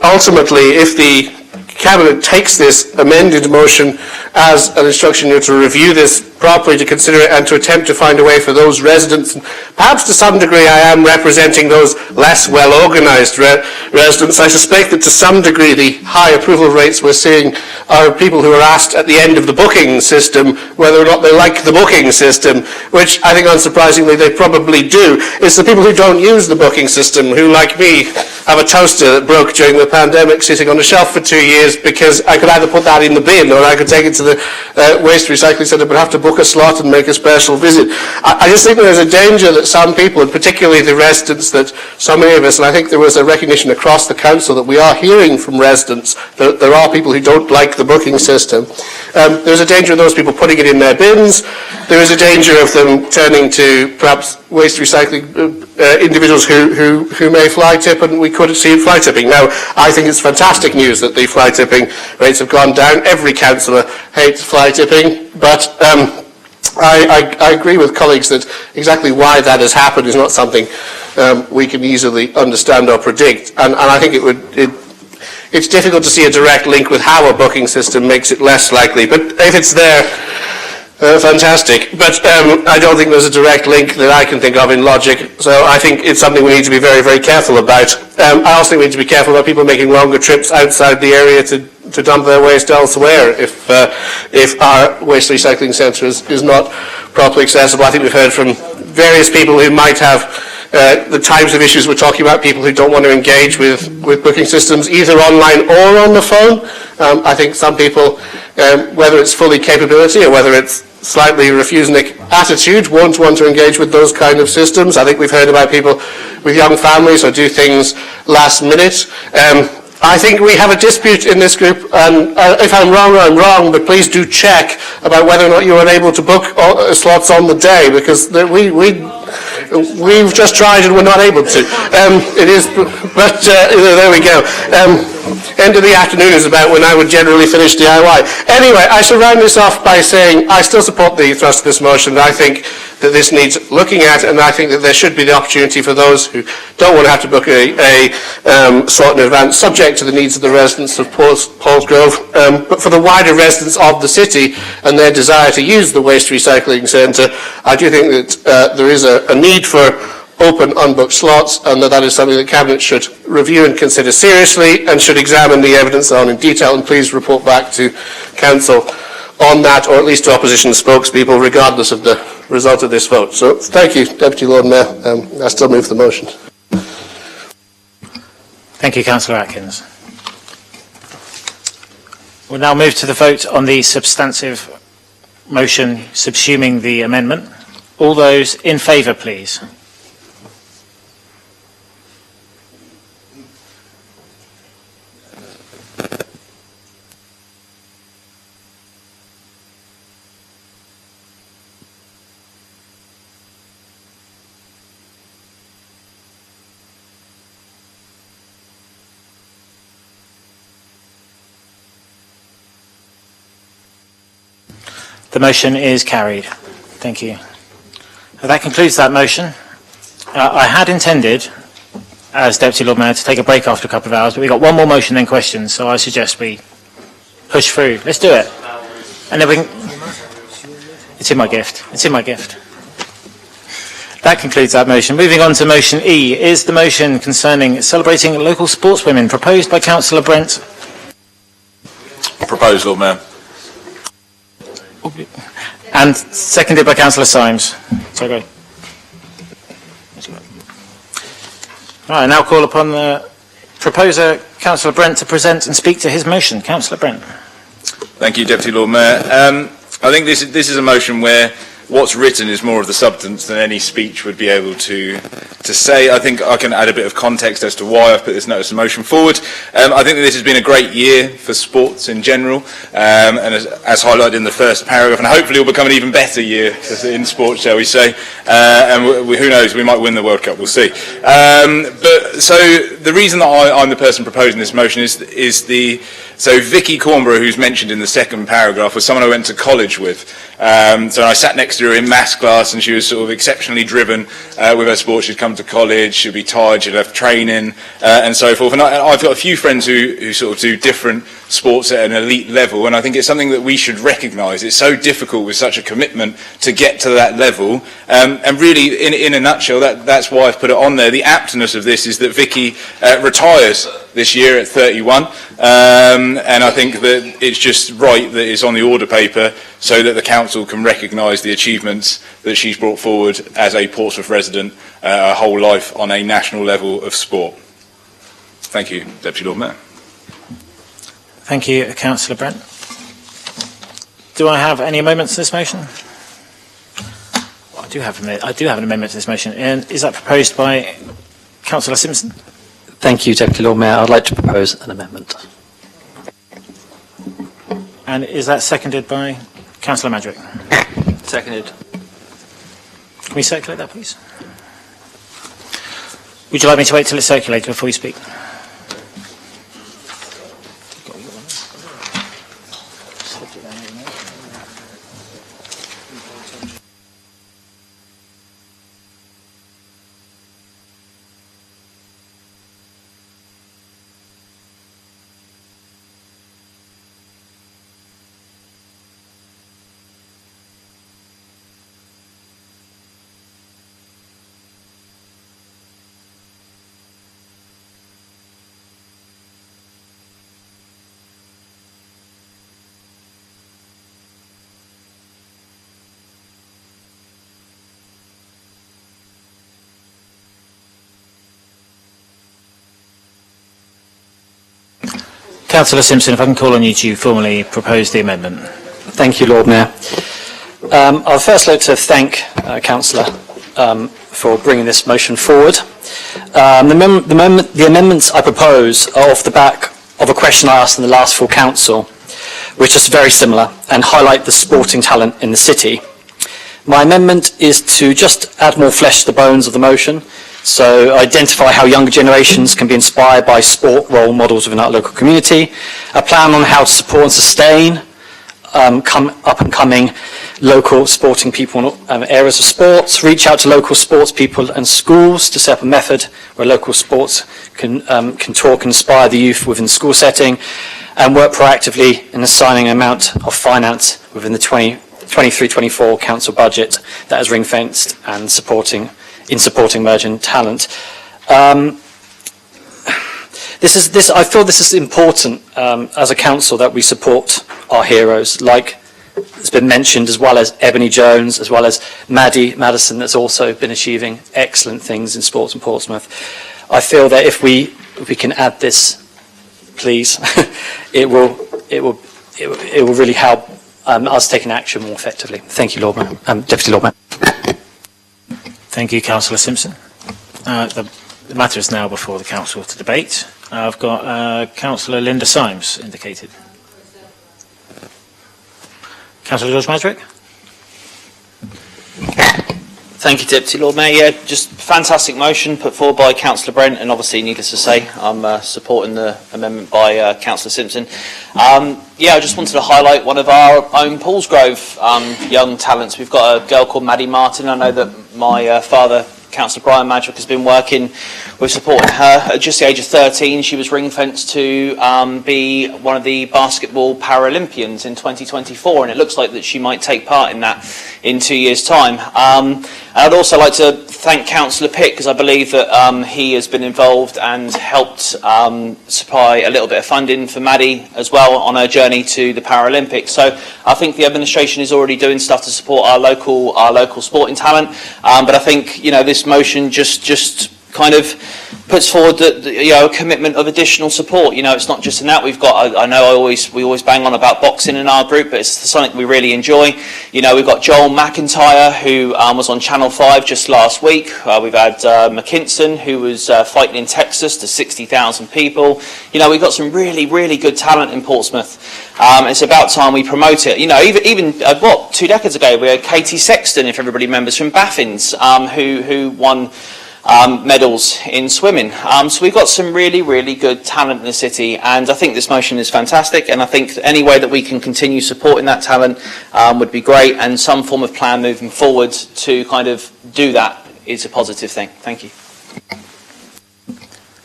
ultimately, if the Cabinet takes this amended motion as an instruction to review this properly, to consider it and to attempt to find a way for those residents, and perhaps to some degree I am representing those less well organised residents. I suspect that to some degree the high approval rates we're seeing are people who are asked at the end of the booking system whether or not they like the booking system, which I think unsurprisingly they probably do. It's the people who don't use the booking system who, like me, have a toaster that broke during the pandemic sitting on a shelf for 2 years because I could either put that in the bin or I could take it to the waste recycling centre but have to book a slot and make a special visit. I just think there's a danger that some people, and particularly the residents, that so many of us, and I think there was a recognition across the council that we are hearing from residents that there are people who don't like the booking system. There's a danger of those people putting it in their bins. There is a danger of them turning to perhaps waste recycling individuals who may fly tip, and we could see fly tipping. Now, I think it's fantastic news that the fly tipping rates have gone down. Every councillor hates fly tipping, but I agree with colleagues that exactly why that has happened is not something we can easily understand or predict, and I think it's difficult to see a direct link with how a booking system makes it less likely, but if it's there, fantastic. But I don't think there's a direct link that I can think of in logic, so I think it's something we need to be very, very careful about. I also think we need to be careful about people making longer trips outside the area to dump their waste elsewhere if our waste recycling centre is not properly accessible. I think we've heard from various people who might have the types of issues we're talking about, people who don't want to engage with booking systems either online or on the phone. I think some people, whether it's fully capability or whether it's slightly refusenik attitude, won't want to engage with those kind of systems. I think we've heard about people with young families who do things last minute. I think we have a dispute in this group, and if I'm wrong, but please do check about whether or not you are able to book slots on the day, because we've just tried and we're not able to. There we go. End of the afternoon is about when I would generally finish DIY. Anyway, I shall round this off by saying I still support the thrust of this motion. I think that this needs looking at, and I think that there should be the opportunity for those who don't want to have to book a slot in advance, subject to the needs of the residents of Paulsgrove, but for the wider residents of the city and their desire to use the waste recycling centre, I do think that there is a need for open unbooked slots, and that is something the Cabinet should review and consider seriously and should examine the evidence on in detail, and please report back to Council on that, or at least to opposition spokespeople, regardless of the result of this vote. So thank you, Deputy Lord Mayor. I still move the motion. Thank you, Councillor Atkins. We'll now move to the vote on the substantive motion subsuming the amendment. All those in favour, please. The motion is carried. Thank you. That concludes that motion. I had intended, as Deputy Lord Mayor, to take a break after a couple of hours, but we've got one more motion then questions, so I suggest we push through. Let's do it. And then we can... It's in my gift. It's in my gift. That concludes that motion. Moving on to motion E is the motion concerning celebrating local sportswomen, proposed by Councillor Brent. Proposed, Lord Mayor. And seconded by Councillor Symes. So go. Right, I now call upon the proposer, Councillor Brent, to present and speak to his motion. Councillor Brent. Thank you, Deputy Lord Mayor. I think this is a motion where what's written is more of the substance than any speech would be able to say. I think I can add a bit of context as to why I've put this notice of motion forward. I think that this has been a great year for sports in general, and as highlighted in the first paragraph, and hopefully it will become an even better year in sports, shall we say, and who knows, we might win the World Cup, we'll see. So the reason that I'm the person proposing this motion is so Vicky Cornborough, who's mentioned in the second paragraph, was someone I went to college with. So I sat next to her in maths class, and she was sort of exceptionally driven with her sport. She'd come to college, she'd be tired, she'd have training, and so forth. And I've got a few friends who sort of do different sports at an elite level, and I think it's something that we should recognise. It's so difficult with such a commitment to get to that level. And really, in a nutshell, that's why I've put it on there. The aptness of this is that Vicky retires this year at 31, and I think that it's just right that it's on the order paper so that the council can recognise the achievements that she's brought forward as a Portsmouth resident her whole life on a national level of sport. Thank you, Deputy Lord Mayor. Thank you, Councillor Brent. Do I have any amendments to this motion? Well, I do have an amendment to this motion. And is that proposed by Councillor Simpson? Thank you, Deputy Lord Mayor. I'd like to propose an amendment. And is that seconded by Councillor Madrick? Seconded. Can we circulate that, please? Would you like me to wait till it's circulated before you speak? Councillor Simpson, if I can call on you to formally propose the amendment. Thank you, Lord Mayor. I'd first like to thank Councillor for bringing this motion forward. The amendments I propose are off the back of a question I asked in the last full council, which is very similar and highlight the sporting talent in the city. My amendment is to just add more flesh to the bones of the motion, so identify how younger generations can be inspired by sport role models within our local community, a plan on how to support and sustain up-and-coming local sporting people in areas of sports, reach out to local sports people and schools to set up a method where local sports can talk and inspire the youth within the school setting, and work proactively in assigning an amount of finance within the 23-24 council budget that is ring-fenced and supporting emerging talent. I feel this is important as a council, that we support our heroes, like has been mentioned, as well as Ebony Jones, as well as Maddie Madison, that's also been achieving excellent things in sports in Portsmouth. I feel that if we can add this, please, it will really help us taking action more effectively. Thank you, Lord Mayor, Deputy Lord Mayor. Thank you, Councillor Simpson. The matter is now before the council to debate. I've got Councillor Linda Symes indicated. Councillor George Madrick. Thank you, Deputy Lord Mayor. Yeah, just fantastic motion put forward by Councillor Brent, and obviously, needless to say, I'm supporting the amendment by Councillor Simpson. Yeah, I just wanted to highlight one of our own Paulsgrove young talents. We've got a girl called Maddie Martin. I know that my father, Councillor Brian Madrick, has been working with supporting her. At just the age of 13, she was ring-fenced to be one of the basketball Paralympians in 2024, and it looks like that she might take part in that in 2 years' time. I'd also like to thank Councillor Pitt, because I believe that he has been involved and helped supply a little bit of funding for Maddie as well on her journey to the Paralympics. So I think the administration is already doing stuff to support our local sporting talent, but I think, you know, this motion just kind of puts forward a commitment of additional support. It's not just in that. We've got, I know we always bang on about boxing in our group, but it's something we really enjoy. We've got Joel McIntyre, who was on Channel 5 just last week. We've had McKinson, who was fighting in Texas to 60,000 people. We've got some really, really good talent in Portsmouth. It's about time we promote it. Even 2 decades ago, we had Katie Sexton, if everybody remembers, from Baffins, who won medals in swimming. So we've got some really, really good talent in the city, and I think this motion is fantastic, and I think any way that we can continue supporting that talent would be great, and some form of plan moving forward to kind of do that is a positive thing. Thank you.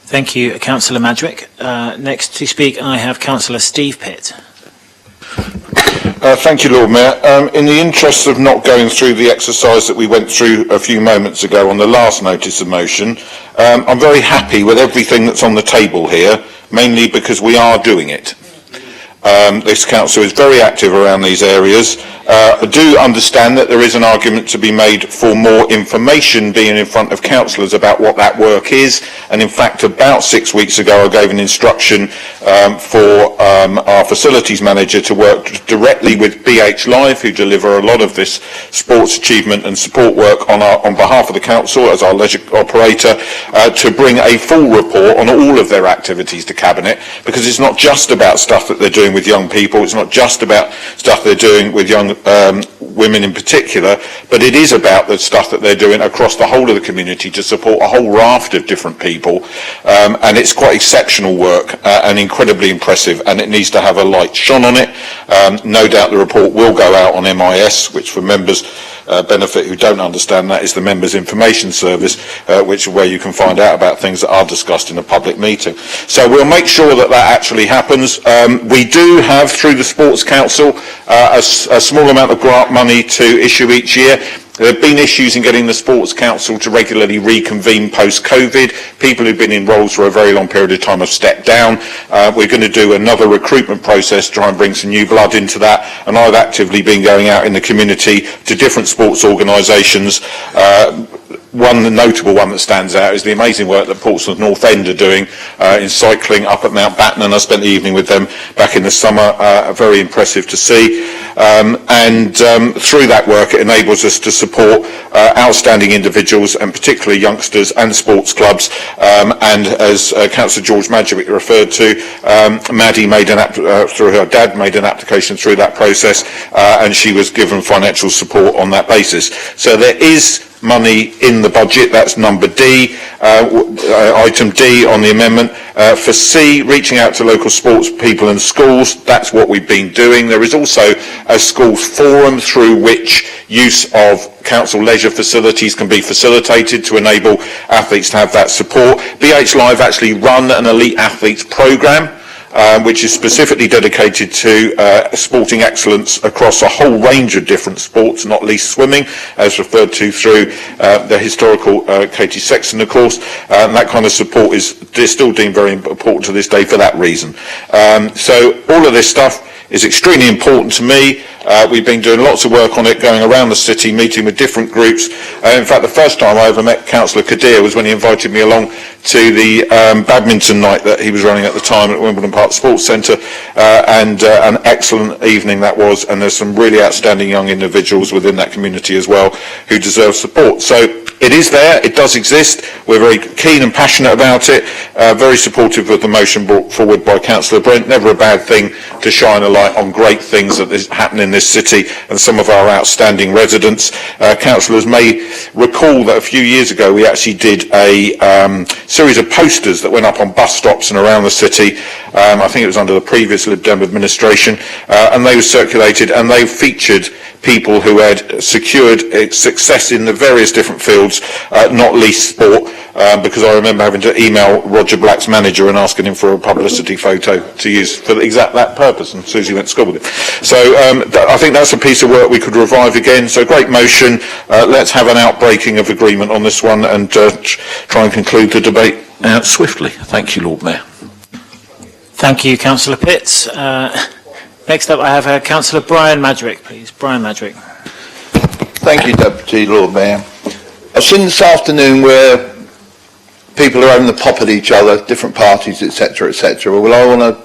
Thank you, Councillor Madrick. Next to speak, I have Councillor Steve Pitt. Thank you, Lord Mayor. In the interest of not going through the exercise that we went through a few moments ago on the last notice of motion, I'm very happy with everything that's on the table here, mainly because we are doing it. This council is very active around these areas. I do understand that there is an argument to be made for more information being in front of councillors about what that work is, and in fact about 6 weeks ago I gave an instruction for our facilities manager to work directly with BH Live, who deliver a lot of this sports achievement and support work on behalf of the council as our leisure operator, to bring a full report on all of their activities to Cabinet, because it's not just about stuff that they're doing with young people, it's not just about stuff they're doing with young women in particular, but it is about the stuff that they're doing across the whole of the community to support a whole raft of different people, and it's quite exceptional work and incredibly impressive, and it needs to have a light shone on it. No doubt the report will go out on MIS, which for members benefit who don't understand that is the Members Information Service, which is where you can find out about things that are discussed in a public meeting. So we'll make sure that that actually happens. We do have, through the Sports Council, a small amount of grant money to issue each year. There have been issues in getting the Sports Council to regularly reconvene post-COVID. People who've been in roles for a very long period of time have stepped down. We're going to do another recruitment process to try and bring some new blood into that. And I've actively been going out in the community to different sports organisations. One notable one that stands out is the amazing work that Portsmouth North End are doing in cycling up at Mount Batten, and I spent the evening with them back in the summer. Very impressive to see. Through that work, it enables us to support outstanding individuals, and particularly youngsters and sports clubs. And as Councillor George Madrick referred to, Maddie made through her dad made an application through that process, and she was given financial support on that basis. So there is money in the budget. That's number D, item D on the amendment. For C, reaching out to local sports people and schools, that's what we've been doing. There is also a schools forum through which use of council leisure facilities can be facilitated to enable athletes to have that support. BH Live actually run an elite athletes programme, which is specifically dedicated to sporting excellence across a whole range of different sports, not least swimming, as referred to through the historical Katie Sexton, of course. And that kind of support is still deemed very important to this day for that reason. So all of this stuff is extremely important to me. We've been doing lots of work on it, going around the city, meeting with different groups. In fact, the first time I ever met Councillor Kadir was when he invited me along to the badminton night that he was running at the time at Wimbledon Park Sports Centre, and an excellent evening that was, and there's some really outstanding young individuals within that community as well who deserve support. So it is there, it does exist, we're very keen and passionate about it, very supportive of the motion brought forward by Councillor Brent. Never a bad thing to shine a light on great things that happen in this city and some of our outstanding residents. Councillors may recall that a few years ago we actually did a series of posters that went up on bus stops and around the city. I think it was under the previous Lib Dem administration, and they were circulated, and they featured people who had secured success in the various different fields, not least sport, because I remember having to email Roger Black's manager and asking him for a publicity photo to use for exact that purpose, and Susie went to school with it. So I think that's a piece of work we could revive again. So great motion. Let's have an outbreaking of agreement on this one and try and conclude the debate swiftly. Thank you, Lord Mayor. Thank you, Councillor Pitts. Next up, I have Councillor Brian Madrick, please. Brian Madrick. Thank you, Deputy Lord Mayor. I've seen this afternoon where people who own the pop at each other, different parties, etc., etc. Well, I want to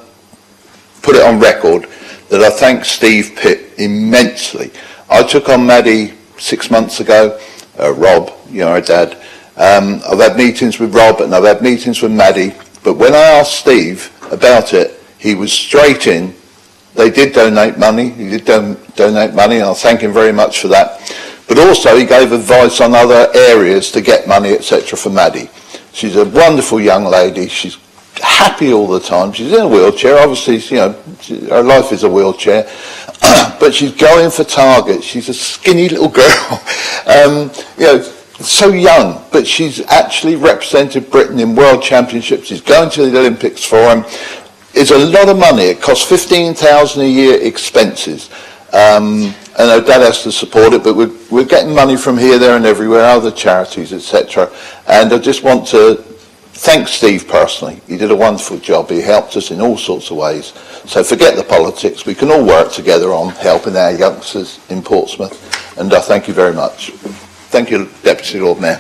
put it on record that I thank Steve Pitt immensely. I took on Maddie 6 months ago, Rob, you know, her dad. I've had meetings with Rob and I've had meetings with Maddie, but when I asked Steve about it, he was straight in. They did donate money, he did donate money, and I thank him very much for that. But also he gave advice on other areas to get money, etc. for Maddie. She's a wonderful young lady, she's happy all the time, she's in a wheelchair, obviously, you know, her life is a wheelchair, but she's going for targets, she's a skinny little girl, you know, so young, but she's actually represented Britain in World Championships, she's going to the Olympics for him. It's a lot of money, it costs $15,000 a year expenses, and her dad has to support it, but we're getting money from here, there and everywhere, other charities, etc. And I just want to thank Steve personally. He did a wonderful job. He helped us in all sorts of ways. So forget the politics. We can all work together on helping our youngsters in Portsmouth. And I thank you very much. Thank you, Deputy Lord Mayor.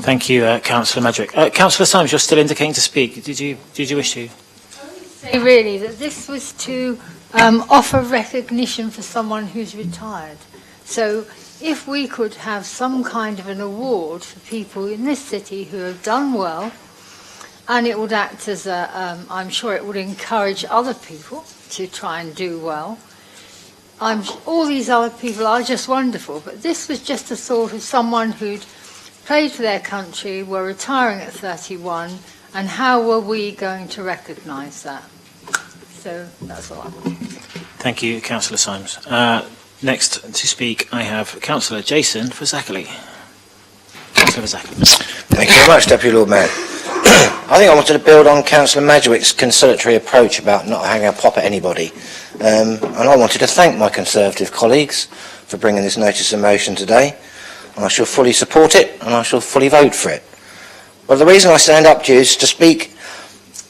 Thank you, Councillor Medrick. Councillor Symes, you're still indicating to speak. Did you wish to? Say really that this was to offer recognition for someone who's retired. So if we could have some kind of an award for people in this city who have done well, and it would act as a, I'm sure it would encourage other people to try and do well. All these other people are just wonderful, but this was just a sort of someone who'd played for their country, were retiring at 31, and how were we going to recognise that? So that's all. Thank you, Councillor Symes. Next to speak, I have Councillor Jason Fazakerley. Councillor Fazakerley. Thank you very much, Deputy Lord Mayor. I think I wanted to build on Councillor Madgewick's conciliatory approach about not hanging a pop at anybody. And I wanted to thank my Conservative colleagues for bringing this notice of motion today. And I shall fully support it, and I shall fully vote for it. But the reason I stand up to you to speak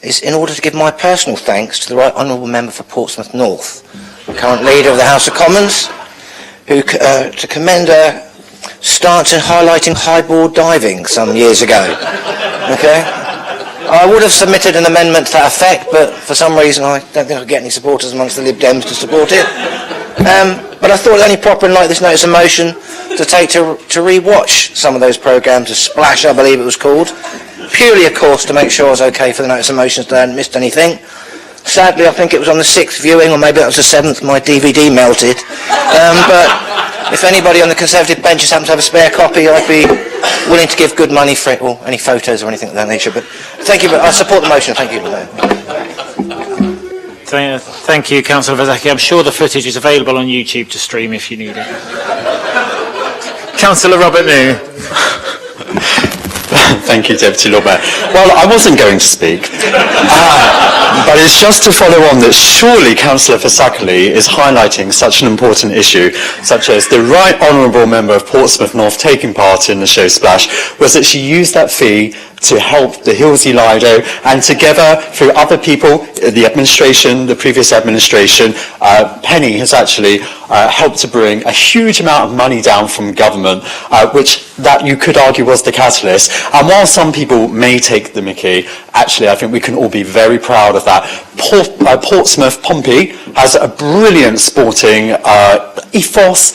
is in order to give my personal thanks to the Right Honourable Member for Portsmouth North, the current Leader of the House of Commons, who to commend her stance in highlighting highboard diving some years ago. Okay? I would have submitted an amendment to that effect, but for some reason I don't think I'll get any supporters amongst the Lib Dems to support it. But I thought it only proper in like this notice of motion to re-watch some of those programmes, of Splash I believe it was called, purely of course to make sure I was okay for the notice of motion so I hadn't missed anything. Sadly I think it was on the 6th viewing, or maybe that was the 7th, my DVD melted. But if anybody on the Conservative benches happens to have a spare copy, I'd be willing to give good money for it, or any photos or anything of that nature. But thank you, but I support the motion, thank you. Thank you, Councillor Fazakerley. I'm sure the footage is available on YouTube to stream if you need it. Councillor Robert New. Thank you, Deputy Lord Mayor. Well, I wasn't going to speak, but it's just to follow on that surely Councillor Fazakerley is highlighting such an important issue, such as the Right Honourable Member of Portsmouth North taking part in the show Splash, was that she used that fee to help the Hilsey Lido, and together through other people, the administration, the previous administration, Penny has actually helped to bring a huge amount of money down from government, which that you could argue was the catalyst. And while some people may take the mickey, actually I think we can all be very proud of that. Portsmouth Pompey has a brilliant sporting ethos.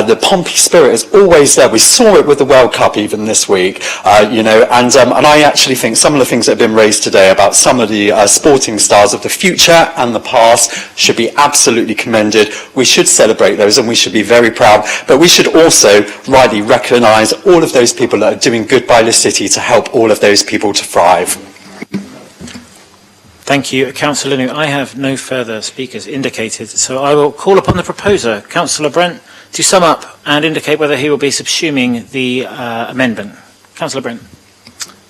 The Pompey spirit is always there. We saw it with the World Cup even this week, and I actually think some of the things that have been raised today about some of the sporting stars of the future and the past should be absolutely commended. We should celebrate those and we should be very proud, but we should also rightly recognise all of those people that are doing good by the city to help all of those people to thrive. Thank you, Councillor New. I have no further speakers indicated, so I will call upon the proposer, Councillor Brent, to sum up and indicate whether he will be subsuming the amendment. Councillor Brent.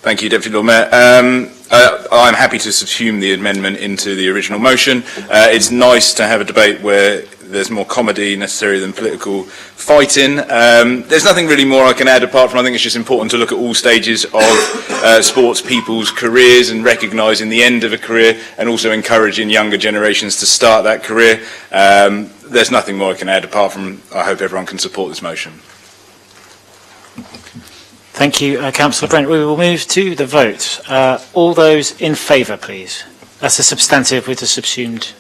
Thank you, Deputy Lord Mayor. I'm happy to subsume the amendment into the original motion. It's nice to have a debate where there's more comedy necessary than political fighting. There's nothing really more I can add apart from I think it's just important to look at all stages of sports people's careers and recognising the end of a career and also encouraging younger generations to start that career. There's nothing more I can add apart from I hope everyone can support this motion. Thank you, Councillor Brent. We will move to the vote. All those in favour, please. That's a substantive with a subsumed.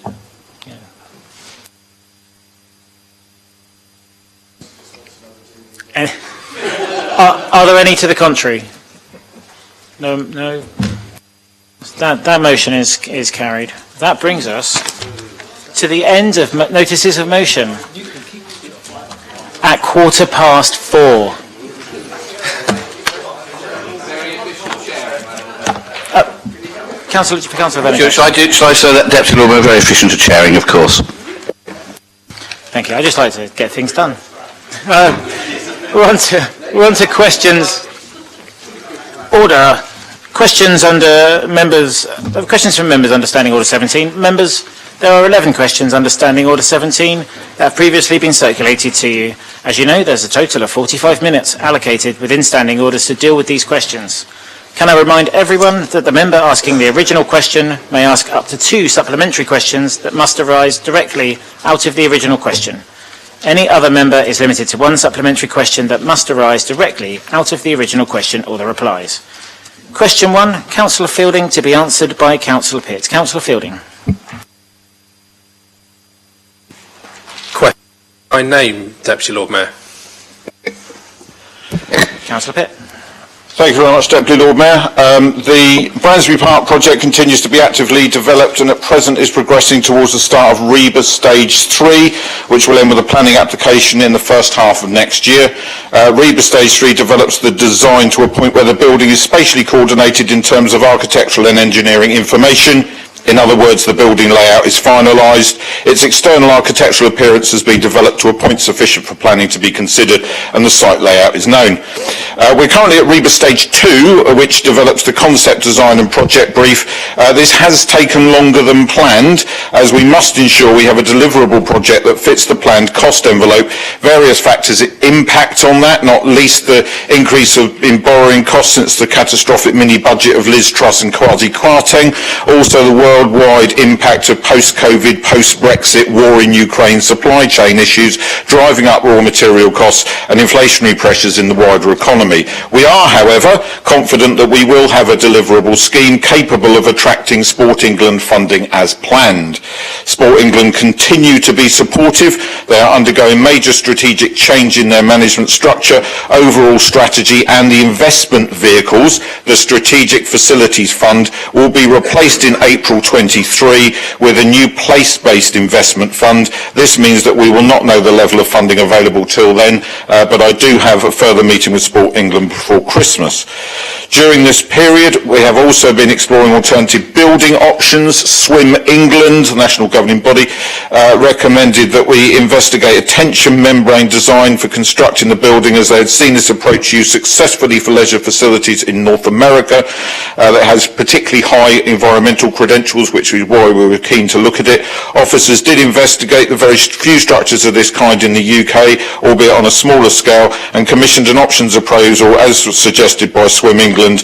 Yeah. Are there any to the contrary? No. That motion is carried. That brings us to the end of notices of motion at 4:15. Councillor Venn. Shall I say that, Deputy Lord Mayor, very efficient at chairing, of course. Thank you. I just like to get things done. We're on to questions. Order. Questions under members. Questions from members under Standing Order 17. Members, there are 11 questions under Standing Order 17 that have previously been circulated to you. As you know, there's a total of 45 minutes allocated within Standing Orders to deal with these questions. Can I remind everyone that the member asking the original question may ask up to 2 supplementary questions that must arise directly out of the original question. Any other member is limited to 1 supplementary question that must arise directly out of the original question or the replies. Question 1, Councillor Fielding, to be answered by Councillor Pitt. Councillor Fielding. Question. My name, Deputy Lord Mayor. Councillor Pitt. Thank you very much, Deputy Lord Mayor. The Bransbury Park project continues to be actively developed and at present is progressing towards the start of REBA Stage 3, which will end with a planning application in the first half of next year. REBA Stage 3 develops the design to a point where the building is spatially coordinated in terms of architectural and engineering information. In other words, the building layout is finalised, its external architectural appearance has been developed to a point sufficient for planning to be considered, and the site layout is known. We're currently at REBA Stage 2, which develops the concept design and project brief. This has taken longer than planned, as we must ensure we have a deliverable project that fits the planned cost envelope. Various factors impact on that, not least the increase in borrowing costs since the catastrophic mini-budget of Liz Truss and Kwasi Kwarteng, also the worldwide impact of post-COVID, post-Brexit, war in Ukraine, supply chain issues, driving up raw material costs and inflationary pressures in the wider economy. We are, however, confident that we will have a deliverable scheme capable of attracting Sport England funding as planned. Sport England continue to be supportive. They are undergoing major strategic change in their management structure, overall strategy and the investment vehicles. The Strategic Facilities Fund will be replaced in April 23 with a new place-based investment fund. This means that we will not know the level of funding available till then, but I do have a further meeting with Sport England before Christmas. During this period, we have also been exploring alternative building options. Swim England, the national governing body, recommended that we investigate a tension membrane design for constructing the building, as they had seen this approach used successfully for leisure facilities in North America that has particularly high environmental credentials, which is why we were keen to look at it. Officers did investigate the very few structures of this kind in the UK, albeit on a smaller scale, and commissioned an options appraisal, as suggested by Swim England,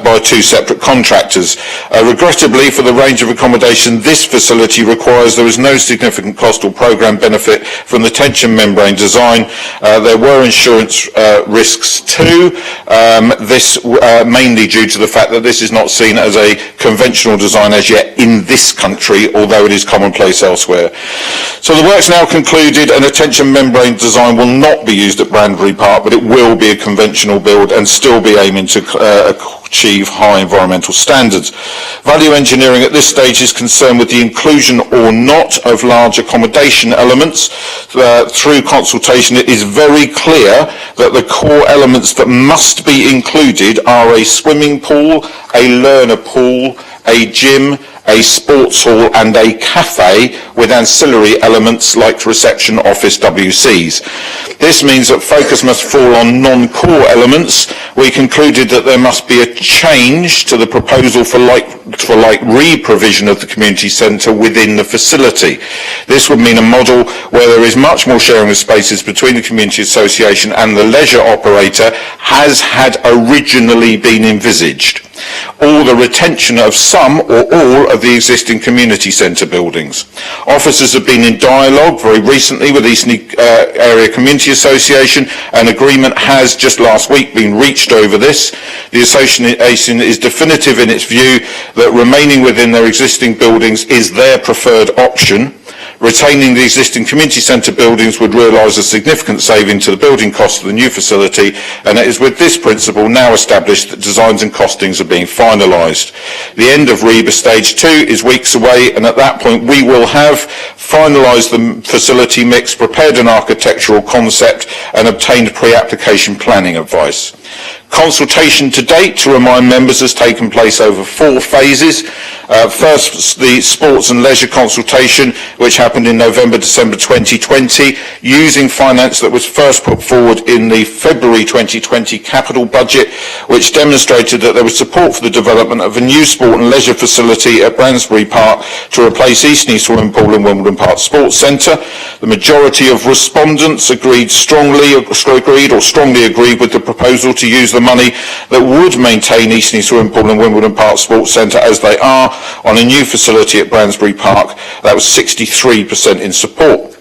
by 2 separate contractors. Regrettably, for the range of accommodation this facility requires, there is no significant cost or programme benefit from the tension membrane design. There were insurance risks too, this mainly due to the fact that this is not seen as a conventional design as yet in this country, although it is commonplace elsewhere. So the work's now concluded and a tension membrane design will not be used at Branbury Park, but it will be a conventional build and still be aiming to achieve high environmental standards. Value engineering at this stage is concerned with the inclusion or not of large accommodation elements. Through consultation, it is very clear that the core elements that must be included are a swimming pool, a learner pool, a gym, a sports hall and a cafe with ancillary elements like reception, office, WCs. This means that focus must fall on non-core elements. We concluded that there must be a change to the proposal for re-provision of the community centre within the facility. This would mean a model where there is much more sharing of spaces between the community association and the leisure operator has had originally been envisaged. or the retention of some or all of the existing community centre buildings. Officers have been in dialogue very recently with Eastney Area Community Association. An agreement has just last week been reached over this. The association is definitive in its view that remaining within their existing buildings is their preferred option. Retaining the existing community centre buildings would realise a significant saving to the building cost of the new facility, and it is with this principle now established that designs and costings are being finalised. The end of REBA Stage 2 is weeks away, and at that point we will have finalised the facility mix, prepared an architectural concept and obtained pre-application planning advice. Consultation to date, to remind members, has taken place over 4 phases. First, the sports and leisure consultation, which happened in November-December 2020, using finance that was first put forward in the February 2020 capital budget, which demonstrated that there was support for the development of a new sport and leisure facility at Bransbury Park to replace Eastney Swimming Pool and Wimbledon Park Sports Centre. The majority of respondents strongly agreed with the proposal to use the money that would maintain Eastney Swimming Pool and Wimbledon Park Sports Centre as they are on a new facility at Bransbury Park. That was 63% in support.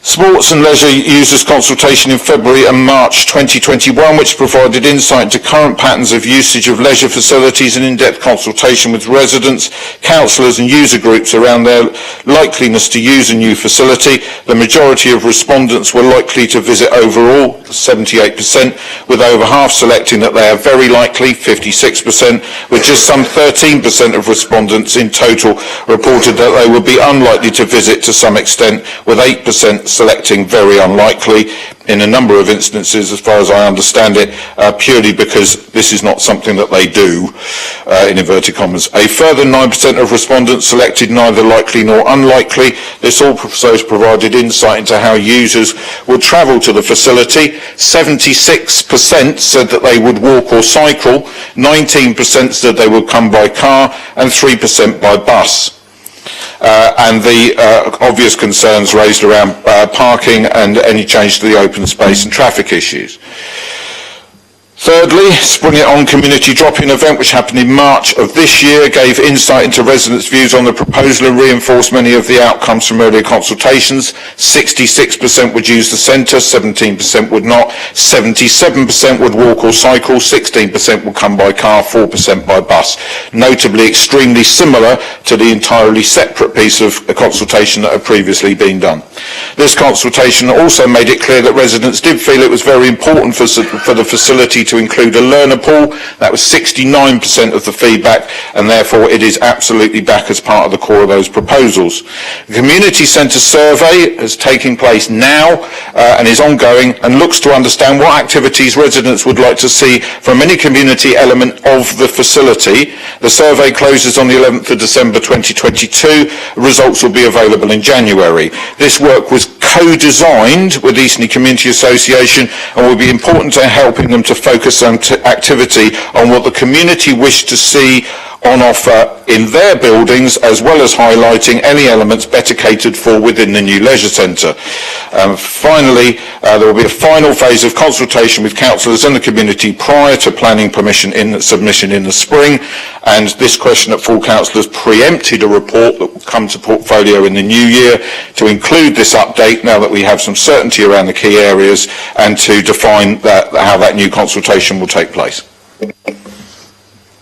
Sports and leisure users consultation in February and March 2021, which provided insight into current patterns of usage of leisure facilities and in-depth consultation with residents, councillors and user groups around their likeliness to use a new facility. The majority of respondents were likely to visit overall, 78%, with over half selecting that they are very likely, 56%, with just some 13% of respondents in total reported that they would be unlikely to visit to some extent, with 8% selecting very unlikely in a number of instances, as far as I understand it, purely because this is not something that they do, in inverted commas. A further 9% of respondents selected neither likely nor unlikely. This also provided insight into how users would travel to the facility. 76% said that they would walk or cycle, 19% said they would come by car, and 3% by bus. And the obvious concerns raised around parking and any change to the open space and traffic issues. Thirdly, Spring It On community drop-in event, which happened in March of this year, gave insight into residents' views on the proposal and reinforced many of the outcomes from earlier consultations. 66% would use the centre, 17% would not, 77% would walk or cycle, 16% would come by car, 4% by bus. Notably extremely similar to the entirely separate piece of consultation that had previously been done. This consultation also made it clear that residents did feel it was very important for the facility to include a learner pool. That was 69% of the feedback, and therefore it is absolutely back as part of the core of those proposals. The community centre survey is taking place now and is ongoing, and looks to understand what activities residents would like to see from any community element of the facility. The survey closes on the 11th of December 2022. Results will be available in January. This work was co-designed with Eastney Community Association and will be important to helping them to focus on activity on what the community wish to see on offer in their buildings, as well as highlighting any elements better catered for within the new leisure centre. Finally, there will be a final phase of consultation with councillors and the community prior to planning permission submission in the spring, and this question at full councillors preempted a report that will come to portfolio in the new year to include this update now that we have some certainty around the key areas and to define how that new consultation will take place.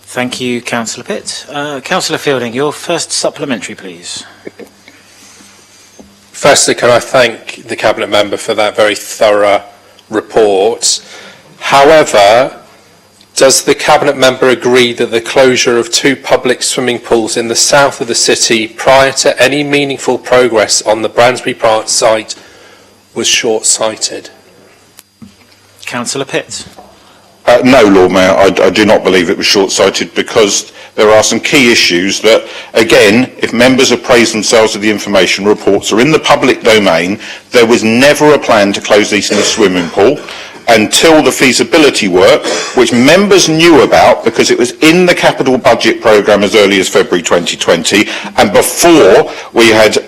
Thank you, Councillor Pitt. Councillor Fielding, your first supplementary, please. Firstly, can I thank the Cabinet Member for that very thorough report. However, does the Cabinet Member agree that the closure of 2 public swimming pools in the south of the city prior to any meaningful progress on the Bransbury Park site was short-sighted? Councillor Pitt. No, Lord Mayor, I do not believe it was short-sighted, because there are some key issues that, again, if members appraise themselves of the information, reports are in the public domain. There was never a plan to close Eastney Swimming Pool until the feasibility work, which members knew about because it was in the capital budget programme as early as February 2020, and before we had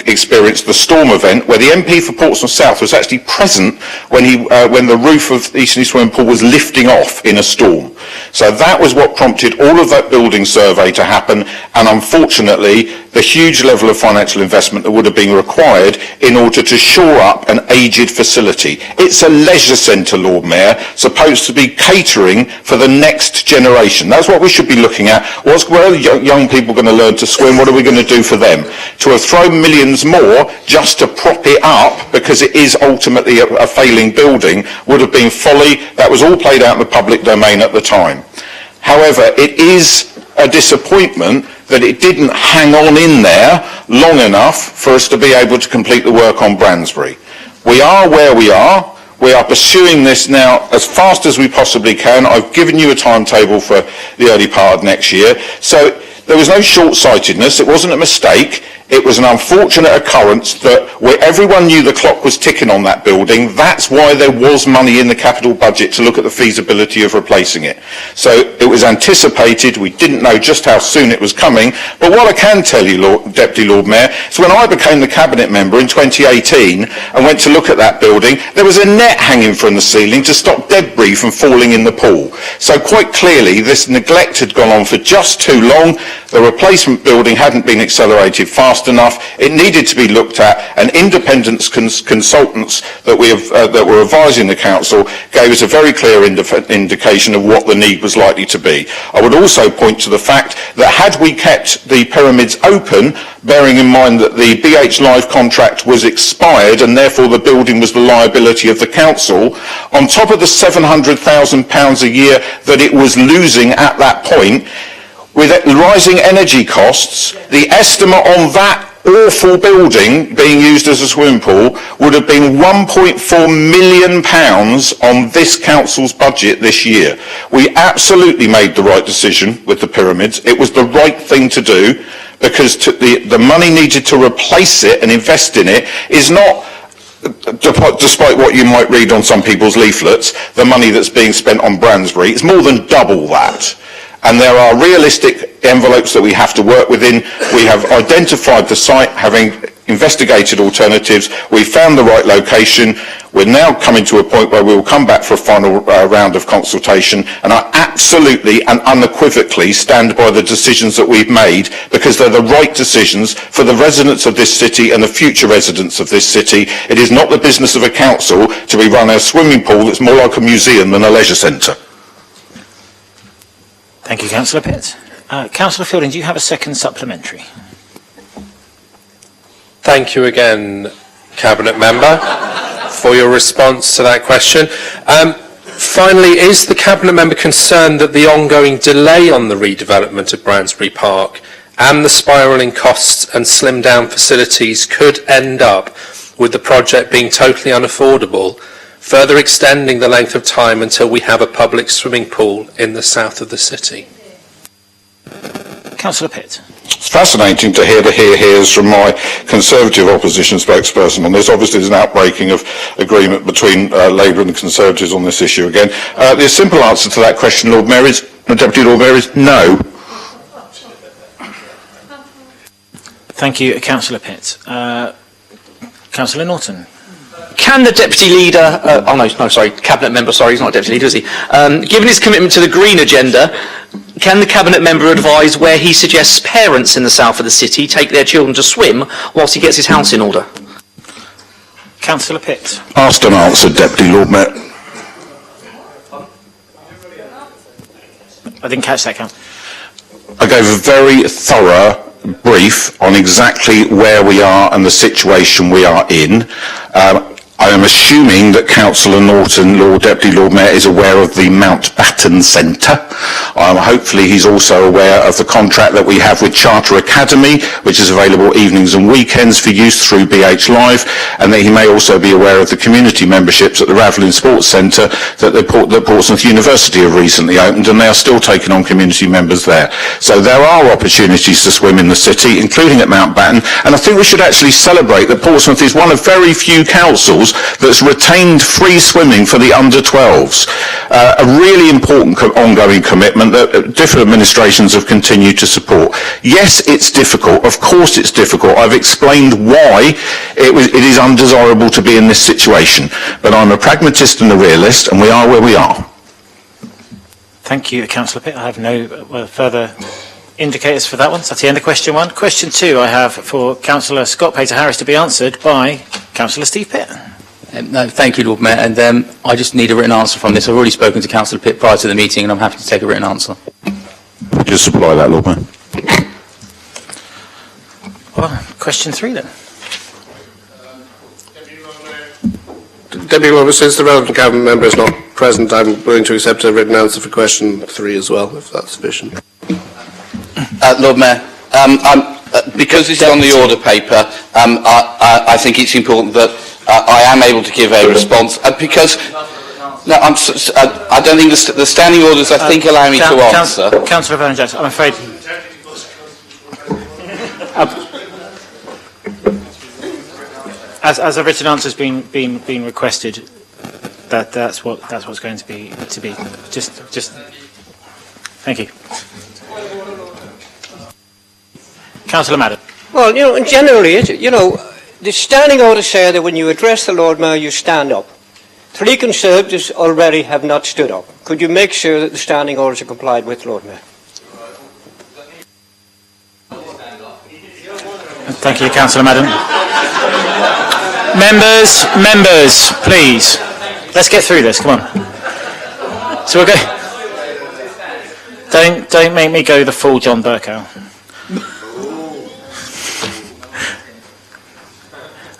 experienced the storm event where the MP for Portsmouth South was actually present when the roof of Eastleigh swimming pool was lifting off in a storm. So that was what prompted all of that building survey to happen, and unfortunately the huge level of financial investment that would have been required in order to shore up an aged facility. It's a leisure centre, Lord Mayor, supposed to be catering for the next generation. That's what we should be looking at. Where are young people going to learn to swim? What are we going to do for them? To have thrown millions more just to prop it up because it is ultimately a failing building would have been folly. That was all played out in the public domain at the time. However, it is a disappointment that it didn't hang on in there long enough for us to be able to complete the work on Bransbury. We are where we are. We are pursuing this now as fast as we possibly can. I've given you a timetable for the early part of next year. So there was no short-sightedness. It wasn't a mistake. It was an unfortunate occurrence that where everyone knew the clock was ticking on that building. That's why there was money in the capital budget to look at the feasibility of replacing it. So it was anticipated. We didn't know just how soon it was coming. But what I can tell you, Deputy Lord Mayor, is when I became the Cabinet Member in 2018 and went to look at that building, there was a net hanging from the ceiling to stop debris from falling in the pool. So quite clearly, this neglect had gone on for just too long. The replacement building hadn't been accelerated fast enough. It needed to be looked at, and independent consultants that were advising the council gave us a very clear indication of what the need was likely to be. I would also point to the fact that had we kept the pyramids open, bearing in mind that the BH Live contract was expired and therefore the building was the liability of the council, on top of the £700,000 a year that it was losing at that point, with rising energy costs, the estimate on that awful building being used as a swimming pool would have been £1.4 million on this council's budget this year. We absolutely made the right decision with the pyramids. It was the right thing to do because the money needed to replace it and invest in it is not, despite what you might read on some people's leaflets, the money that's being spent on Bransbury. It's more than double that. And there are realistic envelopes that we have to work within. We have identified the site, having investigated alternatives. We found the right location. We're now coming to a point where we will come back for a final round of consultation, and I absolutely and unequivocally stand by the decisions that we've made because they're the right decisions for the residents of this city and the future residents of this city. It is not the business of a council to be run a swimming pool that's more like a museum than a leisure centre. Thank you, Councillor Pitt. Councillor Fielding, do you have a second supplementary? Thank you again, Cabinet Member, for your response to that question. Finally, is the Cabinet Member concerned that the ongoing delay on the redevelopment of Bransbury Park and the spiralling costs and slimmed down facilities could end up with the project being totally unaffordable, further extending the length of time until we have a public swimming pool in the south of the city? Councillor Pitt. It's fascinating to hear the hears from my Conservative opposition spokesperson on this. Obviously, there's an outbreaking of agreement between Labour and the Conservatives on this issue again. The simple answer to that question, Deputy Lord Mayor, is no. Thank you, Councillor Pitt. Councillor Norton. Can the Deputy Leader, Cabinet Member, he's not a Deputy Leader, is he? Given his commitment to the Green Agenda, can the Cabinet Member advise where he suggests parents in the south of the city take their children to swim whilst he gets his house in order? Councillor Pitt. Asked and answered, Deputy Lord Mayor. I didn't catch that, I gave a very thorough brief on exactly where we are and the situation we are in. I am assuming that Councillor Norton, Deputy Lord Mayor, is aware of the Mountbatten Centre. Hopefully he's also aware of the contract that we have with Charter Academy, which is available evenings and weekends for use through BH Live, and that he may also be aware of the community memberships at the Ravelin Sports Centre that Portsmouth University have recently opened, and they are still taking on community members there. So there are opportunities to swim in the city, including at Mountbatten, and I think we should actually celebrate that Portsmouth is one of very few councils schools that's retained free swimming for the under-12s. A really important ongoing commitment that different administrations have continued to support. Yes, it's difficult. Of course it's difficult. I've explained why it is undesirable to be in this situation. But I'm a pragmatist and a realist, and we are where we are. Thank you, Councillor Pitt. I have no further indicators for that one. So that's the end of question 1. Question 2 I have for Councillor Scott Pater-Harris to be answered by Councillor Steve Pitt. No, thank you, Lord Mayor. And I just need a written answer from this. I've already spoken to Councillor Pitt prior to the meeting, and I'm happy to take a written answer. Just supply that, Lord Mayor. Well, question 3 then. Deputy Lord Mayor, since the relevant Cabinet member is not present, I'm willing to accept a written answer for question 3 as well, if that's sufficient. Lord Mayor, because this is on the order paper, I think it's important that I am able to give a response, because no, I don't think the standing orders, I think, allow me to answer. Councillor Van-Jackson, I'm afraid. As a written answer has been requested, that's what's going to be. Just thank you. Councillor Madden. Well, generally, the standing orders say that when you address the Lord Mayor, you stand up. 3 Conservatives already have not stood up. Could you make sure that the standing orders are complied with, Lord Mayor? Thank you, Councillor Madden. Members, please. Let's get through this. Come on. So we'll go. Don't make me go the full John Bercow.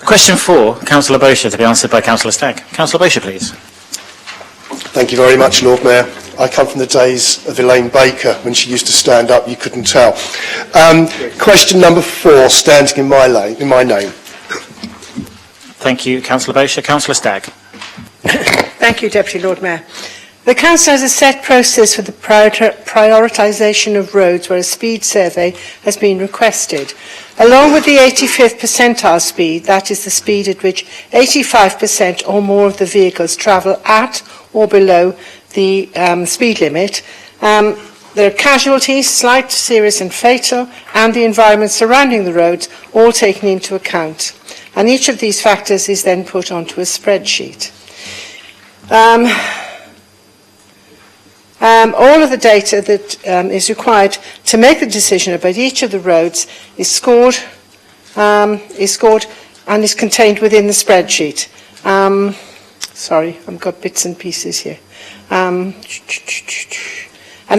Question 4, Councillor Bosher, to be answered by Councillor Stagg. Councillor Bosher, please. Thank you very much, Lord Mayor. I come from the days of Elaine Baker, when she used to stand up, you couldn't tell. Question number 4, standing in my name. Thank you, Councillor Bosher. Councillor Stagg. Thank you, Deputy Lord Mayor. The Council has a set process for the prioritisation of roads where a speed survey has been requested. Along with the 85th percentile speed, that is the speed at which 85% or more of the vehicles travel at or below the speed limit, there are casualties, slight, serious and fatal, and the environment surrounding the roads all taken into account. And each of these factors is then put onto a spreadsheet. All of the data that is required to make the decision about each of the roads is scored and is contained within the spreadsheet. Sorry, I've got bits and pieces here. An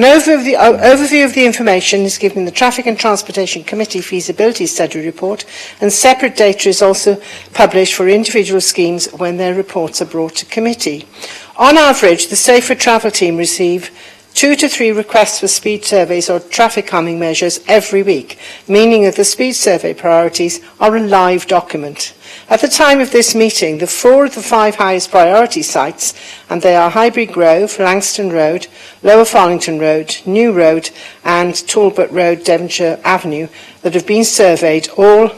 overview of the information is given in the Traffic and Transportation Committee Feasibility Study Report, and separate data is also published for individual schemes when their reports are brought to committee. On average, the Safer Travel team receive 2 to 3 requests for speed surveys or traffic calming measures every week, meaning that the speed survey priorities are a live document. At the time of this meeting, the 4 of the 5 highest priority sites, and they are Highbury Grove, Langston Road, Lower Farlington Road, New Road and Talbot Road, Devonshire Avenue, that have been surveyed, all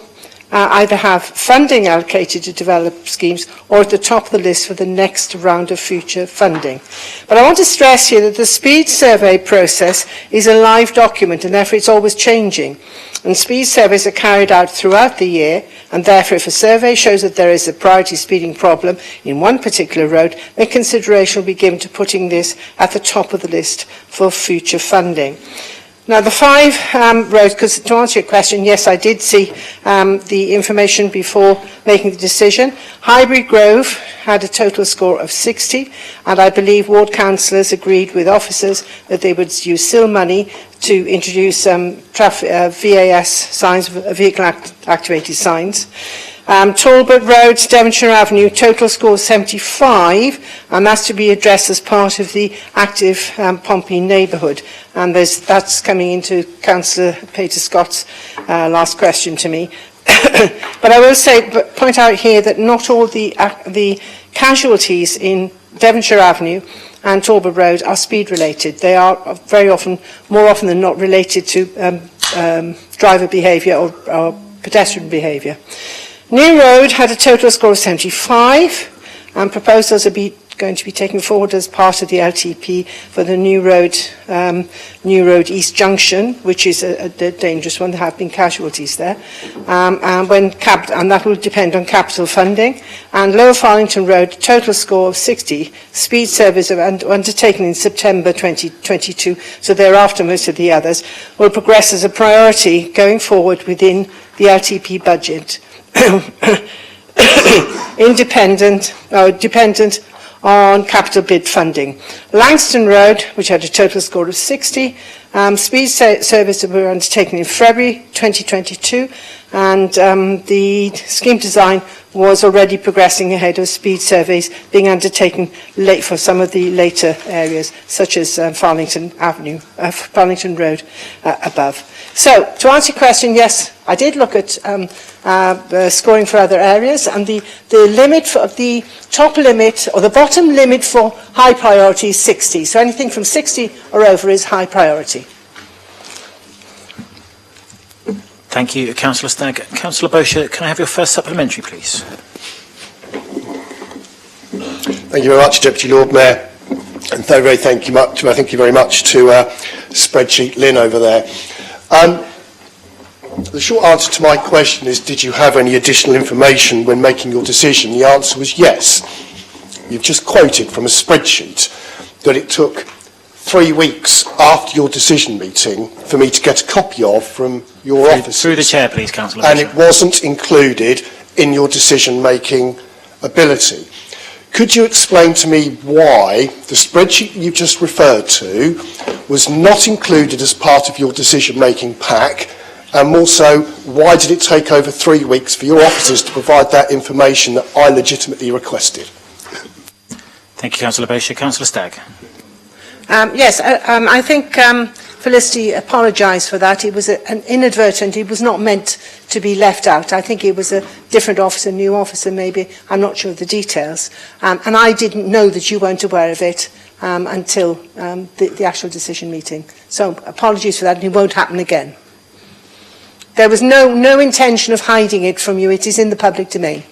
either have funding allocated to develop schemes or at the top of the list for the next round of future funding. But I want to stress here that the speed survey process is a live document and therefore it's always changing. And speed surveys are carried out throughout the year, and therefore if a survey shows that there is a priority speeding problem in one particular road, then consideration will be given to putting this at the top of the list for future funding. Now, the 5 roads, because to answer your question, yes, I did see the information before making the decision. Highbury Grove had a total score of 60, and I believe ward councillors agreed with officers that they would use SIL money to introduce VAS signs, vehicle-activated signs. Talbot Road, Devonshire Avenue, total score 75, and that's to be addressed as part of the active Pompey neighbourhood. And that's coming into Councillor Peter Scott's last question to me. But I will point out here that not all the casualties in Devonshire Avenue and Talbot Road are speed related. They are very often, more often than not, related to driver behaviour or pedestrian behaviour. New Road had a total score of 75, and proposals are going to be taken forward as part of the LTP for the New Road East Junction, which is a dangerous one. There have been casualties there, and that will depend on capital funding. And Lower Farlington Road, total score of 60, speed surveys are undertaken in September 2022, so thereafter most of the others will progress as a priority going forward within the LTP budget. Dependent on capital bid funding. Langston Road, which had a total score of 60, speed surveys were undertaken in February 2022, and the scheme design was already progressing ahead of speed surveys being undertaken late for some of the later areas, such as Farlington Road above. So, to answer your question, yes, I did look at scoring for other areas, and the limit for the top limit or the bottom limit for high priority is 60. So anything from 60 or over is high priority. Thank you, Councillor Stagg. Councillor Bosher, can I have your first supplementary, please? Thank you very much, Deputy Lord Mayor, and thank you very much to Spreadsheet Lynn over there. The short answer to my question is, did you have any additional information when making your decision? The answer was yes. You've just quoted from a spreadsheet that it took 3 weeks after your decision meeting for me to get a copy of from your office. Through the chair, please, Councillor And Bosher. it wasn't included in your decision-making ability. Could you explain to me why the spreadsheet you just referred to was not included as part of your decision-making pack, and more so, why did it take over 3 weeks for your officers to provide that information that I legitimately requested? Thank you, Councillor Bosher. Councillor Stagg. Yes, I think Felicity apologised for that. It was an inadvertent. It was not meant to be left out. I think it was a different officer, new officer maybe. I'm not sure of the details. And I didn't know that you weren't aware of it until the actual decision meeting. So apologies for that, and it won't happen again. There was no intention of hiding it from you. It is in the public domain.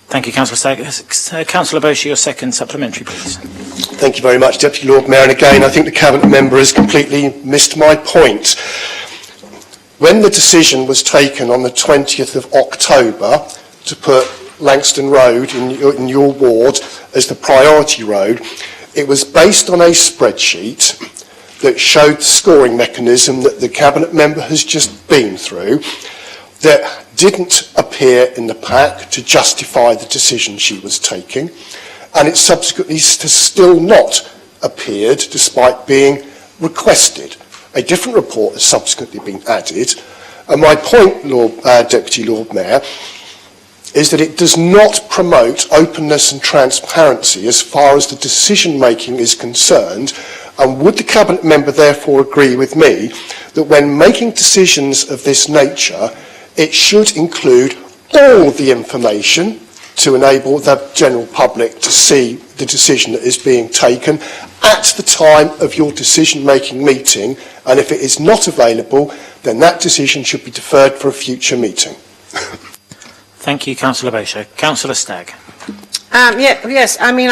Thank you, Councillor Stagg. Councillor Bosher, your second supplementary, please. Thank you very much, Deputy Lord Mayor. And again, I think the Cabinet member has completely missed my point. When the decision was taken on the 20th of October to put Langston Road in your ward as the priority road, it was based on a spreadsheet that showed the scoring mechanism that the Cabinet member has just been through, that didn't appear in the pack to justify the decision she was taking, and it subsequently has still not appeared despite being requested. A different report has subsequently been added, and my point, Deputy Lord Mayor, is that it does not promote openness and transparency as far as the decision making is concerned. And would the Cabinet member therefore agree with me that when making decisions of this nature, it should include all the information to enable the general public to see the decision that is being taken at the time of your decision-making meeting, and if it is not available, then that decision should be deferred for a future meeting? Thank you, Councillor Bosher. Councillor Stagg. Yes, I mean,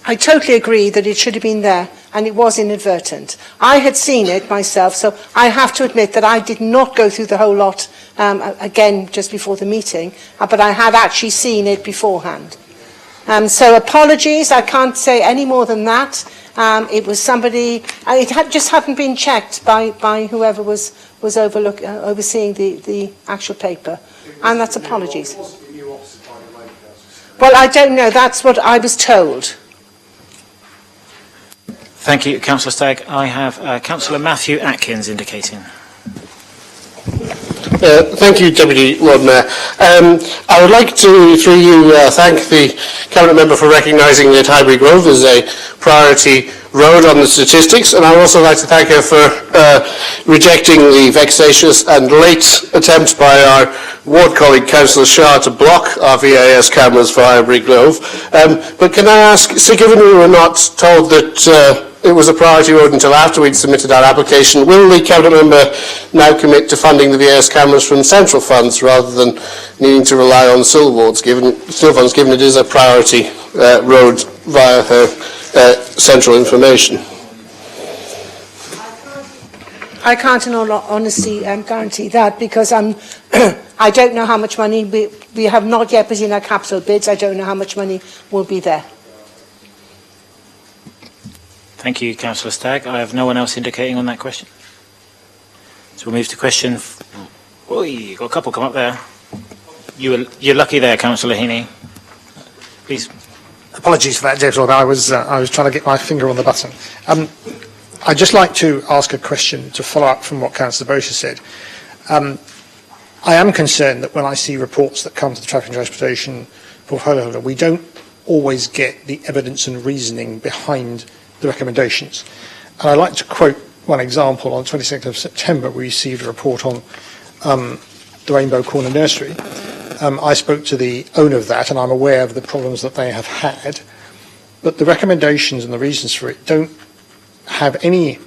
I totally agree that it should have been there, and it was inadvertent. I had seen it myself, so I have to admit that I did not go through the whole lot again just before the meeting, but I had actually seen it beforehand. So apologies, I can't say any more than that. It was somebody, just hadn't been checked by whoever was overseeing the actual paper, and that's apologies. Well, I don't know, that's what I was told. Thank you, Councillor Stagg. I have Councillor Matthew Atkins indicating. Thank you, Deputy Lord Mayor. I would like to, through you, thank the Cabinet member for recognising that Highbury Grove is a priority road on the statistics, and I'd also like to thank her for rejecting the vexatious and late attempt by our ward colleague Councillor Shah to block our VAS cameras for Highbury Grove. But can I ask, so given we were not told that it was a priority road until after we'd submitted our application, will the Cabinet Member now commit to funding the VAS cameras from central funds rather than needing to rely on SIL funds, given it is a priority road via her central information? I can't in all honesty guarantee that, because I don't know how much money, we have not yet put in our capital bids, I don't know how much money will be there. Thank you, Councillor Stagg. I have no one else indicating on that question. So we'll move to question... Oh, you've got a couple come up there. You're lucky there, Councillor Heaney. Please. Apologies for that, Deputy Lord. I was trying to get my finger on the button. I'd just like to ask a question to follow up from what Councillor Bosher said. I am concerned that when I see reports that come to the Traffic and Transportation portfolio holder, we don't always get the evidence and reasoning behind the recommendations. And I'd like to quote one example. On the 22nd of September, we received a report on the Rainbow Corner Nursery. I spoke to the owner of that, and I'm aware of the problems that they have had, but the recommendations and the reasons for it don't have any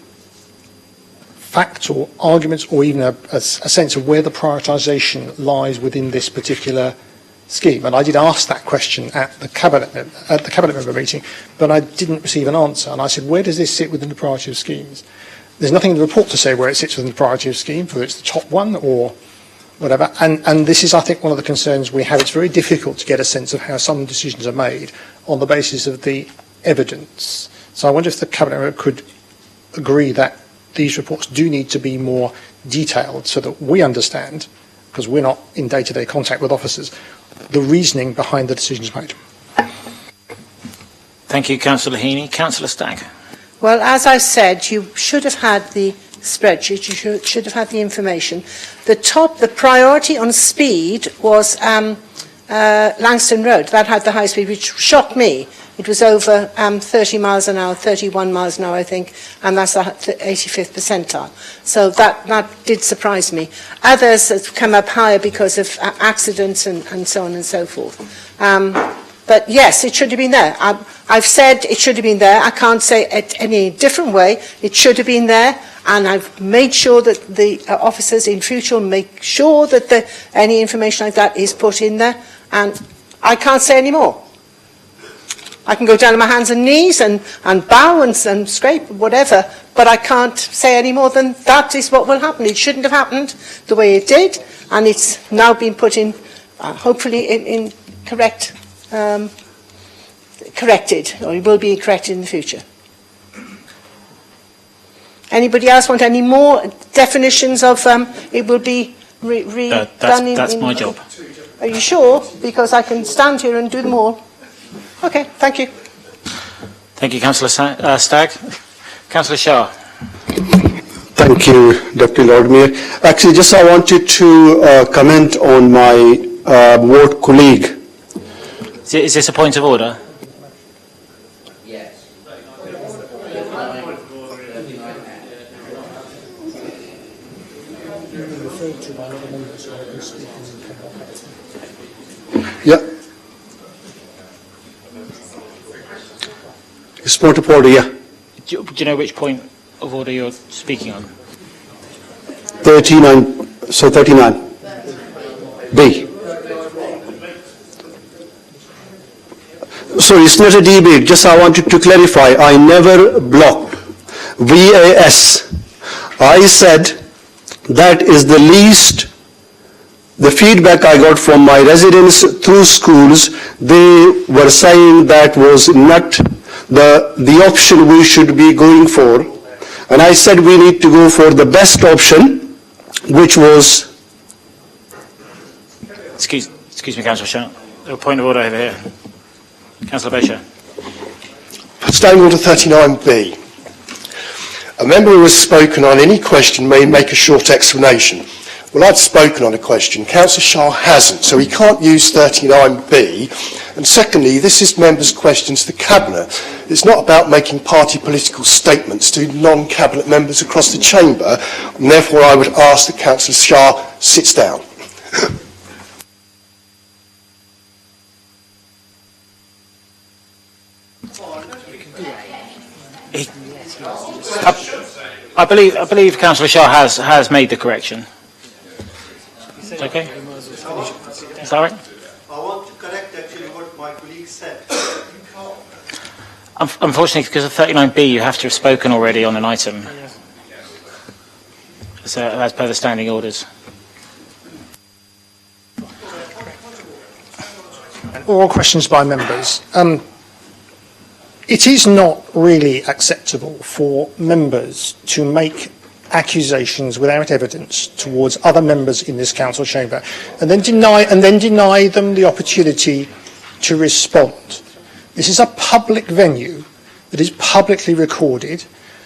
facts or arguments or even a sense of where the prioritisation lies within this particular scheme. And I did ask that question at the cabinet member meeting, but I didn't receive an answer. And I said, where does this sit within the priority of schemes? There's nothing in the report to say where it sits within the priority of scheme, whether it's the top one or whatever. And this is, I think, one of the concerns we have. It's very difficult to get a sense of how some decisions are made on the basis of the evidence. So I wonder if the cabinet member could agree that these reports do need to be more detailed so that we understand, because we're not in day-to-day contact with officers, the reasoning behind the decisions made. Thank you, Councillor Heaney. Councillor Stagg. Well, as I said, you should have had the spreadsheet, you should have had the information. The priority on speed was Langston Road. That had the high speed, which shocked me. It was over 30 miles an hour, 31 miles an hour, I think, and that's the 85th percentile. So that did surprise me. Others have come up higher because of accidents and so on and so forth. But yes, it should have been there. I've said it should have been there. I can't say it any different way. It should have been there, and I've made sure that the officers in future make sure that any information like that is put in there, and I can't say any more. I can go down on my hands and knees and bow and scrape, whatever, but I can't say any more than that is what will happen. It shouldn't have happened the way it did, and it's now been put in, hopefully in corrected, or it will be corrected in the future. Anybody else want any more definitions of it will be done in... That's my job. Are you sure? Because I can stand here and do them all. Okay, thank you. Thank you, Councillor Stagg. Councillor Shah. Thank you, Deputy Lord Mayor. Actually, just I wanted to comment on my ward colleague. Is this a point of order? Yes. Yeah. It's point of order, yeah. Do you know which point of order you're speaking on? 39, so 39. B. So it's not a debate, just I wanted to clarify, I never blocked VAS. I said that is the least, the feedback I got from my residents through schools, they were saying that was not the option we should be going for. And I said we need to go for the best option, which was... Excuse me, Councillor Shah. A point of order over here. Councillor Bosher. Standing Order 39B. A member who has spoken on any question may make a short explanation. Well, I've spoken on a question. Councillor Shah hasn't, so he can't use 39B. And secondly, this is members' questions to the Cabinet. It's not about making party political statements to non-cabinet members across the chamber, and therefore I would ask that Councillor Shah sits down. I believe Councillor Shah has made the correction. Okay? Is that right? I want to correct actually what my colleague said. Unfortunately, because of 39B, you have to have spoken already on an item. So, as per the standing orders. Oral questions by members. It is not really acceptable for members to make accusations without evidence towards other members in this council chamber and then deny them the opportunity to respond. This is a public venue that is publicly recorded,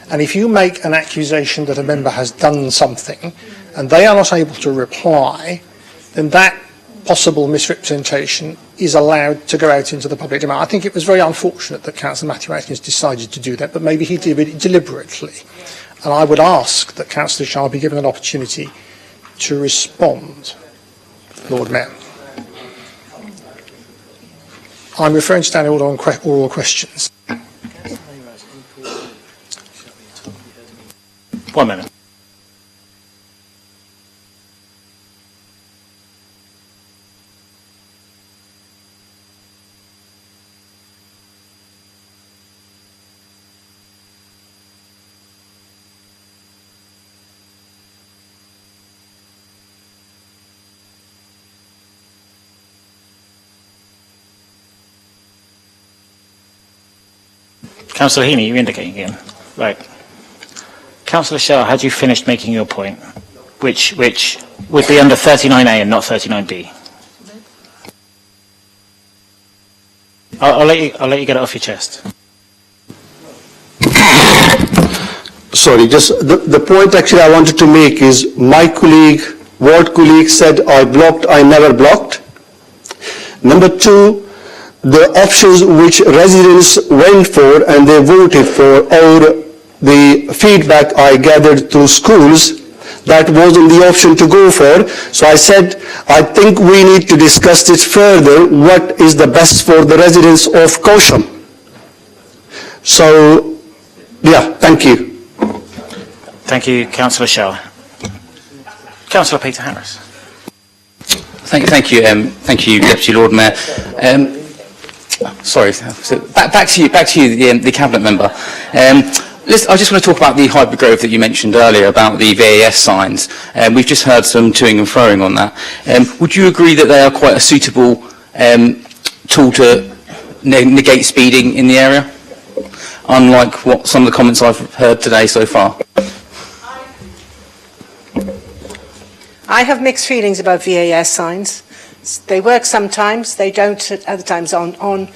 and if you make an accusation that a member has done something and they are not able to reply, then that possible misrepresentation is allowed to go out into the public domain. I think it was very unfortunate that Councillor Matthew Atkins decided to do that, but maybe he did it deliberately. And I would ask that Councillor Shah be given an opportunity to respond. Lord Mayor. I'm referring to standing order on oral questions. 1 minute. Councillor Heaney, you're indicating again. Right. Councillor Shah, had you finished making your point, which would be under 39A and not 39B? I'll let you get it off your chest. Sorry, just the point actually I wanted to make is my colleague, ward colleague said I blocked, I never blocked. Number two, the options which residents went for and they voted for, or the feedback I gathered through schools, that wasn't the option to go for. So I said, I think we need to discuss this further, what is the best for the residents of Caution. So, yeah, thank you. Thank you, Councillor Shah. Councillor Peter Harris. Thank you, Deputy Lord Mayor. Sorry, so back to you, the cabinet member. I just want to talk about the Highbury Grove that you mentioned earlier about the VAS signs. We've just heard some toing and froing on that. Would you agree that they are quite a suitable tool to negate speeding in the area, unlike what some of the comments I've heard today so far? I have mixed feelings about VAS signs. They work sometimes, they don't at other times. On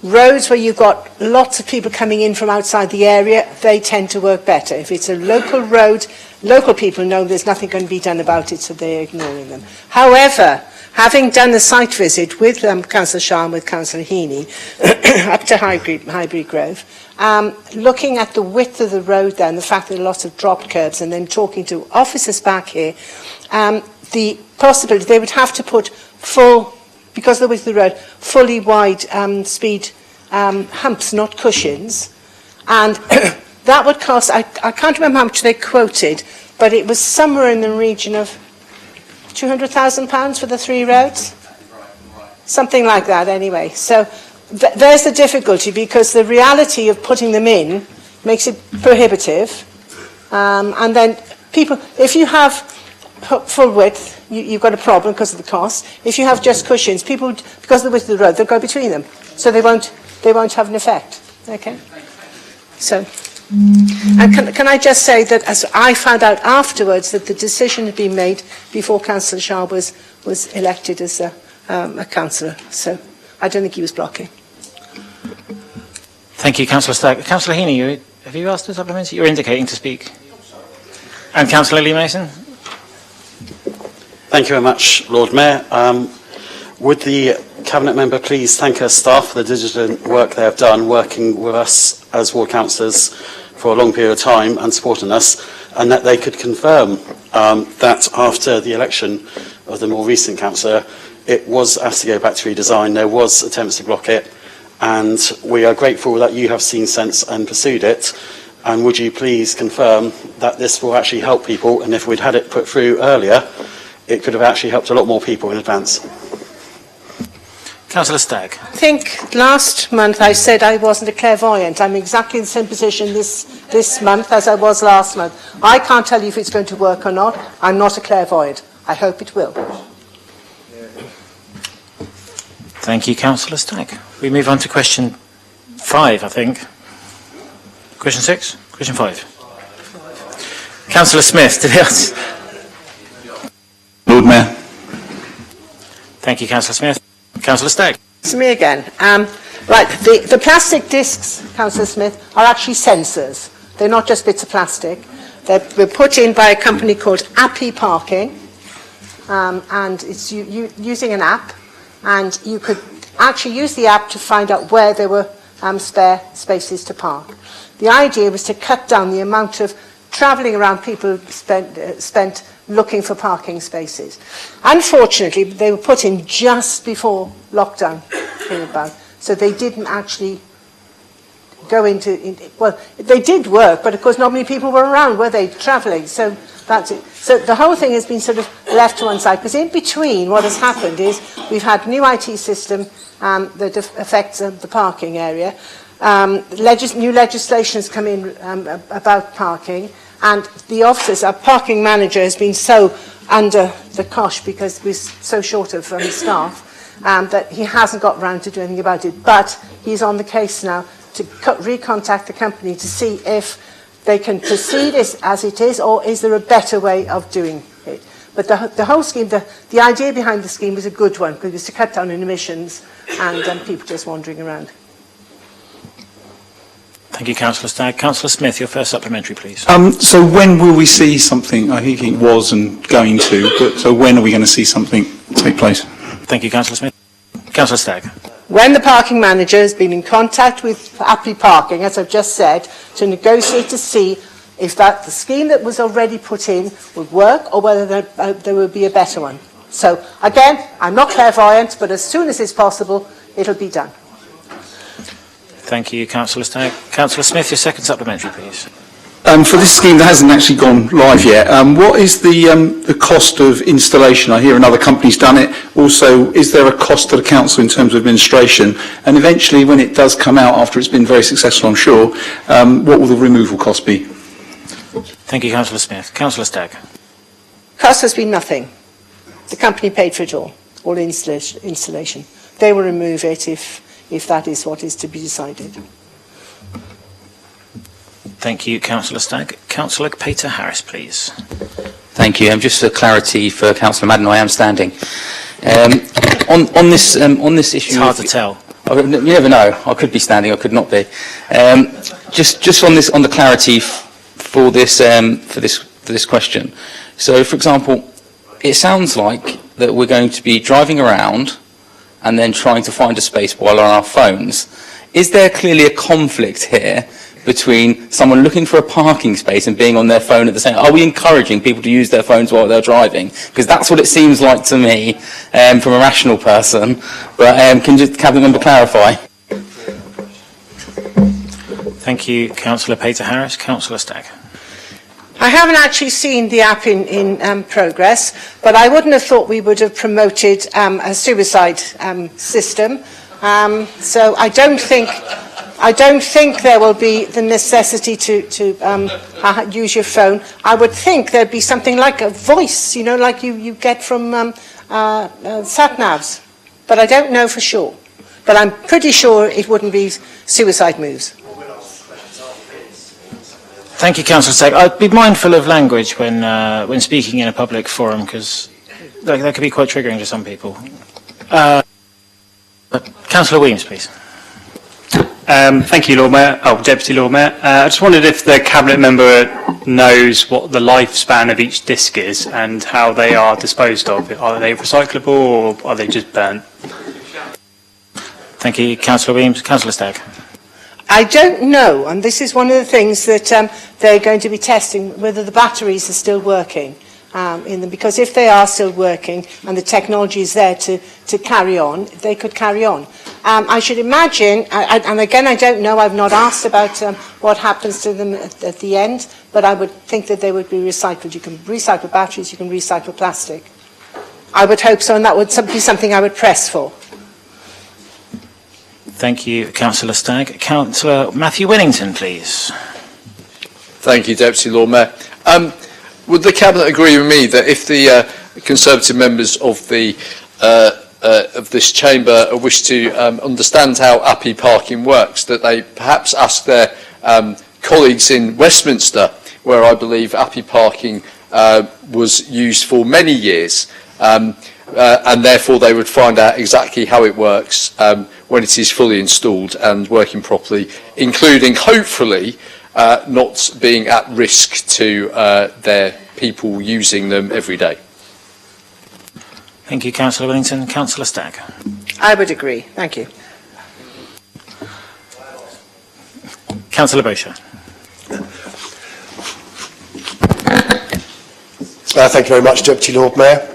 roads where you've got lots of people coming in from outside the area, they tend to work better. If it's a local road, local people know there's nothing going to be done about it, so they're ignoring them. However, having done a site visit with Councillor Shah and with Councillor Heaney up to Highbury Grove, looking at the width of the road there and the fact that there are lots of drop curbs, and then talking to officers back here, the possibility they would have to put full, because of the width of the road, fully wide speed humps, not cushions, and that would cost, I can't remember how much they quoted, but it was somewhere in the region of £200,000 for the 3 roads, something like that anyway. So there's the difficulty, because the reality of putting them in makes it prohibitive, and then people, if you have full width, you've got a problem because of the cost. If you have just cushions, people, because of the width of the road, they'll go between them, so they won't have an effect. Okay. So, and can I just say that as I found out afterwards that the decision had been made before Councillor Shah was elected as a councillor. So I don't think he was blocking. Thank you, Councillor Stagg. Councillor Heaney, have you asked a supplement? You're indicating to speak. And Councillor Lee Mason. Thank you very much, Lord Mayor. Would the Cabinet member please thank her staff for the diligent work they have done, working with us as ward councillors for a long period of time and supporting us, and that they could confirm that after the election of the more recent councillor, it was asked to go back to redesign, there was attempts to block it, and we are grateful that you have seen sense and pursued it. And would you please confirm that this will actually help people, and if we'd had it put through earlier, it could have actually helped a lot more people in advance? Councillor Stagg. I think last month I said I wasn't a clairvoyant. I'm exactly in the same position this month as I was last month. I can't tell you if it's going to work or not. I'm not a clairvoyant. I hope it will. Thank you, Councillor Stagg. We move on to question 5, I think. Question 6? Question 5. Councillor Smith, to the answer. Lord Mayor. Thank you, Councillor Smith. Councillor Stagg. It's me again. Right, the plastic discs, Councillor Smith, are actually sensors. They're not just bits of plastic. They were put in by a company called Appy Parking, and it's using an app, and you could actually use the app to find out where there were spare spaces to park. The idea was to cut down the amount of travelling around people spent looking for parking spaces. Unfortunately, they were put in just before lockdown came about, so they didn't actually go well, they did work, but of course not many people were around, were they, travelling? So that's it. So the whole thing has been sort of left to one side, because in between what has happened is we've had new IT system that affects the parking area. New legislation has come in about parking, and the officers, our parking manager has been so under the cosh because we're so short of staff that he hasn't got round to do anything about it. But he's on the case now to recontact the company to see if they can proceed as it is, or is there a better way of doing it. But the whole scheme, the idea behind the scheme was a good one, because it was to cut down on emissions and people just wandering around. Thank you, Councillor Stagg. Councillor Smith, your first supplementary, please. So when will we see something? I think it was and going to, but so when are we going to see something take place? Thank you, Councillor Smith. Councillor Stagg. When the parking manager has been in contact with Appy Parking, as I've just said, to negotiate to see if the scheme that was already put in would work, or whether there would be a better one. So, again, I'm not clairvoyant, but as soon as it's possible, it'll be done. Thank you, Councillor Stagg. Councillor Smith, your second supplementary, please. For this scheme that hasn't actually gone live yet, what is the cost of installation? I hear another company's done it. Also, is there a cost to the council in terms of administration? And eventually, when it does come out, after it's been very successful, I'm sure, what will the removal cost be? Thank you, Councillor Smith. Councillor Stagg. Cost has been nothing. The company paid for it all installation. They will remove it if that is what is to be decided. Thank you, Councillor Stagg. Councillor Peter Harris, please. Thank you. Just for clarity for Councillor Madden, I am standing. On this issue, it's hard to tell. You never know. I could be standing, I could not be. Just on the clarity for this question. So, for example, it sounds like that we're going to be driving around and then trying to find a space while on our phones. Is there clearly a conflict here between someone looking for a parking space and being on their phone at the same time? Are we encouraging people to use their phones while they're driving? Because that's what it seems like to me from a rational person. But can the Cabinet member clarify? Thank you, Councillor Peter Harris. Councillor Stagg. I haven't actually seen the app in progress, but I wouldn't have thought we would have promoted a suicide system. So I don't think there will be the necessity to use your phone. I would think there'd be something like a voice, like you get from sat-navs. But I don't know for sure. But I'm pretty sure it wouldn't be suicide moves. Thank you, Councillor Stagg. I'd be mindful of language when speaking in a public forum, because that could be quite triggering to some people. Councillor Williams, please. Thank you, Lord Mayor. Deputy Lord Mayor. I just wondered if the Cabinet member knows what the lifespan of each disc is and how they are disposed of. Are they recyclable or are they just burnt? Thank you, Councillor Williams. Councillor Stagg. I don't know, and this is one of the things that they're going to be testing, whether the batteries are still working in them, because if they are still working and the technology is there to carry on, they could carry on. I should imagine, and again I don't know, I've not asked about what happens to them at the end, but I would think that they would be recycled. You can recycle batteries, you can recycle plastic. I would hope so, and that would be something I would press for. Thank you, Councillor Stagg. Councillor Matthew Winnington, please. Thank you, Deputy Lord Mayor. Would the Cabinet agree with me that if the Conservative members of this chamber wish to understand how Appy parking works, that they perhaps ask their colleagues in Westminster, where I believe Appy parking was used for many years, and therefore they would find out exactly how it works when it is fully installed and working properly, including, hopefully, not being at risk to their people using them every day. Thank you, Councillor Winnington. Councillor Stagg. I would agree. Thank you. Councillor Bosher. Thank you very much, Deputy Lord Mayor.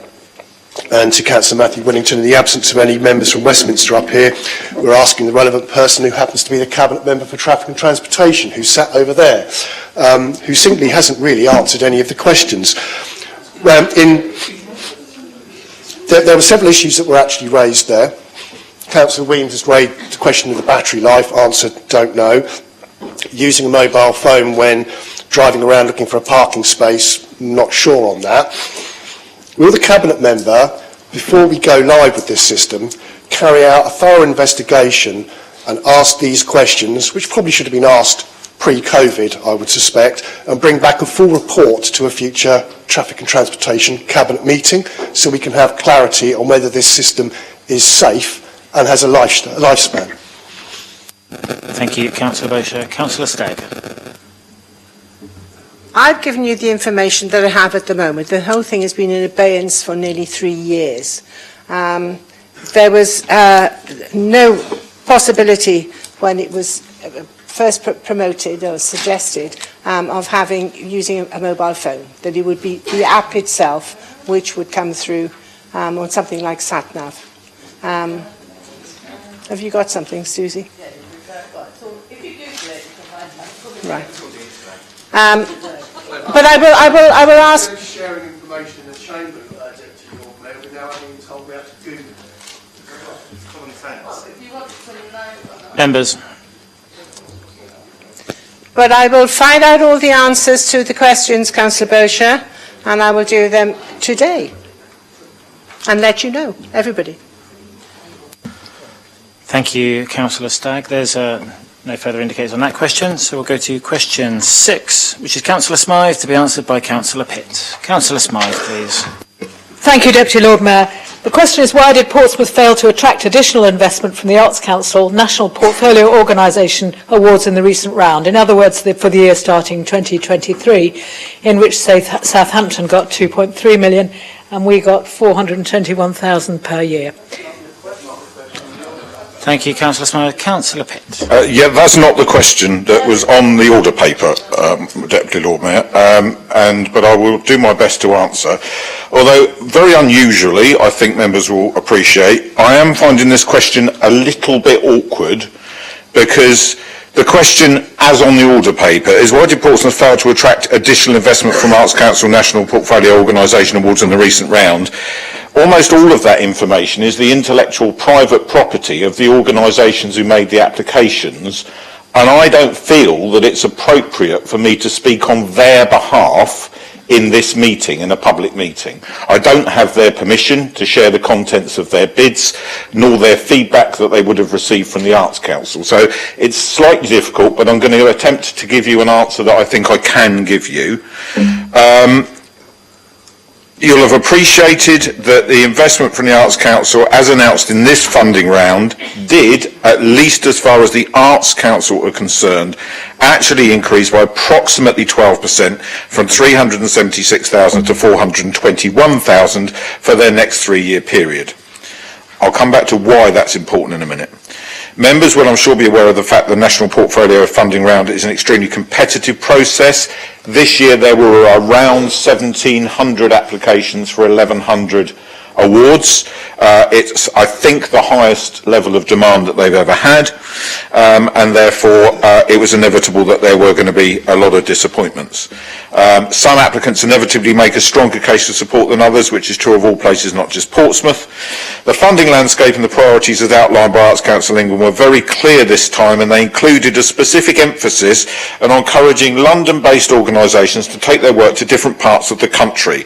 And to Councillor Matthew Winnington, in the absence of any members from Westminster up here, we're asking the relevant person, who happens to be the Cabinet Member for Traffic and Transportation, who's sat over there, who simply hasn't really answered any of the questions. There were several issues that were actually raised there. Councillor Williams has raised the question of the battery life. Answer, don't know. Using a mobile phone when driving around looking for a parking space, not sure on that. Will the Cabinet Member, before we go live with this system, carry out a thorough investigation and ask these questions, which probably should have been asked pre-COVID, I would suspect, and bring back a full report to a future Traffic and Transportation Cabinet meeting, so we can have clarity on whether this system is safe and has a lifespan? Thank you, Councillor Bosher. Councillor Stagg. I've given you the information that I have at the moment. The whole thing has been in abeyance for nearly 3 years. There was no possibility when it was first promoted or suggested of using a mobile phone, that it would be the app itself which would come through on something like SatNav. Have you got something, Susie? Right. But I will ask. Sharing information in the chamber, Deputy Lord Mayor, without being told we have to Google it. Common sense. Members. But I will find out all the answers to the questions, Councillor Bosher, and I will do them today and let you know, everybody. Thank you, Councillor Stagg. There's no further indicators on that question, so we'll go to question 6, which is Councillor Smythe, to be answered by Councillor Pitt. Councillor Smythe, please. Thank you, Deputy Lord Mayor. The question is, why did Portsmouth fail to attract additional investment from the Arts Council National Portfolio Organisation Awards in the recent round? In other words, for the year starting 2023, in which Southampton got 2.3 million and we got 421,000 per year. Thank you, Councillor Smythe. Councillor Pitt. Yeah, that's not the question that was on the order paper, Deputy Lord Mayor, but I will do my best to answer. Although, very unusually, I think members will appreciate, I am finding this question a little bit awkward, because the question, as on the order paper, is why did Portsmouth fail to attract additional investment from Arts Council National Portfolio Organisation Awards in the recent round? Almost all of that information is the intellectual private property of the organisations who made the applications, and I don't feel that it's appropriate for me to speak on their behalf in this meeting, in a public meeting. I don't have their permission to share the contents of their bids, nor their feedback that they would have received from the Arts Council. So it's slightly difficult, but I'm going to attempt to give you an answer that I think I can give you. You'll have appreciated that the investment from the Arts Council, as announced in this funding round, did, at least as far as the Arts Council are concerned, actually increase by approximately 12% from 376,000 to 421,000 for their next 3-year period. I'll come back to why that's important in a minute. Members will, I'm sure, be aware of the fact that the National Portfolio Funding Round is an extremely competitive process. This year there were around 1,700 applications for 1,100 awards. It's, I think, the highest level of demand that they've ever had, and therefore it was inevitable that there were going to be a lot of disappointments. Some applicants inevitably make a stronger case for support than others, which is true of all places, not just Portsmouth. The funding landscape and the priorities as outlined by Arts Council England were very clear this time, and they included a specific emphasis on encouraging London-based organisations to take their work to different parts of the country.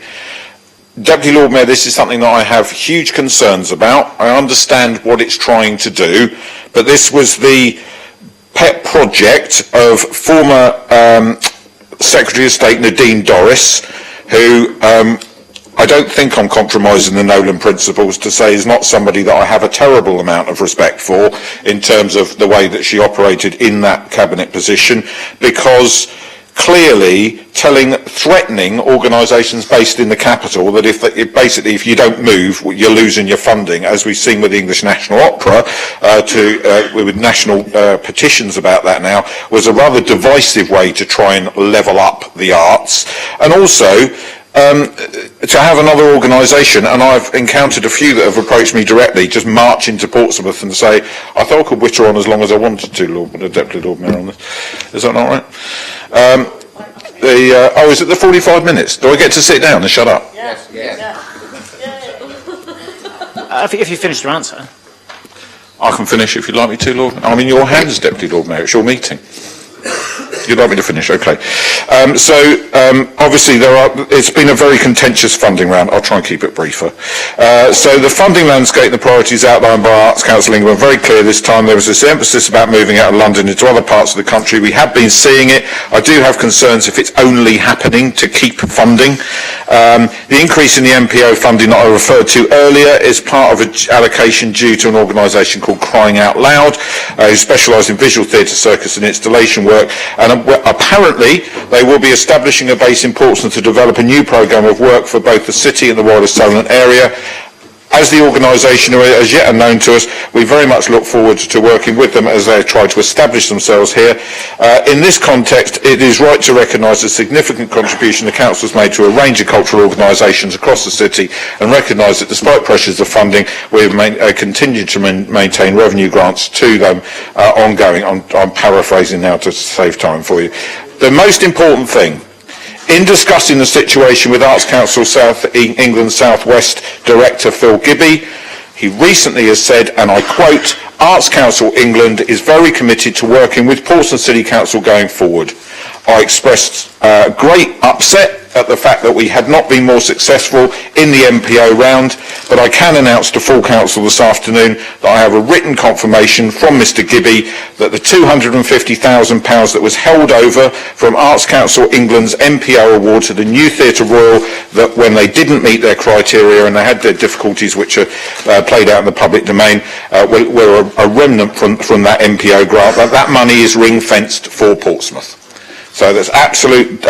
Deputy Lord Mayor, this is something that I have huge concerns about. I understand what it's trying to do, but this was the pet project of former Secretary of State Nadine Dorries, who I don't think I'm compromising the Nolan principles to say is not somebody that I have a terrible amount of respect for in terms of the way that she operated in that cabinet position, because clearly threatening organisations based in the capital that if you don't move, you're losing your funding, as we've seen with the English National Opera, with national petitions about that now, was a rather divisive way to try and level up the arts. And also, to have another organisation, and I've encountered a few that have approached me directly, just march into Portsmouth and say, I thought I could witter on as long as I wanted to, Deputy Lord Mayor, on this. Is that not right? Is it the 45 minutes? Do I get to sit down and shut up? Yes. If you finished your answer. I can finish if you'd like me to, Lord. I'm in your hands, Deputy Lord Mayor. It's your meeting. You'd like me to finish? Okay. Obviously, it's been a very contentious funding round. I'll try and keep it briefer. So the funding landscape and the priorities outlined by Arts Council England were very clear this time. There was this emphasis about moving out of London into other parts of the country. We have been seeing it. I do have concerns if it's only happening to keep funding. The increase in the MPO funding that I referred to earlier is part of an allocation due to an organisation called Crying Out Loud, who specialise in visual theatre, circus and installation work. And apparently they will be establishing a base in Portsmouth to develop a new programme of work for both the city and the wider Solent area. As the organisation are as yet unknown to us, we very much look forward to working with them as they try to establish themselves here. In this context, it is right to recognise the significant contribution the Council has made to a range of cultural organisations across the city, and recognise that despite pressures of funding, we have continued to maintain revenue grants to them ongoing. I'm paraphrasing now to save time for you. The most important thing, in discussing the situation with Arts Council South England South West Director Phil Gibby, he recently has said, and I quote, Arts Council England is very committed to working with Portsmouth City Council going forward. I expressed great upset at the fact that we had not been more successful in the MPO round, but I can announce to full council this afternoon that I have a written confirmation from Mr Gibby that the £250,000 that was held over from Arts Council England's MPO award to the New Theatre Royal, that when they didn't meet their criteria and they had their difficulties which are played out in the public domain, were a remnant from that MPO grant, that money is ring-fenced for Portsmouth. So there's absolute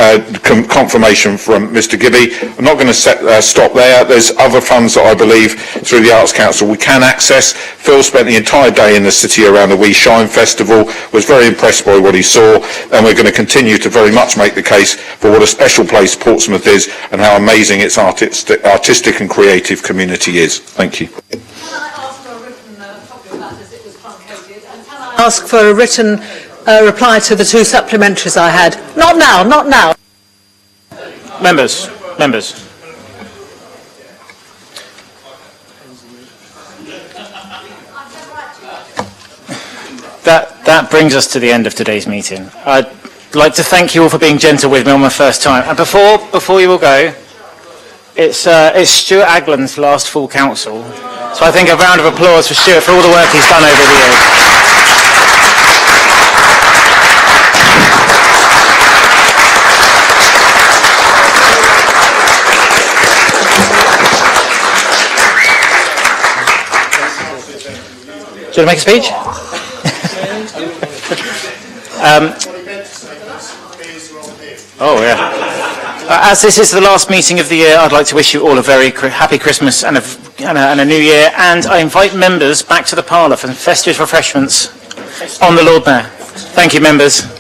confirmation from Mr Gibby. I'm not going to stop there. There's other funds that I believe through the Arts Council we can access. Phil spent the entire day in the city around the We Shine Festival, was very impressed by what he saw, and we're going to continue to very much make the case for what a special place Portsmouth is and how amazing its artistic and creative community is. Thank you. Ask for a written reply to the two supplementaries I had. Not now, not now. Members. That brings us to the end of today's meeting. I'd like to thank you all for being gentle with me on my first time. And before you all go, it's Stuart Aglin's last full council. So I think a round of applause for Stuart for all the work he's done over the years. Do you want to make a speech? Oh, yeah. As this is the last meeting of the year, I'd like to wish you all a very happy Christmas and a new year, and I invite members back to the parlour for festive refreshments on the Lord Mayor. Thank you, members.